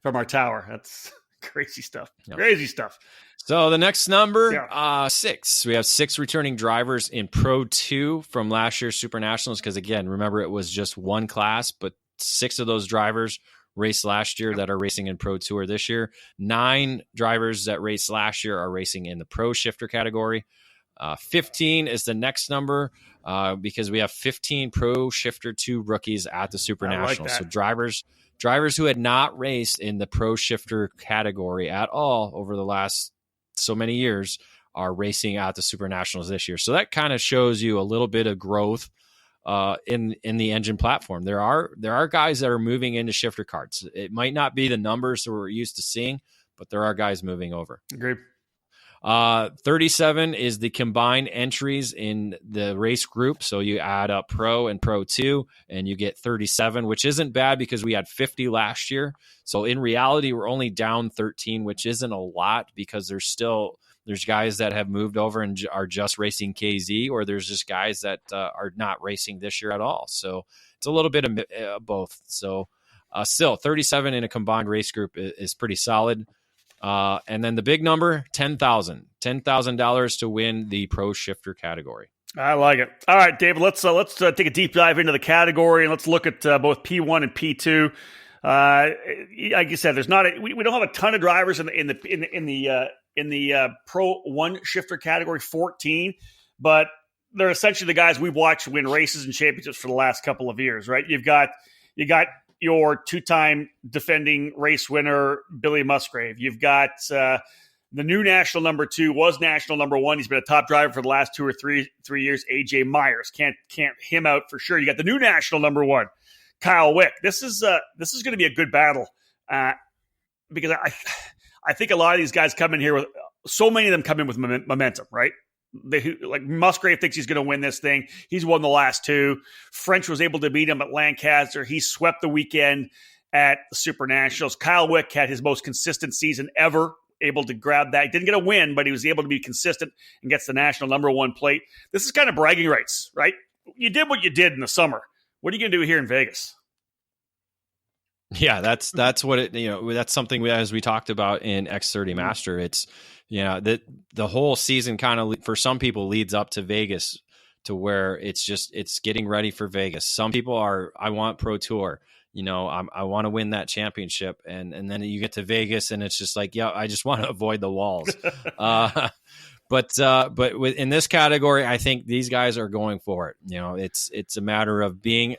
our tower. That's crazy stuff. Yep. Crazy stuff. So the next number, 6. We have 6 returning drivers in Pro 2 from last year's SuperNationals. Because again, remember, it was just one class, but 6 of those drivers raced last year that are racing in Pro Tour this year. 9 drivers that raced last year are racing in the Pro Shifter category. 15 is the next number, because we have 15 Pro Shifter 2 rookies at the SuperNationals. So drivers who had not raced in the Pro Shifter category at all over the last so many years are racing at the SuperNationals this year. So that kind of shows you a little bit of growth in the engine platform. There are guys that are moving into shifter carts. It might not be the numbers that we're used to seeing, but there are guys moving over. Agreed. 37 is the combined entries in the race group. So you add up Pro and Pro 2 and you get 37, which isn't bad because we had 50 last year. So in reality, we're only down 13, which isn't a lot, because there's guys that have moved over and are just racing KZ, or there's just guys that are not racing this year at all. So it's a little bit of both. So still 37 in a combined race group is pretty solid. And then the big number, $10,000 to win the Pro Shifter category. I like it. All right, David, let's take a deep dive into the category, and let's look at both P1 and P2. Like you said, we don't have a ton of drivers in the Pro 1 Shifter category, 14, but they're essentially the guys we've watched win races and championships for the last couple of years, right? You got your 2-time defending race winner, Billy Musgrave. You've got the new national number 2, was national number 1. He's been a top driver for the last 2 or 3 years, AJ Myers. Can't him out for sure. You got the new national number 1, Kyle Wick. This is going to be a good battle, because I think a lot of these guys come in here with, so many of them come in with momentum, right? Like Musgrave thinks he's going to win this thing. He's won the last 2. French was able to beat him at Lancaster. He swept the weekend at the SuperNationals. Kyle Wick had his most consistent season ever, able to grab that. He didn't get a win, but he was able to be consistent and gets the national number 1 plate. This is kind of bragging rights, right? You did what you did in the summer. What are you going to do here in Vegas? Yeah, that's what it, that's something as we talked about in X30 Master. It's, that the whole season kind of, for some people, leads up to Vegas, to where it's getting ready for Vegas. Some people I want Pro Tour, I want to win that championship. And then you get to Vegas and it's just like, yeah, I just want to avoid the walls. But in this category, I think these guys are going for it. It's a matter of being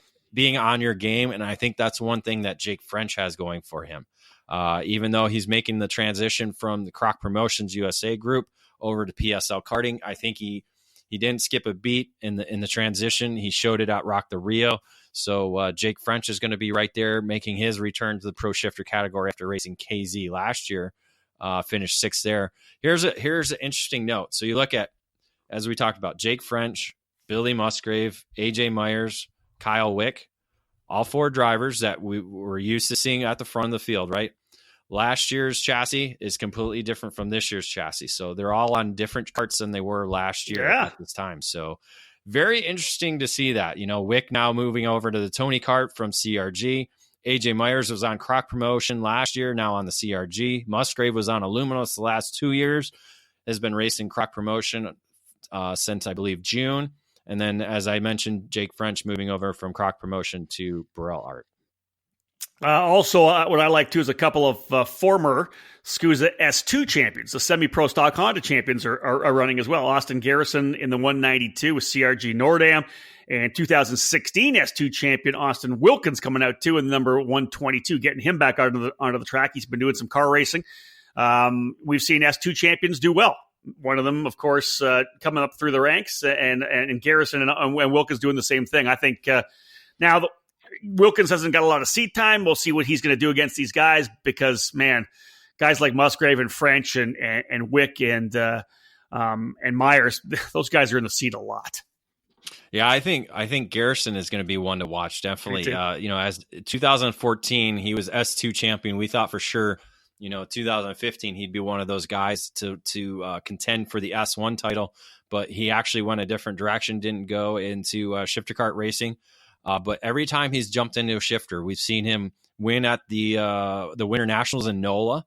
on your game. And I think that's one thing that Jake French has going for him. Even though he's making the transition from the Croc Promotions USA group over to PSL Karting, I think he didn't skip a beat in the transition. He showed it at Rock the Rio. So Jake French is going to be right there making his return to the pro shifter category after racing KZ last year. Finished 6th there. Here's an interesting note. So you look at, as we talked about, Jake French, Billy Musgrave, AJ Myers, Kyle Wick, all 4 drivers that we were used to seeing at the front of the field, right? Last year's chassis is completely different from this year's chassis. So they're all on different karts than they were last year at this time. So very interesting to see that. Wick now moving over to the Tony kart from CRG. AJ Myers was on Croc Promotion last year, now on the CRG. Musgrave was on Illuminous the last 2 years, has been racing Croc Promotion since, I believe, June. And then, as I mentioned, Jake French moving over from Croc Promotion to Burrell Art. Also, what I like, too, is a couple of former SKUSA S2 champions. The semi-pro stock Honda champions are running as well. Austin Garrison in the 192 with CRG Nordam. And 2016 S2 champion Austin Wilkins coming out, too, in the number 122, getting him back onto the track. He's been doing some car racing. We've seen S2 champions do well. One of them, of course, coming up through the ranks, and Garrison and Wilkins doing the same thing. I think now Wilkins hasn't got a lot of seat time. We'll see what he's going to do against these guys because, man, guys like Musgrave and French and Wick and Myers, those guys are in the seat a lot. Yeah, I think Garrison is going to be one to watch. Definitely. As 2014, he was S2 champion. We thought for sure, 2015, he'd be one of those guys to contend for the S1 title, but he actually went a different direction, didn't go into shifter kart racing. But every time he's jumped into a shifter, we've seen him win at the Winter Nationals in NOLA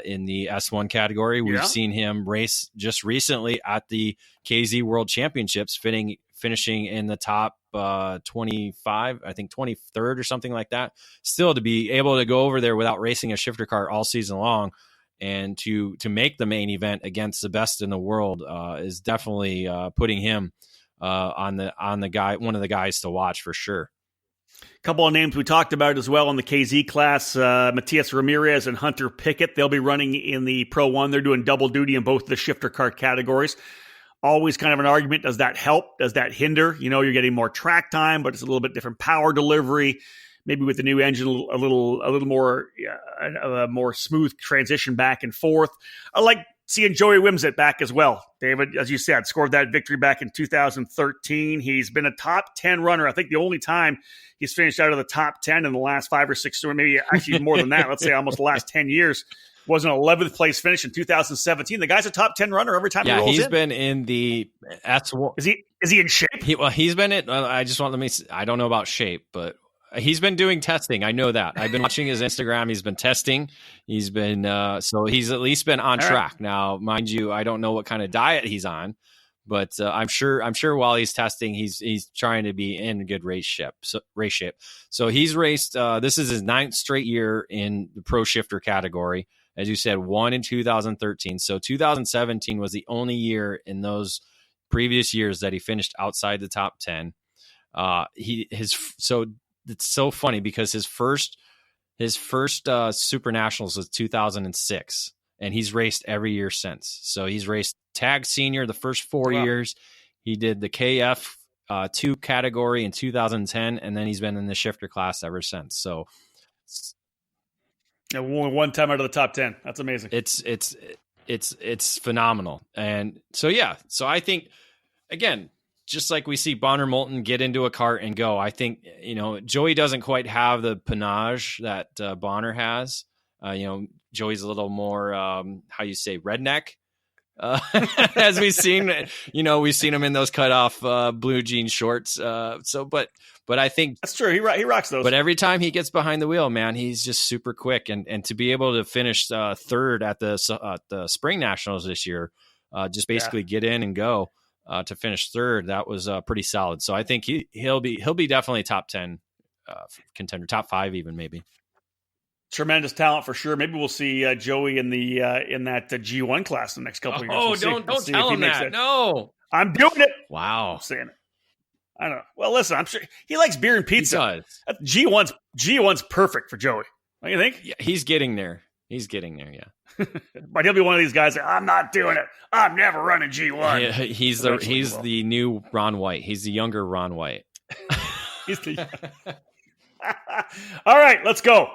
in the S1 category. We've seen him race just recently at the KZ World Championships, finishing in the top 25, I think 23rd or something like that. Still, to be able to go over there without racing a shifter kart all season long and to make the main event against the best in the world is definitely putting him on the guy, one of the guys to watch for sure. A couple of names we talked about as well in the KZ class, Matias Ramirez and Hunter Pickett. They'll be running in the Pro 1. They're doing double duty in both the shifter kart categories. Always kind of an argument. Does that help? Does that hinder? You're getting more track time, but it's a little bit different power delivery. Maybe with the new engine, a little more, a more smooth transition back and forth. I like seeing Joey Wimsett back as well. David, as you said, scored that victory back in 2013. He's been a top 10 runner. I think the only time he's finished out of the top 10 in the last 5 or 6, or maybe actually more than that, let's say almost the last 10 years, was an 11th place finish in 2017. The guy's a top 10 runner every time he rolls in. Yeah, he's been in the S1. Is he in shape? He's been in, I don't know about shape, but he's been doing testing. I know that. I've been watching his Instagram. He's been testing. He's been so he's at least been on track. Right. Now, mind you, I don't know what kind of diet he's on, but I'm sure while he's testing, he's trying to be in good race shape. So he's raced. This is his 9th straight year in the pro shifter category. As you said, 1 in 2013. So 2017 was the only year in those previous years that he finished outside the top 10. It's so funny because his first SuperNationals was 2006, and he's raced every year since. So he's raced tag senior the first 4 years. He did the KF2 category in 2010, and then he's been in the shifter class ever since. So one time out of the top 10. That's amazing. It's phenomenal. And so so I think, again, just like we see Bonner Moulton get into a cart and go, I think, Joey doesn't quite have the panache that Bonner has. Joey's a little more, redneck. As we've seen, we've seen him in those cut off blue jean shorts. But I think that's true. He rocks those. But every time he gets behind the wheel, man, he's just super quick. And to be able to finish third at the Spring Nationals this year, just basically get in and go. To finish third, that was pretty solid. So I think he'll be definitely top 10 contender, top 5 even maybe. Tremendous talent for sure. Maybe we'll see Joey in that G1 class in the next couple of years. Oh, don't tell him that. No, I'm doing it. Wow, I'm saying it. I don't know. Well, listen, I'm sure he likes beer and pizza. He does. G1's perfect for Joey. Don't you think? Yeah, he's getting there. Yeah. But he'll be one of these guys that, I'm not doing it. I'm never running G1. Yeah, he's the new Ron White. He's the younger Ron White. All right, let's go.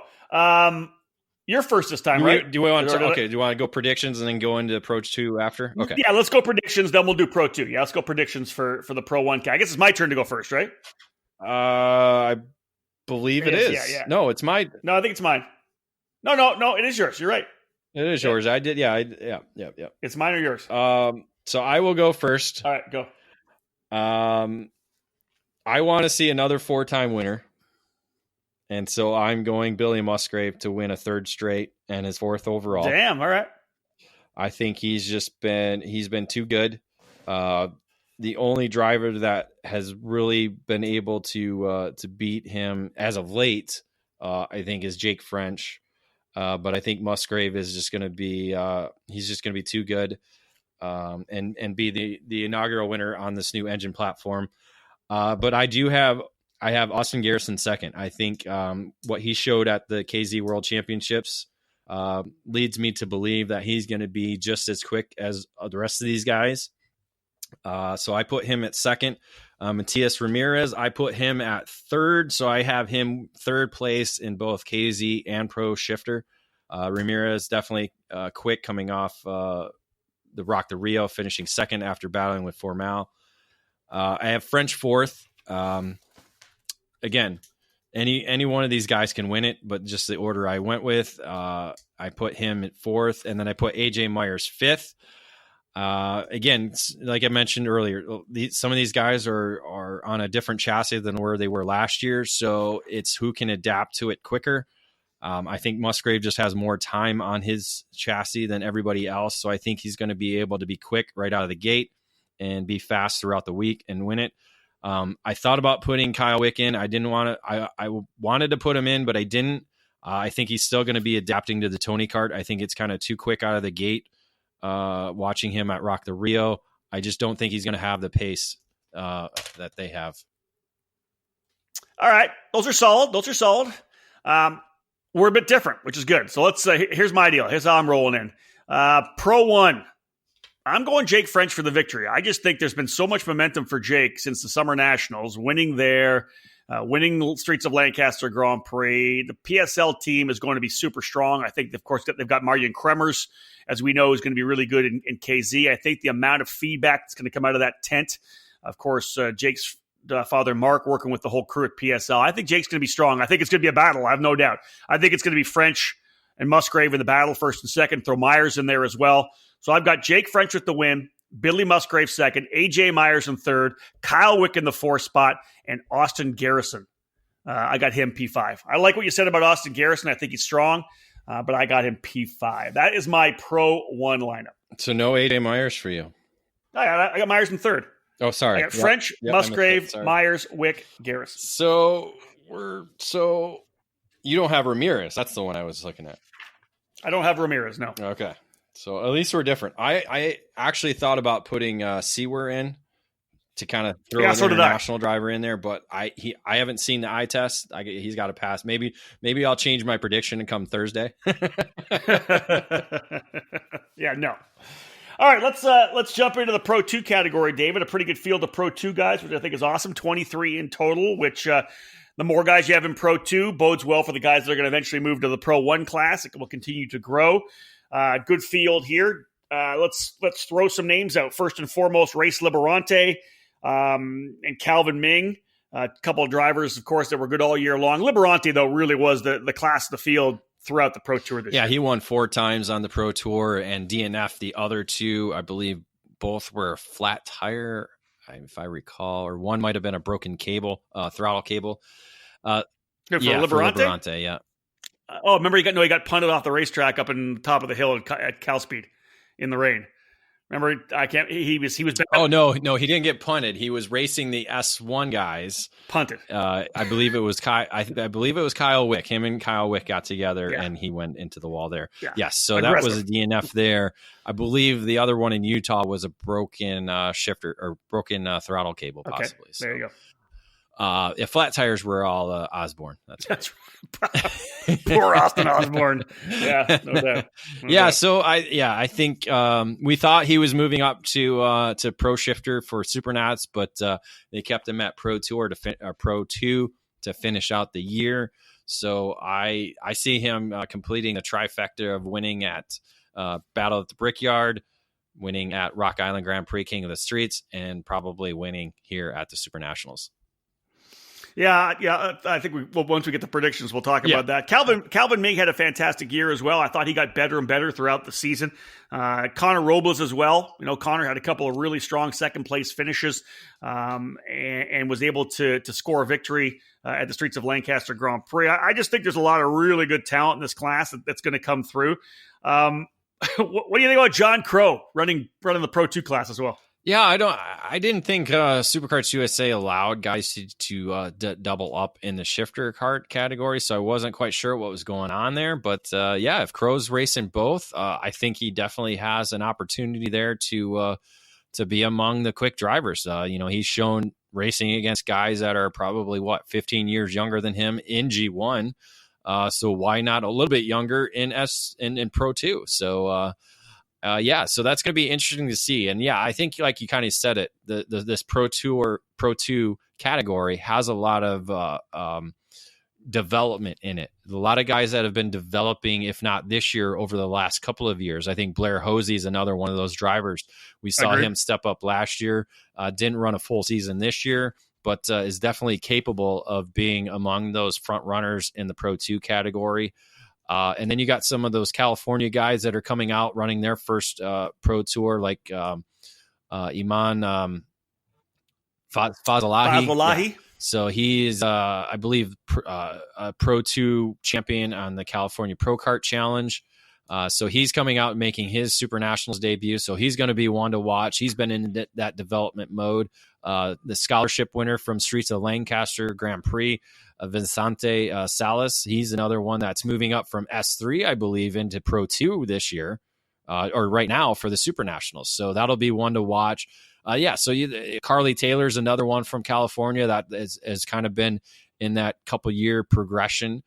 You're first this time, right? Do we want to? Okay. Do you want to go predictions and then go into Pro 2 after? Okay. Yeah, let's go predictions. Then we'll do Pro 2. Yeah, let's go predictions for the Pro 1. I guess it's my turn to go first, right? I believe it is. Yeah. No, it's mine. No, I think it's mine. No, it is yours. You're right. It is yours. I did. Yeah. It's mine or yours. So I will go first. All right, go. I want to see another 4-time winner. And so I'm going Billy Musgrave to win a 3rd straight and his 4th overall. Damn. All right. I think he's been too good. The only driver that has really been able to beat him as of late, I think, is Jake French. But I think Musgrave is just going to be he's just going to be too good and be the inaugural winner on this new engine platform. But I have Austin Garrison second. I think what he showed at the KZ World Championships leads me to believe that he's going to be just as quick as the rest of these guys. So I put him at second. Matias Ramirez, I put him at third. So I have him 3rd place in both KZ and Pro Shifter. Ramirez definitely quick coming off the Rock the Rio, finishing 2nd after battling with Formal. I have French 4th. Again, any one of these guys can win it, but just the order I went with, I put him at 4th, and then I put AJ Myers 5th. Again, like I mentioned earlier, some of these guys are on a different chassis than where they were last year, so it's who can adapt to it quicker. I think Musgrave just has more time on his chassis than everybody else, so I think he's going to be able to be quick right out of the gate and be fast throughout the week and win it. I thought about putting Kyle Wick in. I didn't want to. I wanted to put him in, but I didn't. I think he's still going to be adapting to the Tony kart. I think it's kind of too quick out of the gate. Watching him at Rock the Rio, I just don't think he's going to have the pace that they have. All right, those are solid. We're a bit different, which is good. So let's. Here's my deal. Here's how I'm rolling in. Pro 1. I'm going Jake French for the victory. I just think there's been so much momentum for Jake since the Summer Nationals, winning there, winning Streets of Lancaster Grand Prix. The PSL team is going to be super strong. I think, of course, they've got Marian Kremers, as we know, is going to be really good in KZ. I think the amount of feedback that's going to come out of that tent, of course, Jake's father, Mark, working with the whole crew at PSL. I think Jake's going to be strong. I think it's going to be a battle. I have no doubt. I think it's going to be French and Musgrave in the battle, 1st and 2nd. Throw Myers in there as well. So I've got Jake French with the win, Billy Musgrave 2nd, AJ Myers in 3rd, Kyle Wick in the 4th spot, and Austin Garrison. I got him P5. I like what you said about Austin Garrison. I think he's strong, but I got him P5. That is my Pro 1 lineup. So no AJ Myers for you. I got Myers in 3rd. Oh, sorry. I got French, Musgrave, Myers, Wick, Garrison. So you don't have Ramirez. That's the one I was looking at. I don't have Ramirez, no. Okay. So at least we're different. I actually thought about putting Seawer in to kind of throw an international driver in there, but I haven't seen the eye test. He's got to pass. Maybe I'll change my prediction and come Thursday. Yeah, no. All right, let's jump into the Pro 2 category, David. A pretty good field of Pro 2 guys, which I think is awesome. 23 in total, which the more guys you have in Pro 2 bodes well for the guys that are going to eventually move to the Pro 1 class. It will continue to grow. Good field here. Let's throw some names out. First and foremost, Race Liberante and Calvin Ming. A couple of drivers, of course, that were good all year long. Liberante, though, really was the class of the field throughout the Pro Tour this year. Yeah, he won 4 times on the Pro Tour, and DNF, the other 2, I believe both were flat tire, if I recall, or one might have been a broken cable, throttle cable. For Liberante, yeah. Oh, remember he got punted off the racetrack up in the top of the hill at Cal Speed in the rain. Remember, he was back. Oh no, he didn't get punted. He was racing the S1 guys. Punted. I believe it was Kyle Wick. Him and Kyle Wick got together, and he went into the wall there. Yeah. Yes, so that was a DNF there. I believe the other one in Utah was a broken shifter or broken throttle cable, possibly. Okay, there you If flat tires were all Osborne. That's right. Poor Austin Osborne. Yeah, no doubt. So I think we thought he was moving up to Pro Shifter for Supernats, but they kept him at Pro Tour Pro 2 to finish out the year. So I see him completing the trifecta of winning at Battle at the Brickyard, winning at Rock Island Grand Prix King of the Streets, and probably winning here at the SuperNationals. Yeah. I think once we get the predictions, we'll talk about that. Calvin Ming had a fantastic year as well. I thought he got better and better throughout the season. Connor Robles as well. Connor had a couple of really strong second place finishes, and was able to score a victory at the Streets of Lancaster Grand Prix. I just think there's a lot of really good talent in this class that's going to come through. What do you think about John Crow running the Pro 2 class as well? Yeah, I didn't think Supercarts USA allowed guys to double up in the shifter kart category, so I wasn't quite sure what was going on there. But if Crow's racing both, I think he definitely has an opportunity there to be among the quick drivers. He's shown racing against guys that are probably 15 years younger than him in G1. So why not a little bit younger in Pro 2? So. So that's going to be interesting to see. And I think like you kind of said it, this Pro 2 category has a lot of development in it. A lot of guys that have been developing, if not this year, over the last couple of years. I think Blair Hosey is another one of those drivers. We saw him step up last year, didn't run a full season this year, but is definitely capable of being among those front runners in the Pro 2 category. And then you got some of those California guys that are coming out running their first Pro Tour, like Iman Fazalahi. Yeah. So he is, I believe, a Pro 2 champion on the California Pro Kart Challenge. So he's coming out and making his SuperNationals debut. So he's going to be one to watch. He's been in that development mode. The scholarship winner from Streets of Lancaster Grand Prix, Vincente Salas. He's another one that's moving up from S3, I believe, into Pro 2 this year, or right now for the SuperNationals. So that'll be one to watch. Carly Taylor's another one from California that has kind of been in that couple year progression.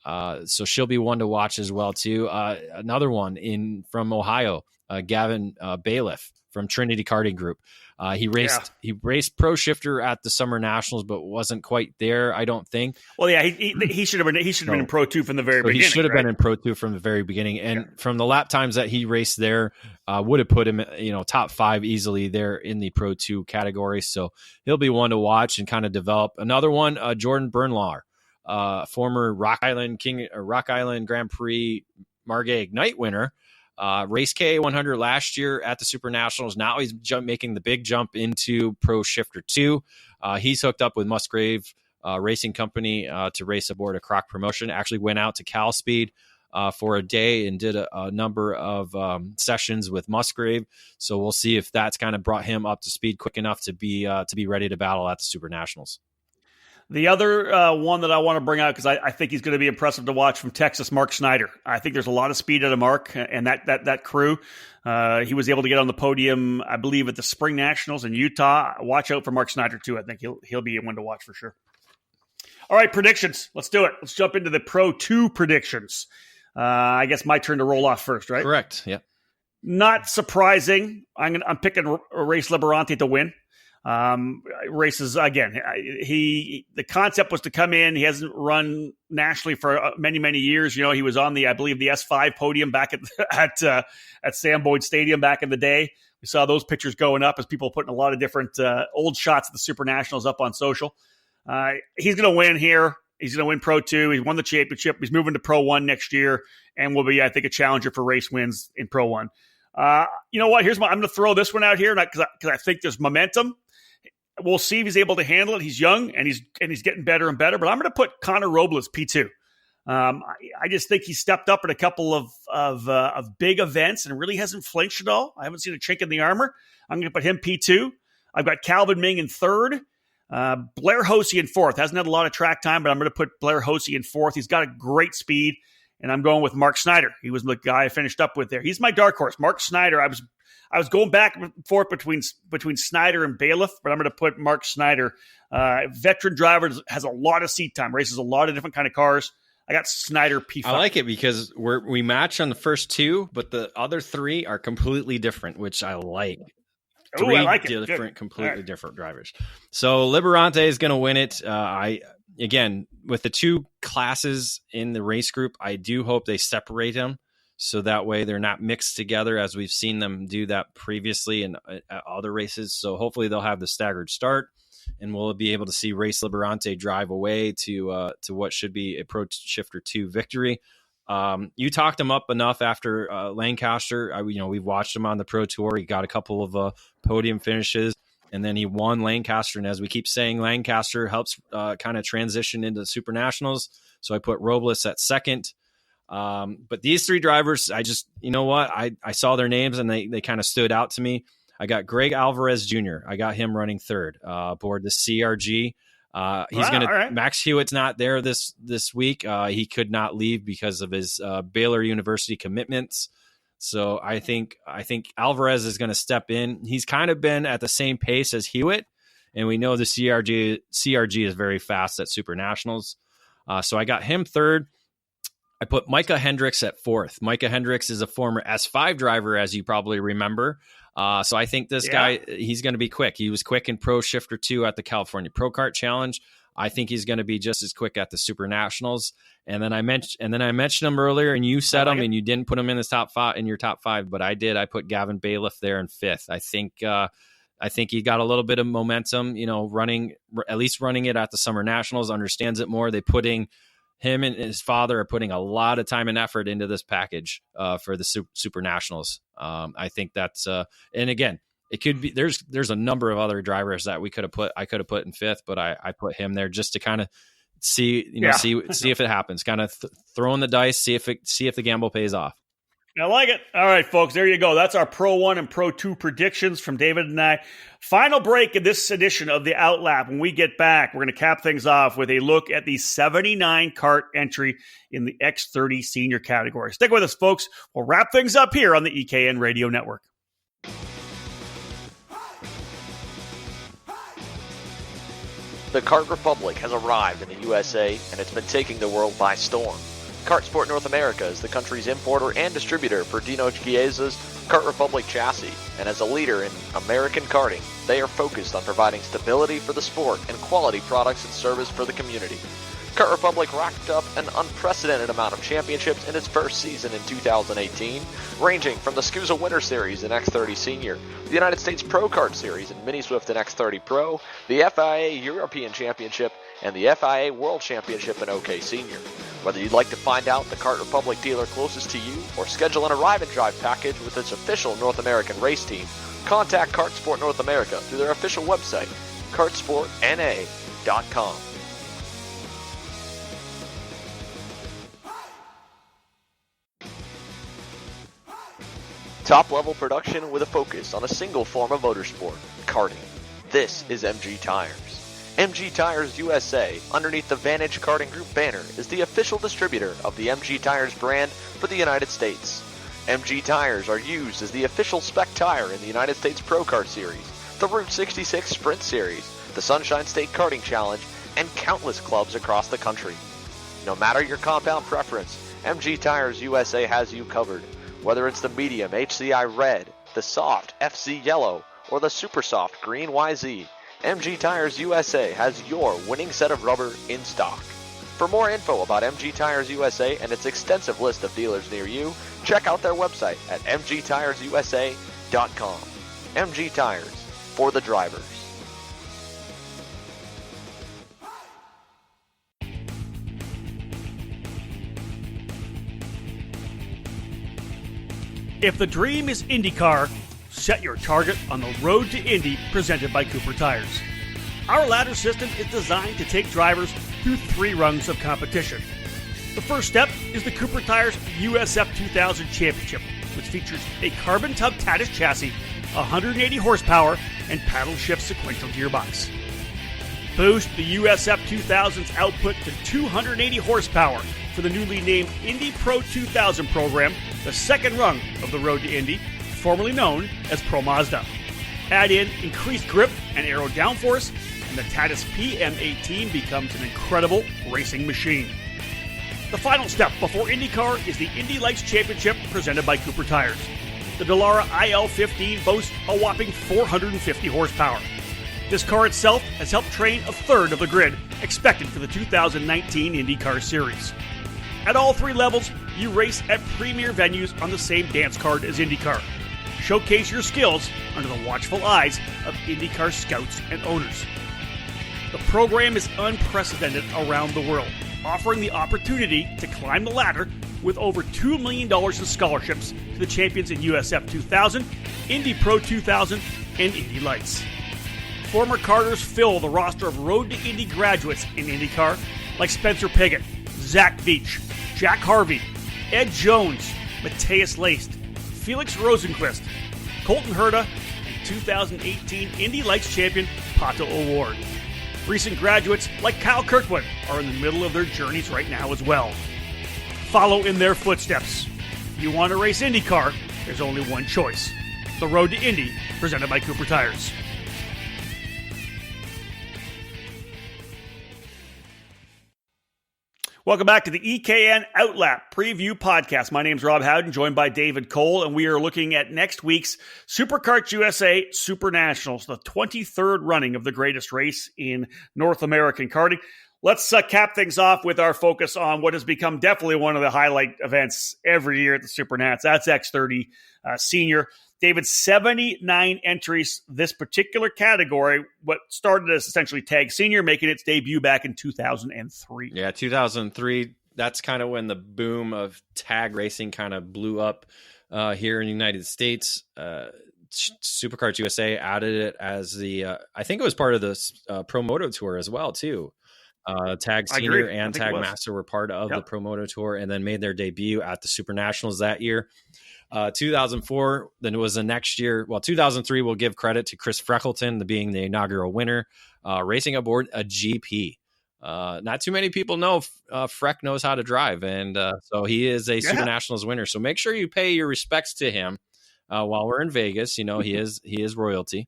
So she'll be one to watch as well too. Another one from Ohio, Gavin Bailiff from Trinity Karting Group. He raced Pro Shifter at the Summer Nationals, but wasn't quite there, I don't think. Well, yeah, he should have been in Pro 2 from the very beginning. He should have been in Pro 2 from the very beginning, and from the lap times that he raced there, would have put him, top 5 easily there in the Pro 2 category. So he'll be one to watch and kind of develop. Another one, Jordan Bernlaw, former Rock Island Grand Prix Margay Ignite winner. Race K100 last year at the SuperNationals. Now he's making the big jump into Pro Shifter 2. He's hooked up with Musgrave Racing Company to race aboard a Croc promotion. Actually went out to Cal Speed for a day and did a number of sessions with Musgrave. So we'll see if that's kind of brought him up to speed quick enough to be ready to battle at the SuperNationals. The other one that I want to bring out, because I think he's going to be impressive to watch, from Texas, Mark Schneider. I think there's a lot of speed out of Mark and that crew. He was able to get on the podium, I believe, at the Spring Nationals in Utah. Watch out for Mark Schneider, too. I think he'll be one to watch for sure. All right, predictions. Let's do it. Let's jump into the Pro 2 predictions. I guess my turn to roll off first, right? Correct, yeah. Not surprising. I'm picking Race Liberante to win. Races again. The concept was to come in. He hasn't run nationally for many years. He was on I believe the S5 podium back at Sam Boyd Stadium back in the day. We saw those pictures going up as people putting a lot of different old shots of the SuperNationals up on social. He's going to win here. He's going to win Pro 2. He's won the championship. He's moving to Pro 1 next year and will be, I think, a challenger for race wins in Pro 1. You know what? I'm going to throw this one out here because I think there's momentum. We'll see if he's able to handle it. He's young and he's getting better and better. But I'm going to put Connor Robles P2. I just think he stepped up at a couple of big events and really hasn't flinched at all. I haven't seen a chink in the armor. I'm going to put him P2. I've got Calvin Ming in third. Blair Hosey in fourth. Hasn't had a lot of track time, but I'm going to put Blair Hosey in fourth. He's got a great speed. and I'm going with Mark Snyder. He was the guy I finished up with there. He's my dark horse. Mark Snyder, I was going back and forth between Snyder and Bailiff, but I'm going to put Mark Snyder. Veteran driver, has a lot of seat time, races a lot of different kind of cars. I got Snyder P5. I like it because we match on the first two, but the other three are completely different, which I like. Three different, completely different drivers. So Liberante is going to win it. Again, with the two classes in the race group, I do hope they separate them so that way they're not mixed together as we've seen them do that previously in other races. So hopefully they'll have the staggered start, and we'll be able to see Race Liberante drive away to what should be a Pro Shifter 2 victory. You talked him up enough after Lancaster. We've watched him on the Pro Tour. He got a couple of podium finishes, and then he won Lancaster. And as we keep saying, Lancaster helps kind of transition into the SuperNationals. So I put Robles at second. But these three drivers, I saw their names and they kind of stood out to me. I got Greg Alvarez Jr. I got him running third aboard the CRG. Max Hewitt's not there this week. He could not leave because of his Baylor University commitments. So I think Alvarez is going to step in. He's kind of been at the same pace as Hewitt, and we know the CRG is very fast at SuperNationals. So I got him third. I put Micah Hendricks at fourth. Micah Hendricks is a former S5 driver, as you probably remember. So I think this guy, he's going to be quick. He was quick in Pro Shifter 2 at the California Pro Kart Challenge. I think he's going to be just as quick at the SuperNationals. And then I mentioned him earlier, and you said him, and you didn't put him in your top five, but I did. I put Gavin Bailiff there in fifth. I think he got a little bit of momentum, running it at the Summer Nationals, understands it more. Him and his father are putting a lot of time and effort into this package for the SuperNationals. I think that's and again, it could be there's a number of other drivers that I could have put in fifth, but I put him there just to kind of see if it happens, kind of throwing the dice, see if the gamble pays off. I like it. All right, folks, there you go. That's our Pro 1 and Pro 2 predictions from David and I. Final break in this edition of the OutLap. When we get back, we're going to cap things off with a look at the 79 kart entry in the X30 senior category. Stick with us, folks. We'll wrap things up here on the EKN Radio Network. The Kart Republic has arrived in the USA, and it's been taking the world by storm. Kart Sport North America is the country's importer and distributor for Dino Chiesa's Kart Republic chassis, and as a leader in American karting, they are focused on providing stability for the sport and quality products and service for the community. Kart Republic racked up an unprecedented amount of championships in its first season in 2018, ranging from the SKUSA Winter Series in X30 Senior, the United States Pro Kart Series in Mini Swift and X30 Pro, the FIA European Championship, and the FIA World Championship in OK Senior. Whether you'd like to find out the Kart Republic dealer closest to you or schedule an arrive and drive package with its official North American race team, contact Kart Sport North America through their official website, kartsportna.com. Top-level production with a focus on a single form of motorsport, karting. This is MG Tires. MG Tires USA, underneath the Vantage Karting Group banner, is the official distributor of the MG Tires brand for the United States. MG Tires are used as the official spec tire in the United States Pro Kart Series, the Route 66 Sprint Series, the Sunshine State Karting Challenge, and countless clubs across the country. No matter your compound preference, MG Tires USA has you covered. Whether it's the medium HCI Red, the soft FC Yellow, or the super soft Green YZ, MG Tires USA has your winning set of rubber in stock. For more info about MG Tires USA and its extensive list of dealers near you, check out their website at mgtiresusa.com. MG Tires, for the drivers. If the dream is IndyCar, set your target on the road to Indy, presented by Cooper Tires. Our ladder system is designed to take drivers through 3 rungs of competition. The first step is the Cooper Tires USF 2000 Championship, which features a carbon tub Tatis chassis, 180 horsepower, and paddle shift sequential gearbox. Boost the USF 2000's output to 280 horsepower, for the newly named Indy Pro 2000 program, the second rung of the road to Indy, formerly known as Pro Mazda. Add in increased grip and aero downforce, and the Tatis PM18 becomes an incredible racing machine. The final step before IndyCar is the Indy Lights Championship presented by Cooper Tires. The Dallara IL-15 boasts a whopping 450 horsepower. This car itself has helped train a third of the grid expected for the 2019 IndyCar Series. At all three levels, you race at premier venues on the same dance card as IndyCar. Showcase your skills under the watchful eyes of IndyCar scouts and owners. The program is unprecedented around the world, offering the opportunity to climb the ladder with over $2 million in scholarships to the champions in USF 2000, Indy Pro 2000, and Indy Lights. Former karters fill the roster of Road to Indy graduates in IndyCar like Spencer Piggott, Zach Veach, Jack Harvey, Ed Jones, Matthias Laced, Felix Rosenquist, Colton Herta, and 2018 Indy Lights champion Pato O'Ward. Recent graduates like Kyle Kirkwood are in the middle of their journeys right now as well. Follow in their footsteps. If you want to race IndyCar, there's only one choice. The Road to Indy, presented by Cooper Tires. Welcome back to the EKN OutLap Preview Podcast. My name's Rob Howden, joined by David Cole, and we are looking at next week's SuperKarts USA SuperNationals, the 23rd running of the greatest race in North American karting. Let's cap things off with our focus on what has become definitely one of the highlight events every year at the SuperNats. That's X30 Senior. David, 79 entries this particular category, what started as essentially Tag Senior, making its debut back in 2003. Yeah, 2003, that's kind of when the boom of tag racing kind of blew up here in the United States. SuperKarts USA added it as the, I think it was part of the Pro Moto Tour as well, too. Tag Senior and Tag Master were part of the Pro Moto Tour and then made their debut at the SuperNationals that year. 2004, then it was the next year. Well, 2003, we'll give credit to Chris Freckleton being the inaugural winner, racing aboard a GP. Not too many people know Freck knows how to drive, and so he is a SuperNationals winner. So make sure you pay your respects to him while we're in Vegas. You know, he is royalty.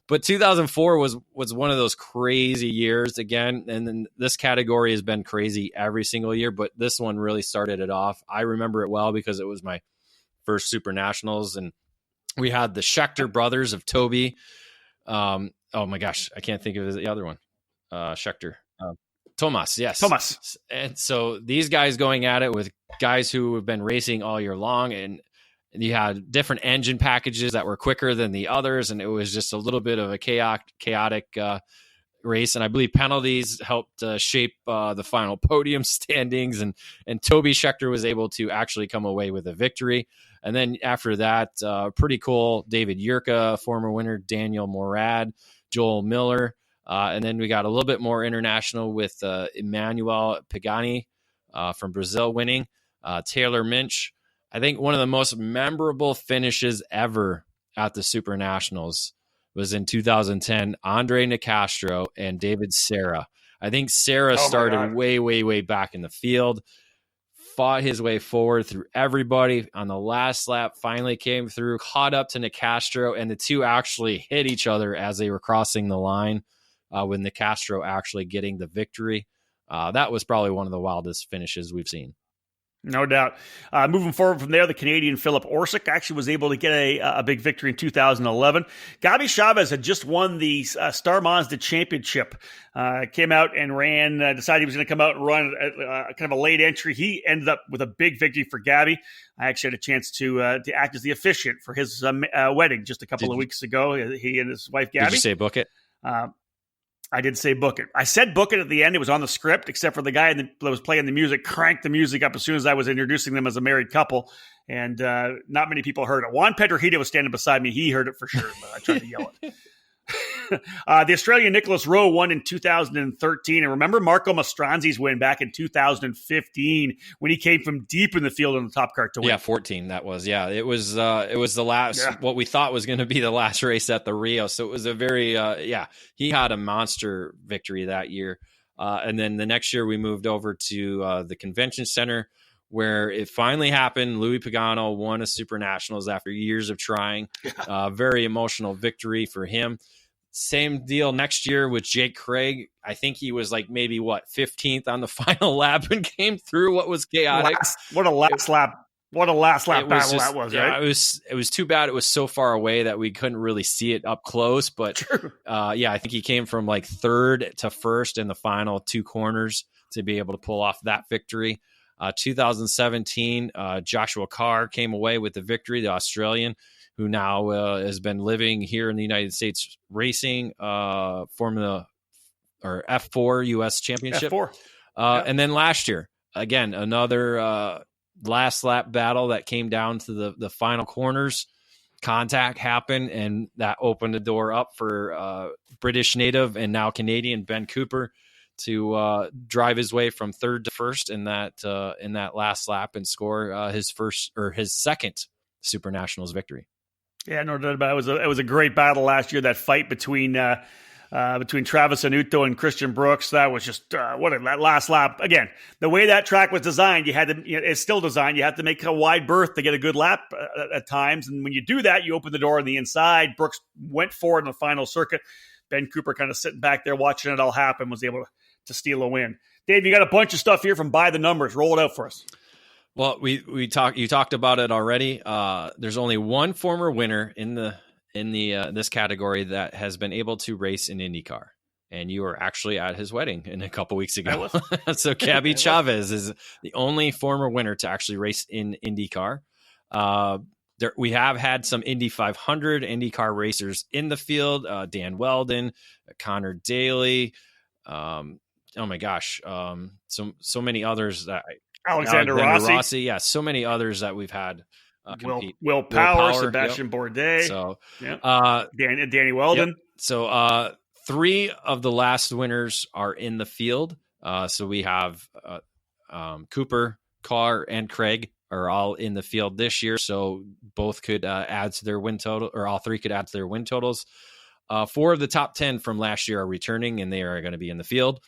But 2004 was one of those crazy years again, and then this category has been crazy every single year, but this one really started it off. I remember it well because it was my first SuperNationals, and we had the Schechter brothers of Toby. Oh my gosh, I can't think of the other one. Schechter. Tomas, yes. Tomas. And so these guys going at it with guys who have been racing all year long, and you had different engine packages that were quicker than the others, and it was just a little bit of a chaotic race. And I believe penalties helped shape the final podium standings, and Toby Schechter was able to actually come away with a victory. And then after that, pretty cool, David Yurka, former winner, Daniel Morad, Joel Miller. And then we got a little bit more international with Emmanuel Pagani from Brazil winning, Taylor Minch. I think one of the most memorable finishes ever at the SuperNationals was in 2010, Andre Nicastro and David Serra. I think Serra started way back in the field, fought his way forward through everybody on the last lap, finally came through, caught up to Nicastro, and the two actually hit each other as they were crossing the line, with Nicastro actually getting the victory. That was probably one of the wildest finishes we've seen. No doubt. Moving forward from there, the Canadian Philip Orsic actually was able to get a big victory in 2011. Gabi Chavez had just won the Star Mazda Championship. Came out and ran, decided he was going to come out and run kind of a late entry. He ended up with a big victory for Gabi. I actually had a chance to act as the officiant for his wedding just a couple of weeks ago. He and his wife, Gabi. Did you say book it? I did say book it. I said book it at the end. It was on the script, except for the guy that was playing the music cranked the music up as soon as I was introducing them as a married couple, and not many people heard it. Juan Pedrojita was standing beside me. He heard it for sure, but I tried to yell it. The Australian Nicholas Rowe won in 2013. And remember Marco Mastranzi's win back in 2015 when he came from deep in the field on the top cart to win. Yeah, 14 that was. Yeah, it was the last, what we thought was going to be the last race at the Rio. So it was a very, he had a monster victory that year. And then the next year we moved over to the convention center, where it finally happened. Louis Pagano won a SuperNationals after years of trying. Very emotional victory for him. Same deal next year with Jake Craig. I think he was like maybe 15th on the final lap and came through what was chaotic. What a last lap battle that was, right? It was too bad it was so far away that we couldn't really see it up close. But I think he came from like third to first in the final 2 corners to be able to pull off that victory. 2017, Joshua Carr came away with the victory, the Australian, who now has been living here in the United States racing Formula or F4 US Championship. F4. And then last year, again, another last lap battle that came down to the final corners. Contact happened, and that opened the door up for British native and now Canadian Ben Cooper to drive his way from third to first in that last lap and score his second SuperNationals victory. Yeah, no doubt about it. It was a great battle last year. That fight between Travis Anuto and Christian Brooks, that was just that last lap. Again, the way that track was designed, it's still designed. You have to make a wide berth to get a good lap at times, and when you do that, you open the door on the inside. Brooks went forward in the final circuit. Ben Cooper kind of sitting back there watching it all happen, was able to steal a win. Dave, you got a bunch of stuff here from By the Numbers. Roll it out for us. Well, you talked about it already. There's only one former winner in this category that has been able to race in IndyCar, and you were actually at his wedding a couple weeks ago. So Cabby Chavez is the only former winner to actually race in IndyCar. We have had some Indy 500 IndyCar racers in the field. Dan Weldon, Connor Daly. Oh my gosh. So many others that Alexander Rossi. Yeah. So many others that we've had compete. Will Power, Sebastian Bourdais. So, Danny Weldon. Yep. So, 3 of the last winners are in the field. So we have, Cooper, Carr, and Craig are all in the field this year. So both could add to their win total, or all 3 could add to their win totals. 4 of the top 10 from last year are returning, and they are going to be in the field.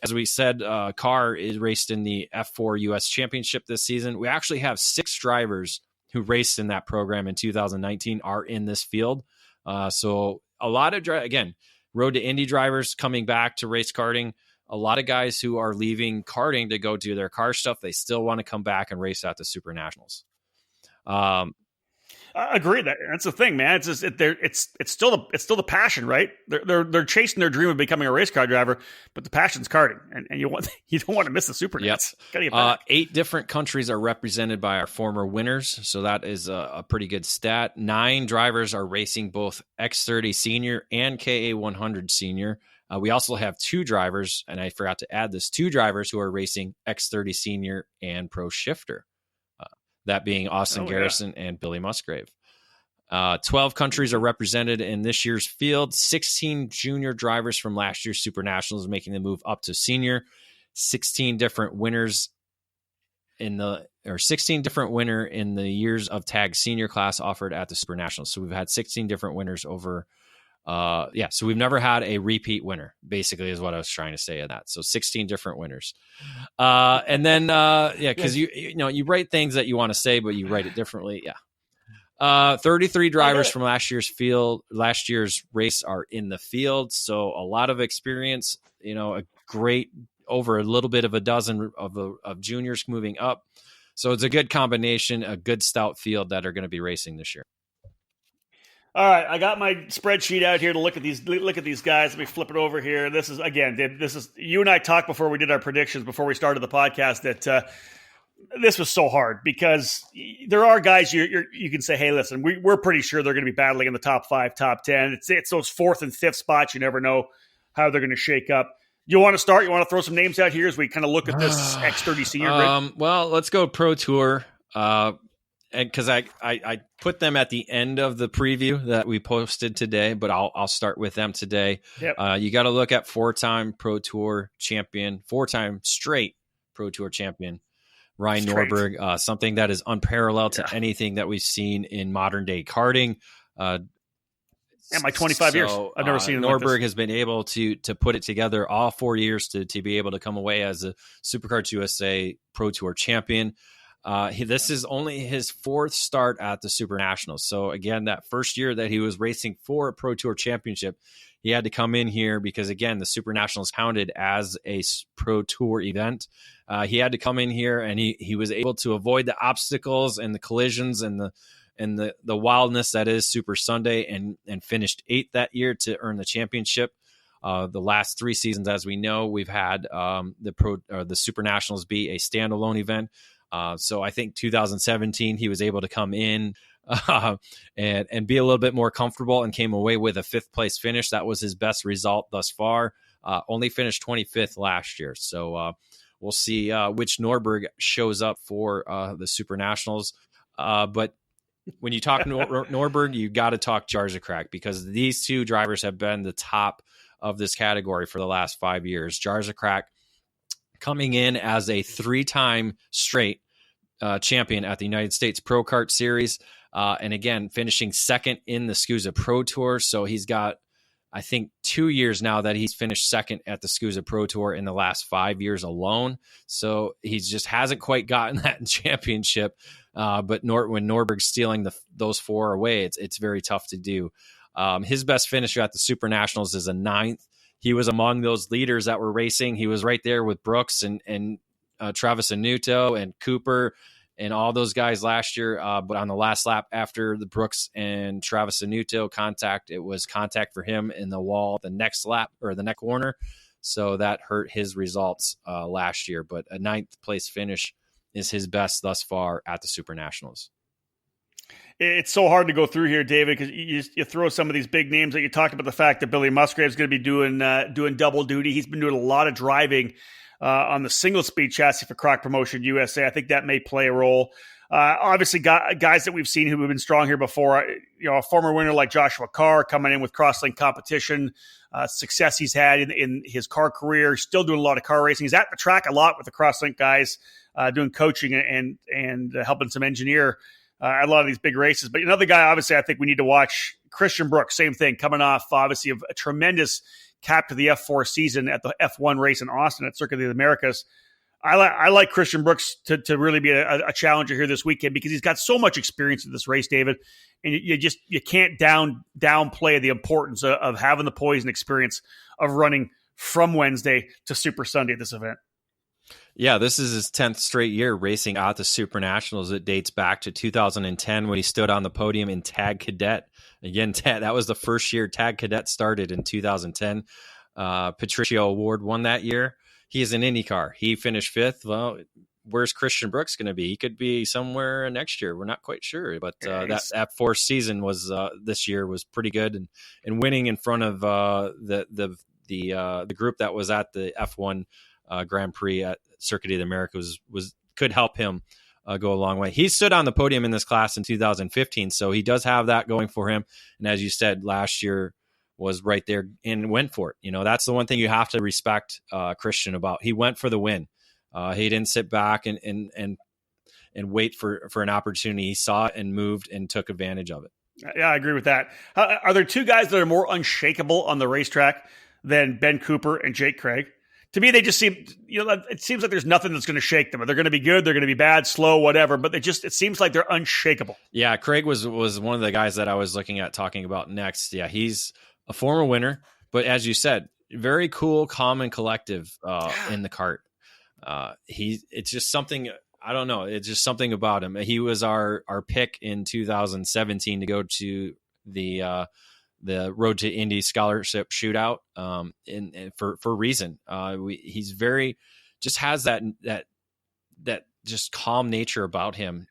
As we said, Carr is raced in the F4 US Championship this season. We actually have 6 drivers who raced in that program in 2019 are in this field. So a lot of, Road to Indy drivers coming back to race karting. A lot of guys who are leaving karting to go do their car stuff, they still want to come back and race at the SuperNationals. I agree. That's the thing, man. It's still the passion, right? They're chasing their dream of becoming a race car driver, but the passion's karting, and you don't want to miss the SuperNats. Yep. 8 different countries are represented by our former winners, so that is a pretty good stat. 9 drivers are racing both X30 Senior and KA100 Senior. We also have 2 drivers, and I forgot to add this, 2 drivers who are racing X30 Senior and Pro Shifter. That being Austin Garrison and Billy Musgrave. 12 countries are represented in this year's field. 16 junior drivers from last year's SuperNationals making the move up to senior. 16 different winners in the years of tag senior class offered at the SuperNationals. So we've had 16 different winners over. So we've never had a repeat winner, basically, is what I was trying to say in that. So 16 different winners. And then, because you write things that you want to say, but you write it differently. Yeah. 33 drivers from last year's race are in the field. So a lot of experience, a great, over a little bit of a dozen of juniors moving up. So it's a good combination, a good stout field that are going to be racing this year. All right, I got my spreadsheet out here to look at these guys. Let me flip it over here. This is you and I talked before we did our predictions before we started the podcast that this was so hard because there are guys you can say, hey, listen, we're pretty sure they're going to be battling in the top 5, top 10. It's those 4th and 5th spots. You never know how they're going to shake up. You want to start? You want to throw some names out here as we kind of look at this X30 senior grid? Well, let's go Pro Tour. And because I put them at the end of the preview that we posted today, but I'll start with them today. Yep. You got to look at 4-time Pro Tour champion, 4-time straight Pro Tour champion, Ryan Norberg, something that is unparalleled to anything that we've seen in modern day karting. In my 25 years, I've never seen it like Norberg this. has been able to put it together all 4 years to be able to come away as a SuperKarts USA Pro Tour champion. This is only his fourth start at the SuperNationals. So again, that first year that he was racing for a Pro Tour championship, he had to come in here because, again, the SuperNationals counted as a Pro Tour event. He had to come in here, and he was able to avoid the obstacles and the collisions and the wildness that is Super Sunday, and finished 8th that year to earn the championship. The last 3 seasons, as we know, we've had the SuperNationals be a standalone event. So I think 2017 he was able to come in and be a little bit more comfortable, and came away with a 5th place finish. That was his best result thus far. Only finished 25th last year. So we'll see which Norberg shows up for the SuperNationals. But when you talk Norberg, you got to talk Jarzakrak, because these two drivers have been the top of this category for the last 5 years. Jarzakrak coming in as a 3-time straight champion at the United States Pro Kart Series. And again, finishing 2nd in the SKUSA Pro Tour. So he's got, I think, 2 years now that he's finished 2nd at the SKUSA Pro Tour in the last 5 years alone. So he just hasn't quite gotten that championship. But when Norberg's stealing those 4 away, it's very tough to do. His best finisher at the SuperNationals is a 9th. He was among those leaders that were racing. He was right there with Brooks and Travis Anuto and Cooper and all those guys last year. But on the last lap after the Brooks and Travis Anuto contact, it was contact for him in the wall the next lap, or the next corner. So that hurt his results last year. But a 9th place finish is his best thus far at the SuperNationals. It's so hard to go through here, David, because you throw some of these big names that you talked about, the fact that Billy Musgrave's going to be doing double duty. He's been doing a lot of driving on the single speed chassis for Croc Promotion USA. I think that may play a role. Obviously, guys that we've seen who have been strong here before. A former winner like Joshua Carr coming in with Crosslink competition, success he's had in his car career. Still doing a lot of car racing. He's at the track a lot with the Crosslink guys, doing coaching and helping some engineer a lot of these big races. But another guy, obviously, I think we need to watch, Christian Brooks, same thing, coming off, obviously, of a tremendous cap to the F4 season at the F1 race in Austin at Circuit of the Americas. I like Christian Brooks to really be a challenger here this weekend, because he's got so much experience in this race, David, and you can't downplay the importance of having the poise and experience of running from Wednesday to Super Sunday at this event. Yeah, this is his 10th straight year racing at the SuperNationals. It dates back to 2010 when he stood on the podium in Tag Cadet. Again, that was the first year Tag Cadet started in 2010. Patricio Award won that year. He is an IndyCar. He finished 5th. Well, where's Christian Brooks going to be? He could be somewhere next year. We're not quite sure. But that F4 season was this year was pretty good, and winning in front of the group that was at the F1 Grand Prix at Circuit of the Americas could help him go a long way. He stood on the podium in this class in 2015, so he does have that going for him. And as you said, last year was right there and went for it. That's the one thing you have to respect Christian about. He went for the win. He didn't sit back and wait for an opportunity. He saw it and moved and took advantage of it. Yeah, I agree with that. Are there two guys that are more unshakable on the racetrack than Ben Cooper and Jake Craig? To me, they just seem, it seems like there's nothing that's going to shake them. They're going to be good, they're going to be bad, slow, whatever, but it seems like they're unshakable. Yeah, Craig was one of the guys that I was looking at talking about next. Yeah, he's a former winner, but as you said, very cool, calm, and collective in the kart. It's just something, I don't know, it's just something about him. He was our pick in 2017 to go to the Road to Indy Scholarship Shootout for a reason. He's very, just has that just calm nature about him.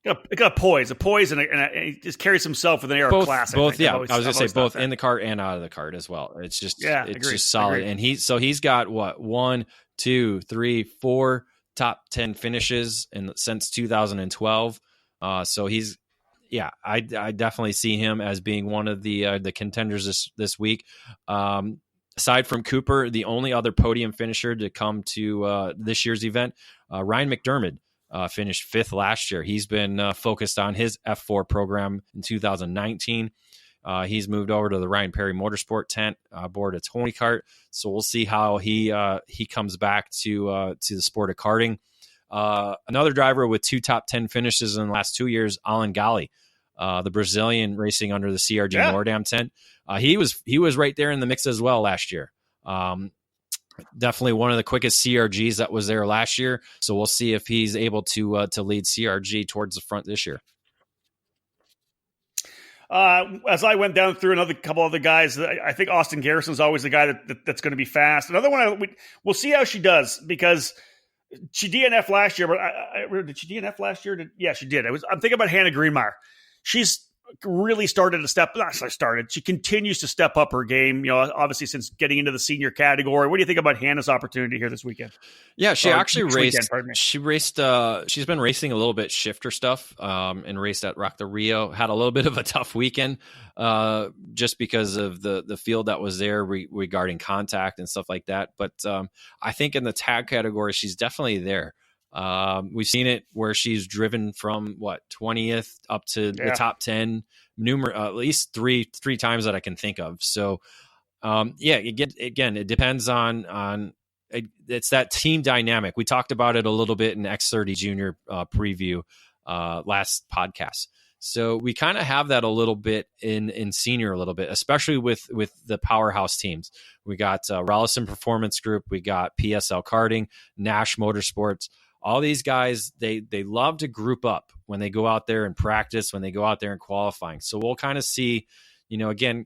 Got a poise, and he just carries himself with an air of class. Both, yeah. I was going to say both in the cart and out of the cart as well. It's just, just solid. And he's got 1, 2, 3, 4 top 10 finishes since 2012. So he's, yeah, I definitely see him as being one of the contenders this week. Aside from Cooper, the only other podium finisher to come to this year's event, Ryan McDermott, finished 5th last year. He's been focused on his F4 program in 2019. He's moved over to the Ryan Perry Motorsport tent aboard a Tony kart. So we'll see how he comes back to the sport of karting. Another driver with 2 top 10 finishes in the last 2 years, Alan Gali, the Brazilian racing under the CRG Nordam tent. He was right there in the mix as well last year. Definitely one of the quickest CRGs that was there last year. So we'll see if he's able to lead CRG towards the front this year. As I went down through another couple other guys, I think Austin Garrison's always the guy that's going to be fast. Another one, we'll see how she does, because she DNF last year. But did she DNF last year? Yeah, she did. I'm thinking about Hannah Greenmeyer. She's really started to she continues to step up her game, obviously since getting into the senior category. What do you think about Hannah's opportunity here this weekend? Yeah, she actually raced. She raced. She's been racing a little bit shifter stuff, and raced at Rock the Rio. Had a little bit of a tough weekend, just because of the field that was there regarding contact and stuff like that. But I think in the tag category, she's definitely there. We've seen it where she's driven from 20th up to the top 10, at least three times that I can think of. So, again, it depends on it's that team dynamic. We talked about it a little bit in X30 Junior preview last podcast. So we kind of have that a little bit in senior a little bit, especially with the powerhouse teams. We got Rollison Performance Group, we got PSL Karting, Nash Motorsports. All these guys, they love to group up when they go out there and practice, when they go out there in qualifying. So we'll kind of see, again,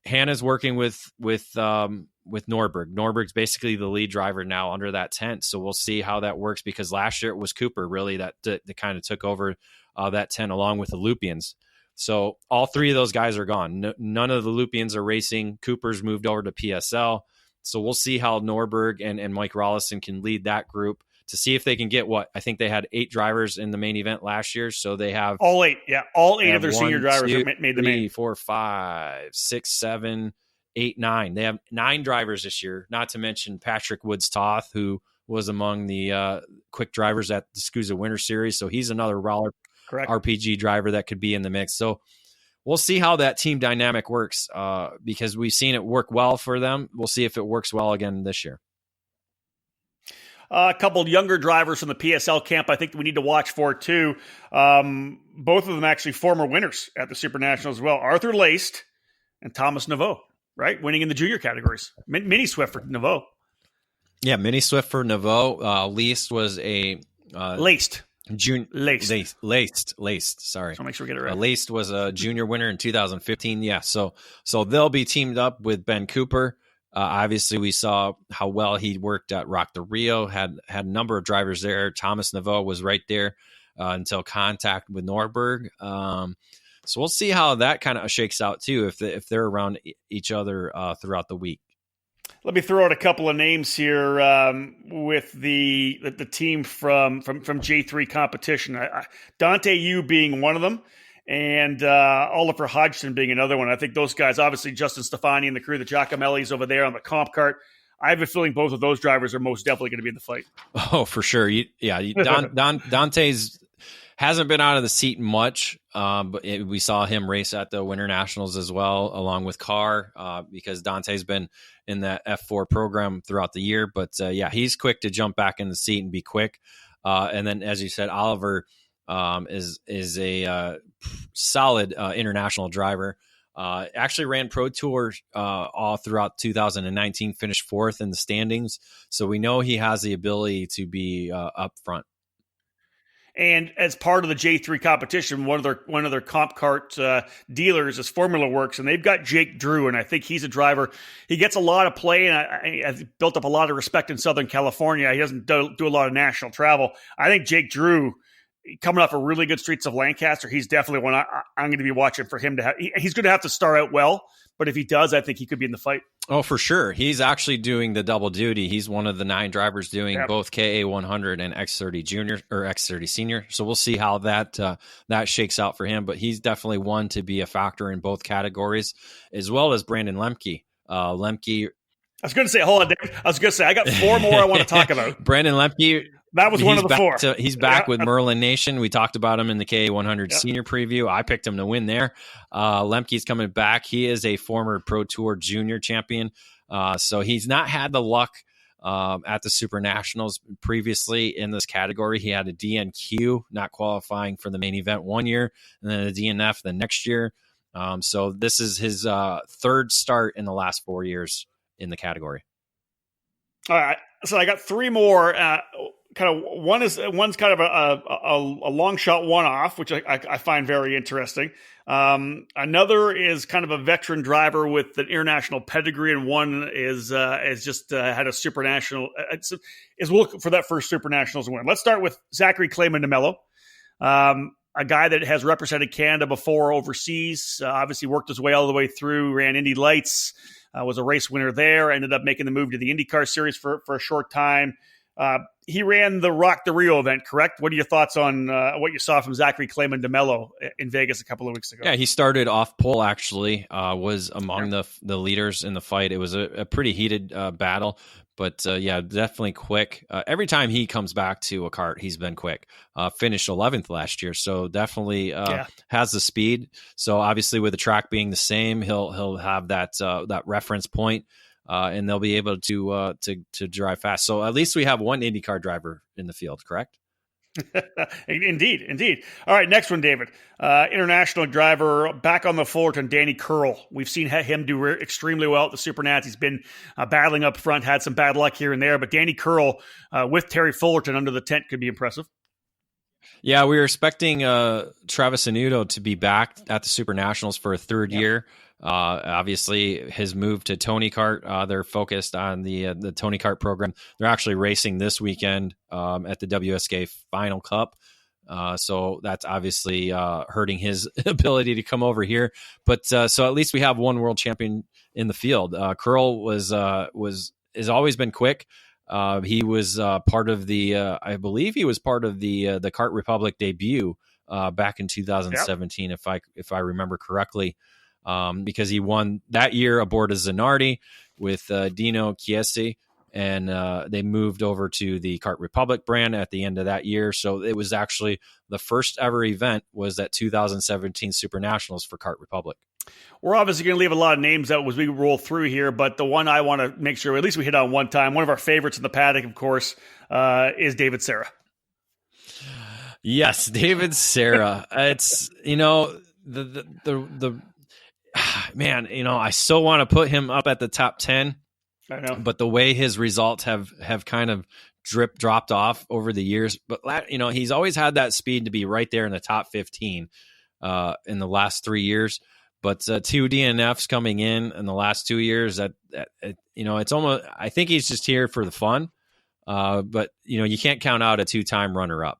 Hannah's working with Norberg. Norberg's basically the lead driver now under that tent. So we'll see how that works, because last year it was Cooper really that kind of took over that tent along with the Lupians. So all 3 of those guys are gone. None of the Lupians are racing. Cooper's moved over to PSL. So we'll see how Norberg and Mike Rollison can lead that group to see if they can get I think they had 8 drivers in the main event last year. So they have all 8. Yeah. All 8 of their senior drivers made the main. 4, 5, 6, 7, 8, 9. They have 9 drivers this year, not to mention Patrick Woods Toth, who was among the quick drivers at the SKUSA Winter Series. So he's another roller RPG driver that could be in the mix. So we'll see how that team dynamic works, because we've seen it work well for them. We'll see if it works well again this year. A couple younger drivers from the PSL camp I think we need to watch for too. Both of them actually former winners at the SuperNationals as well. Arthur Laced and Thomas Naveau, right? Winning in the junior categories. Mini Swift for Naveau. Yeah, Mini Swift for Naveau. Laced was a... Laced. Laced. Sorry. So make sure we get it right. Laced was a junior winner in 2015. Yeah, so they'll be teamed up with Ben Cooper. Obviously, we saw how well he worked at Rock the Rio. Had a number of drivers there. Thomas Naveau was right there until contact with Norberg. So we'll see how that kind of shakes out too, if they're around each other throughout the week. Let me throw out a couple of names here with the team from J3 competition. Dante Yu being one of them, and Oliver Hodgson being another one. I think those guys, obviously Justin Stefani and the crew, the Giacomellis over there on the comp cart. I have a feeling both of those drivers are most definitely going to be in the fight. Oh, for sure. Dante's hasn't been out of the seat much, but we saw him race at the Winter Nationals as well, along with Carr, because Dante's been in that F4 program throughout the year. But he's quick to jump back in the seat and be quick. And then, as you said, Oliver is a solid international driver. Actually ran Pro Tour all throughout 2019, finished 4th in the standings. So we know he has the ability to be up front. And as part of the J3 competition, one of their comp cart dealers is Formula Works, and they've got Jake Drew, and I think he's a driver. He gets a lot of play, and I've built up a lot of respect in Southern California. He doesn't do a lot of national travel. I think Jake Drew, coming off a really good Streets of Lancaster, he's definitely one I'm going to be watching for him to have. He's going to have to start out well, but if he does, I think he could be in the fight. Oh, for sure. He's actually doing the double duty. He's one of the 9 drivers doing both KA100 and X30 Junior or X30 Senior. So we'll see how that shakes out for him. But he's definitely one to be a factor in both categories, as well as Brandon Lemke. I was going to say, hold on, Dave. I was going to say, I got 4 more I want to talk about. Brandon Lemke. That was one of the four. He's back with Merlin Nation. We talked about him in the K100 Senior Preview. I picked him to win there. Lemke's coming back. He is a former Pro Tour Junior champion. So he's not had the luck at the SuperNationals previously in this category. He had a DNQ, not qualifying for the main event one year, and then a DNF the next year. So this is his third start in the last 4 years in the category. All right. So I got three more. One's kind of a long shot one-off, which I find very interesting. Another is kind of a veteran driver with an international pedigree, and one is just had a SuperNational. Is looking for that first SuperNationals win. Let's start with Zachary Clayman DeMello, a guy that has represented Canada before overseas. Obviously, worked his way all the way through, ran Indy Lights, was a race winner there. Ended up making the move to the IndyCar Series for a short time. He ran the Rock the Rio event, correct? What are your thoughts on what you saw from Zachary Clayman DeMello in Vegas a couple of weeks ago? Yeah, he started off pole, actually, was among the leaders in the fight. It was a pretty heated battle, but definitely quick. Every time he comes back to a kart, he's been quick. Finished 11th last year, so definitely has the speed. So obviously with the track being the same, he'll have that reference point. And they'll be able to drive fast. So at least we have one IndyCar driver in the field, correct? Indeed. All right, next one, David. International driver back on the Fullerton, Danny Curl. We've seen him do extremely well at the SuperNats. He's been battling up front, had some bad luck here and there, but Danny Curl with Terry Fullerton under the tent could be impressive. Yeah, we were expecting Travis Anudo to be back at the SuperNationals for a third year. Obviously, his move to Tony Kart, they're focused on the Tony Kart program. They're actually racing this weekend at the WSK Final Cup. So that's obviously hurting his ability to come over here. But so at least we have one world champion in the field. Curl has always been quick. He was part of I believe he was part of the Kart Republic debut back in 2017, if I remember correctly. Because he won that year aboard a Zanardi with Dino Chiesi, and they moved over to the Kart Republic brand at the end of that year. So it was actually the first ever event was that 2017 SuperNationals for Kart Republic. We're obviously going to leave a lot of names out as we roll through here, but the one I want to make sure at least we hit on one time, one of our favorites in the paddock, of course, is David Serra. Yes, David Serra. It's, the man, I so want to put him up at the top 10. I know. But the way his results have kind of dropped off over the years. But, he's always had that speed to be right there in the top 15 in the last 3 years. But two DNFs coming in the last 2 years, it's almost, I think he's just here for the fun. But, you can't count out a two-time runner-up.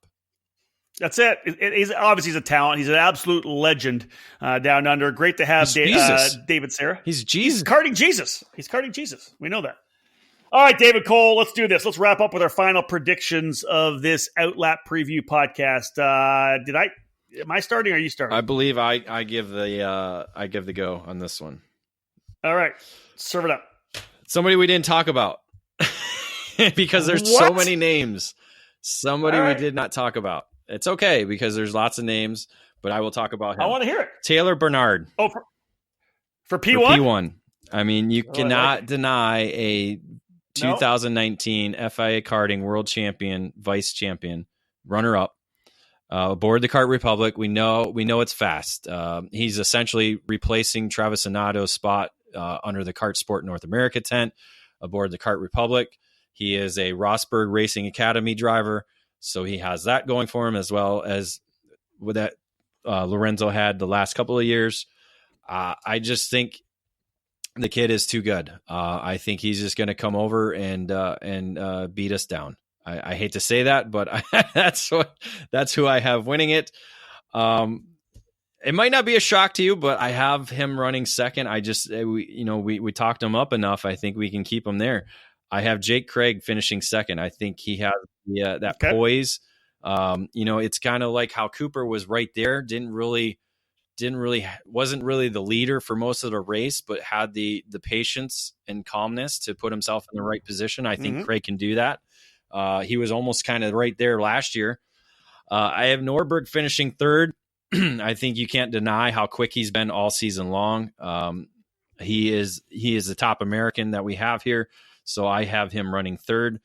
That's it. He's a talent. He's an absolute legend down under. Great to have David Serra. He's Jesus. He's karting Jesus. We know that. All right, David Cole, let's do this. Let's wrap up with our final predictions of this OutLap preview podcast. Am I starting or are you starting? I believe I give the go on this one. All right, serve it up. Somebody we didn't talk about because there's so many names. Somebody we did not talk about. It's okay because there's lots of names, but I will talk about him. I want to hear it. Taylor Bernard. Oh, for P1? For P1. I mean, you cannot deny a 2019 FIA karting world champion, vice champion, runner-up aboard the Kart Republic. We know it's fast. He's essentially replacing Travis Anado's spot under the Kart Sport North America tent aboard the Kart Republic. He is a Rosberg Racing Academy driver. So he has that going for him as well as with that Lorenzo had the last couple of years. I just think the kid is too good. I think he's just going to come over and beat us down. I hate to say that, but that's who I have winning it. It might not be a shock to you, but I have him running second. We talked him up enough. I think we can keep him there. I have Jake Craig finishing second. I think he has that poise. It's kind of like how Cooper was right there. Wasn't really the leader for most of the race, but had the patience and calmness to put himself in the right position. I think Craig can do that. He was almost kind of right there last year. I have Norberg finishing third. I think you can't deny how quick he's been all season long. He is the top American that we have here, so I have him running third.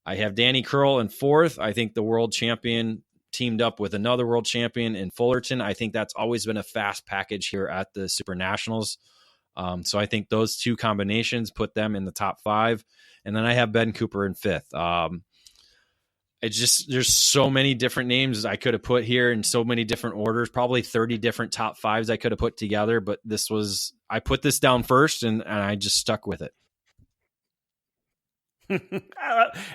I have Danny Curl in fourth. I think the world champion teamed up with another world champion in Fullerton. I think that's always been a fast package here at the SuperNationals. So I think those two combinations put them in the top 5. And then I have Ben Cooper in fifth. There's so many different names I could have put here in so many different orders, probably 30 different top 5s I could have put together, but I put this down first and I just stuck with it.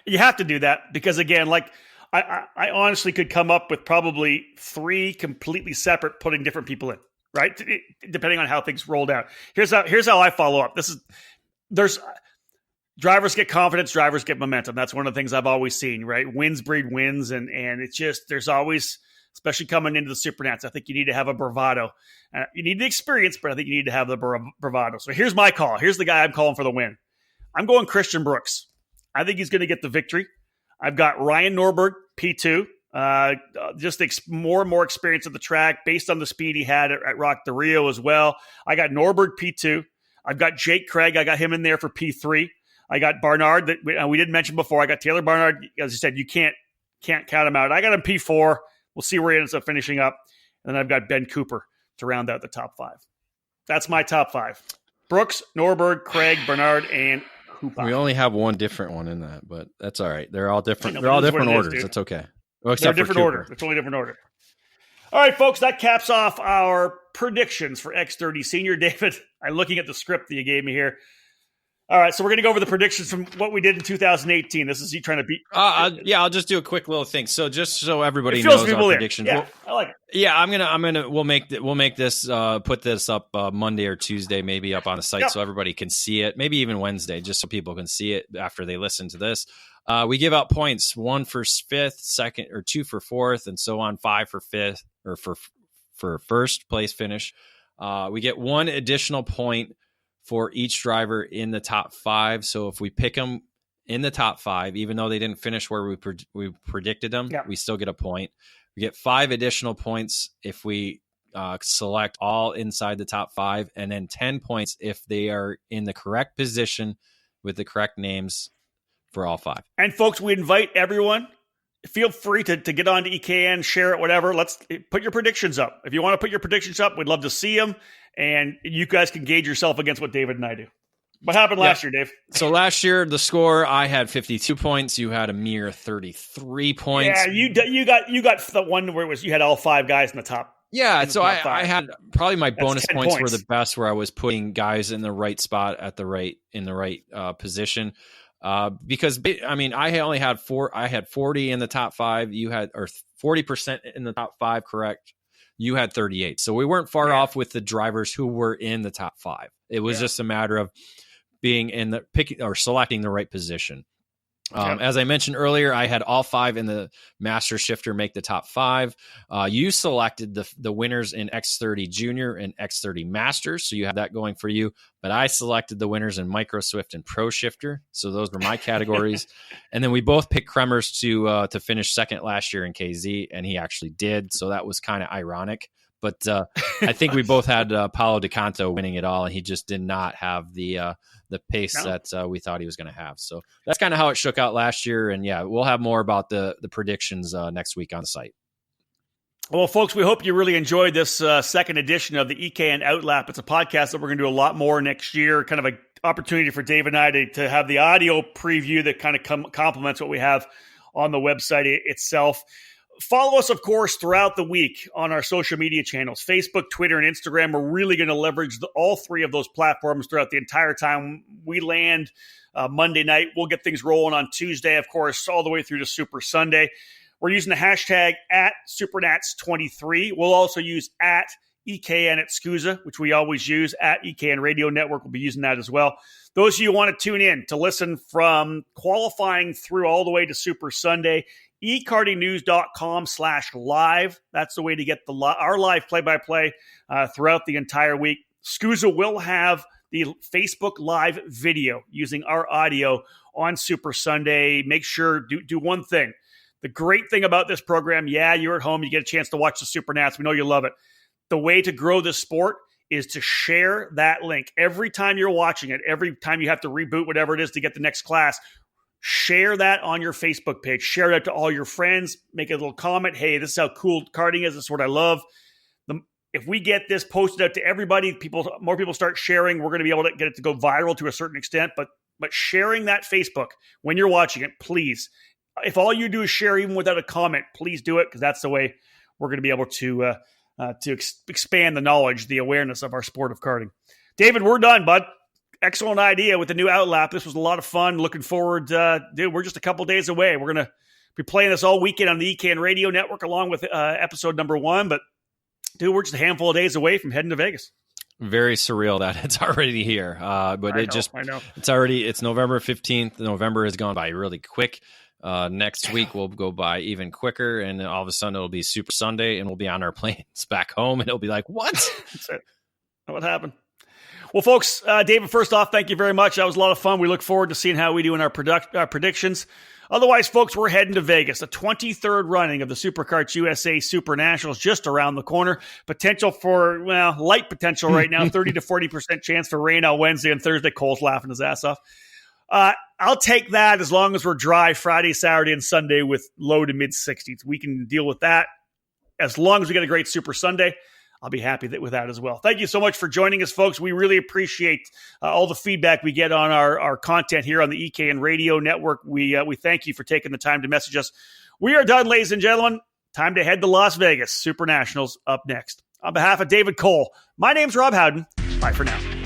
You have to do that because, again, like I honestly could come up with probably 3 completely separate putting different people in, right? Depending on how things rolled out. Here's how I follow up. There's drivers get confidence, drivers get momentum. That's one of the things I've always seen, right? Wins breed wins, and it's just there's always, especially coming into the Supernats, I think you need to have a bravado. You need the experience, but I think you need to have the bravado. So here's my call. Here's the guy I'm calling for the win. I'm going Christian Brooks. I think he's going to get the victory. I've got Ryan Norberg, P2, just more and more experience at the track based on the speed he had at Rock the Rio as well. I got Norberg, P2. I've got Jake Craig. I got him in there for P3. I got Barnard that we didn't mention before. I got Taylor Barnard. As I said, you can't count him out. I got him P4. We'll see where he ends up finishing up. And then I've got Ben Cooper to round out the top 5. That's my top 5. Brooks, Norberg, Craig, Barnard, and Hoopa. We only have one different one in that, but that's all right. They're all different. They're all different orders. That's okay. Well, they're different order. It's only different order. All right, folks, that caps off our predictions for X30 Senior. David, I'm looking at the script that you gave me here. All right, so we're going to go over the predictions from what we did in 2018. This is you trying to beat. Yeah, I'll just do a quick little thing. So just so everybody knows our predictions. Yeah, I like it. Yeah, we'll make this put this up Monday or Tuesday, maybe up on the site so everybody can see it. Maybe even Wednesday, just so people can see it after they listen to this. We give out points: 1 for 5th, 2nd, or 2 for 4th, and so on. 5 for 5th, or for first place finish. We get 1 additional point for each driver in the top 5. So if we pick them in the top 5, even though they didn't finish where we predicted them, we still get a point. We get 5 additional points if we select all inside the top 5, and then 10 points if they are in the correct position with the correct names for all 5. And folks, we invite everyone. Feel free to get on to EKN, share it, whatever. Let's put your predictions up. If you want to put your predictions up, we'd love to see them. And you guys can gauge yourself against what David and I do. What happened last year, Dave? So last year, the score, I had 52 points. You had a mere 33 points. Yeah, you got the one where it was you had all 5 guys in the top. Yeah, so I had probably my bonus points were the best, where I was putting guys in the right spot in the right position. Because I mean, I only had 40 in the top 5. You had 40% in the top 5, correct? You had 38. So we weren't far off with the drivers who were in the top 5. It was just a matter of being in the picking or selecting the right position. As I mentioned earlier, I had all 5 in the Master Shifter make the top 5. You selected the winners in X30 Junior and X30 Masters, so you have that going for you. But I selected the winners in Micro Swift and Pro Shifter, so those were my categories. And then we both picked Kremers to finish second last year in KZ, and he actually did, so that was kind of ironic. But I think we both had Paolo DeCanto winning it all, and he just did not have the pace that we thought he was going to have. So that's kind of how it shook out last year. And yeah, we'll have more about the predictions next week on the site. Well, folks, we hope you really enjoyed this second edition of the EKN OutLap. It's a podcast that we're going to do a lot more next year, kind of an opportunity for Dave and I to have the audio preview that kind of complements what we have on the website itself. Follow us, of course, throughout the week on our social media channels, Facebook, Twitter, and Instagram. We're really going to leverage all 3 of those platforms throughout the entire time we land Monday night. We'll get things rolling on Tuesday, of course, all the way through to Super Sunday. We're using the hashtag @SuperNats23. We'll also use @EKN at SKUSA, which we always use. @EKN Radio Network, we'll be using that as well. Those of you who want to tune in to listen from qualifying through all the way to Super Sunday, ekartingnews.com/live. That's the way to get our live play-by-play throughout the entire week. SKUSA will have the Facebook Live video using our audio on Super Sunday. Make sure, do one thing. The great thing about this program, you're at home, you get a chance to watch the SuperNats. We know you love it. The way to grow this sport is to share that link. Every time you're watching it, every time you have to reboot whatever it is to get the next class, share that on your Facebook page. Share it to all your friends. Make a little comment. Hey, this is how cool karting is. This is what I love. If we get this posted out to everybody, more people start sharing, we're going to be able to get it to go viral to a certain extent. But sharing that Facebook when you're watching it, please. If all you do is share even without a comment, please do it, because that's the way we're going to be able to expand the knowledge, the awareness of our sport of karting. David, we're done, bud. Excellent idea with the new OutLap. This was a lot of fun. Looking forward. Dude, we're just a couple days away. We're going to be playing this all weekend on the EKN Radio Network along with episode number 1. But, dude, we're just a handful of days away from heading to Vegas. Very surreal that it's already here. But I know. It's November 15th. November has gone by really quick. Next week will go by even quicker, and all of a sudden it'll be Super Sunday, and we'll be on our planes back home, and it'll be like, what? That's it. What happened? Well, folks, David, first off, thank you very much. That was a lot of fun. We look forward to seeing how we do in our predictions. Otherwise, folks, we're heading to Vegas. The 23rd running of the SuperKarts USA SuperNationals just around the corner. Potential for, light potential right now, 30 to 40% chance for rain on Wednesday and Thursday. Cole's laughing his ass off. I'll take that as long as we're dry Friday, Saturday, and Sunday with low to mid 60s. We can deal with that. As long as we get a great Super Sunday, I'll be happy with that as well. Thank you so much for joining us, folks. We really appreciate all the feedback we get on our content here on the EKN Radio Network. We thank you for taking the time to message us. We are done, ladies and gentlemen. Time to head to Las Vegas. SuperNationals up next. On behalf of David Cole, my name's Rob Howden. Bye for now.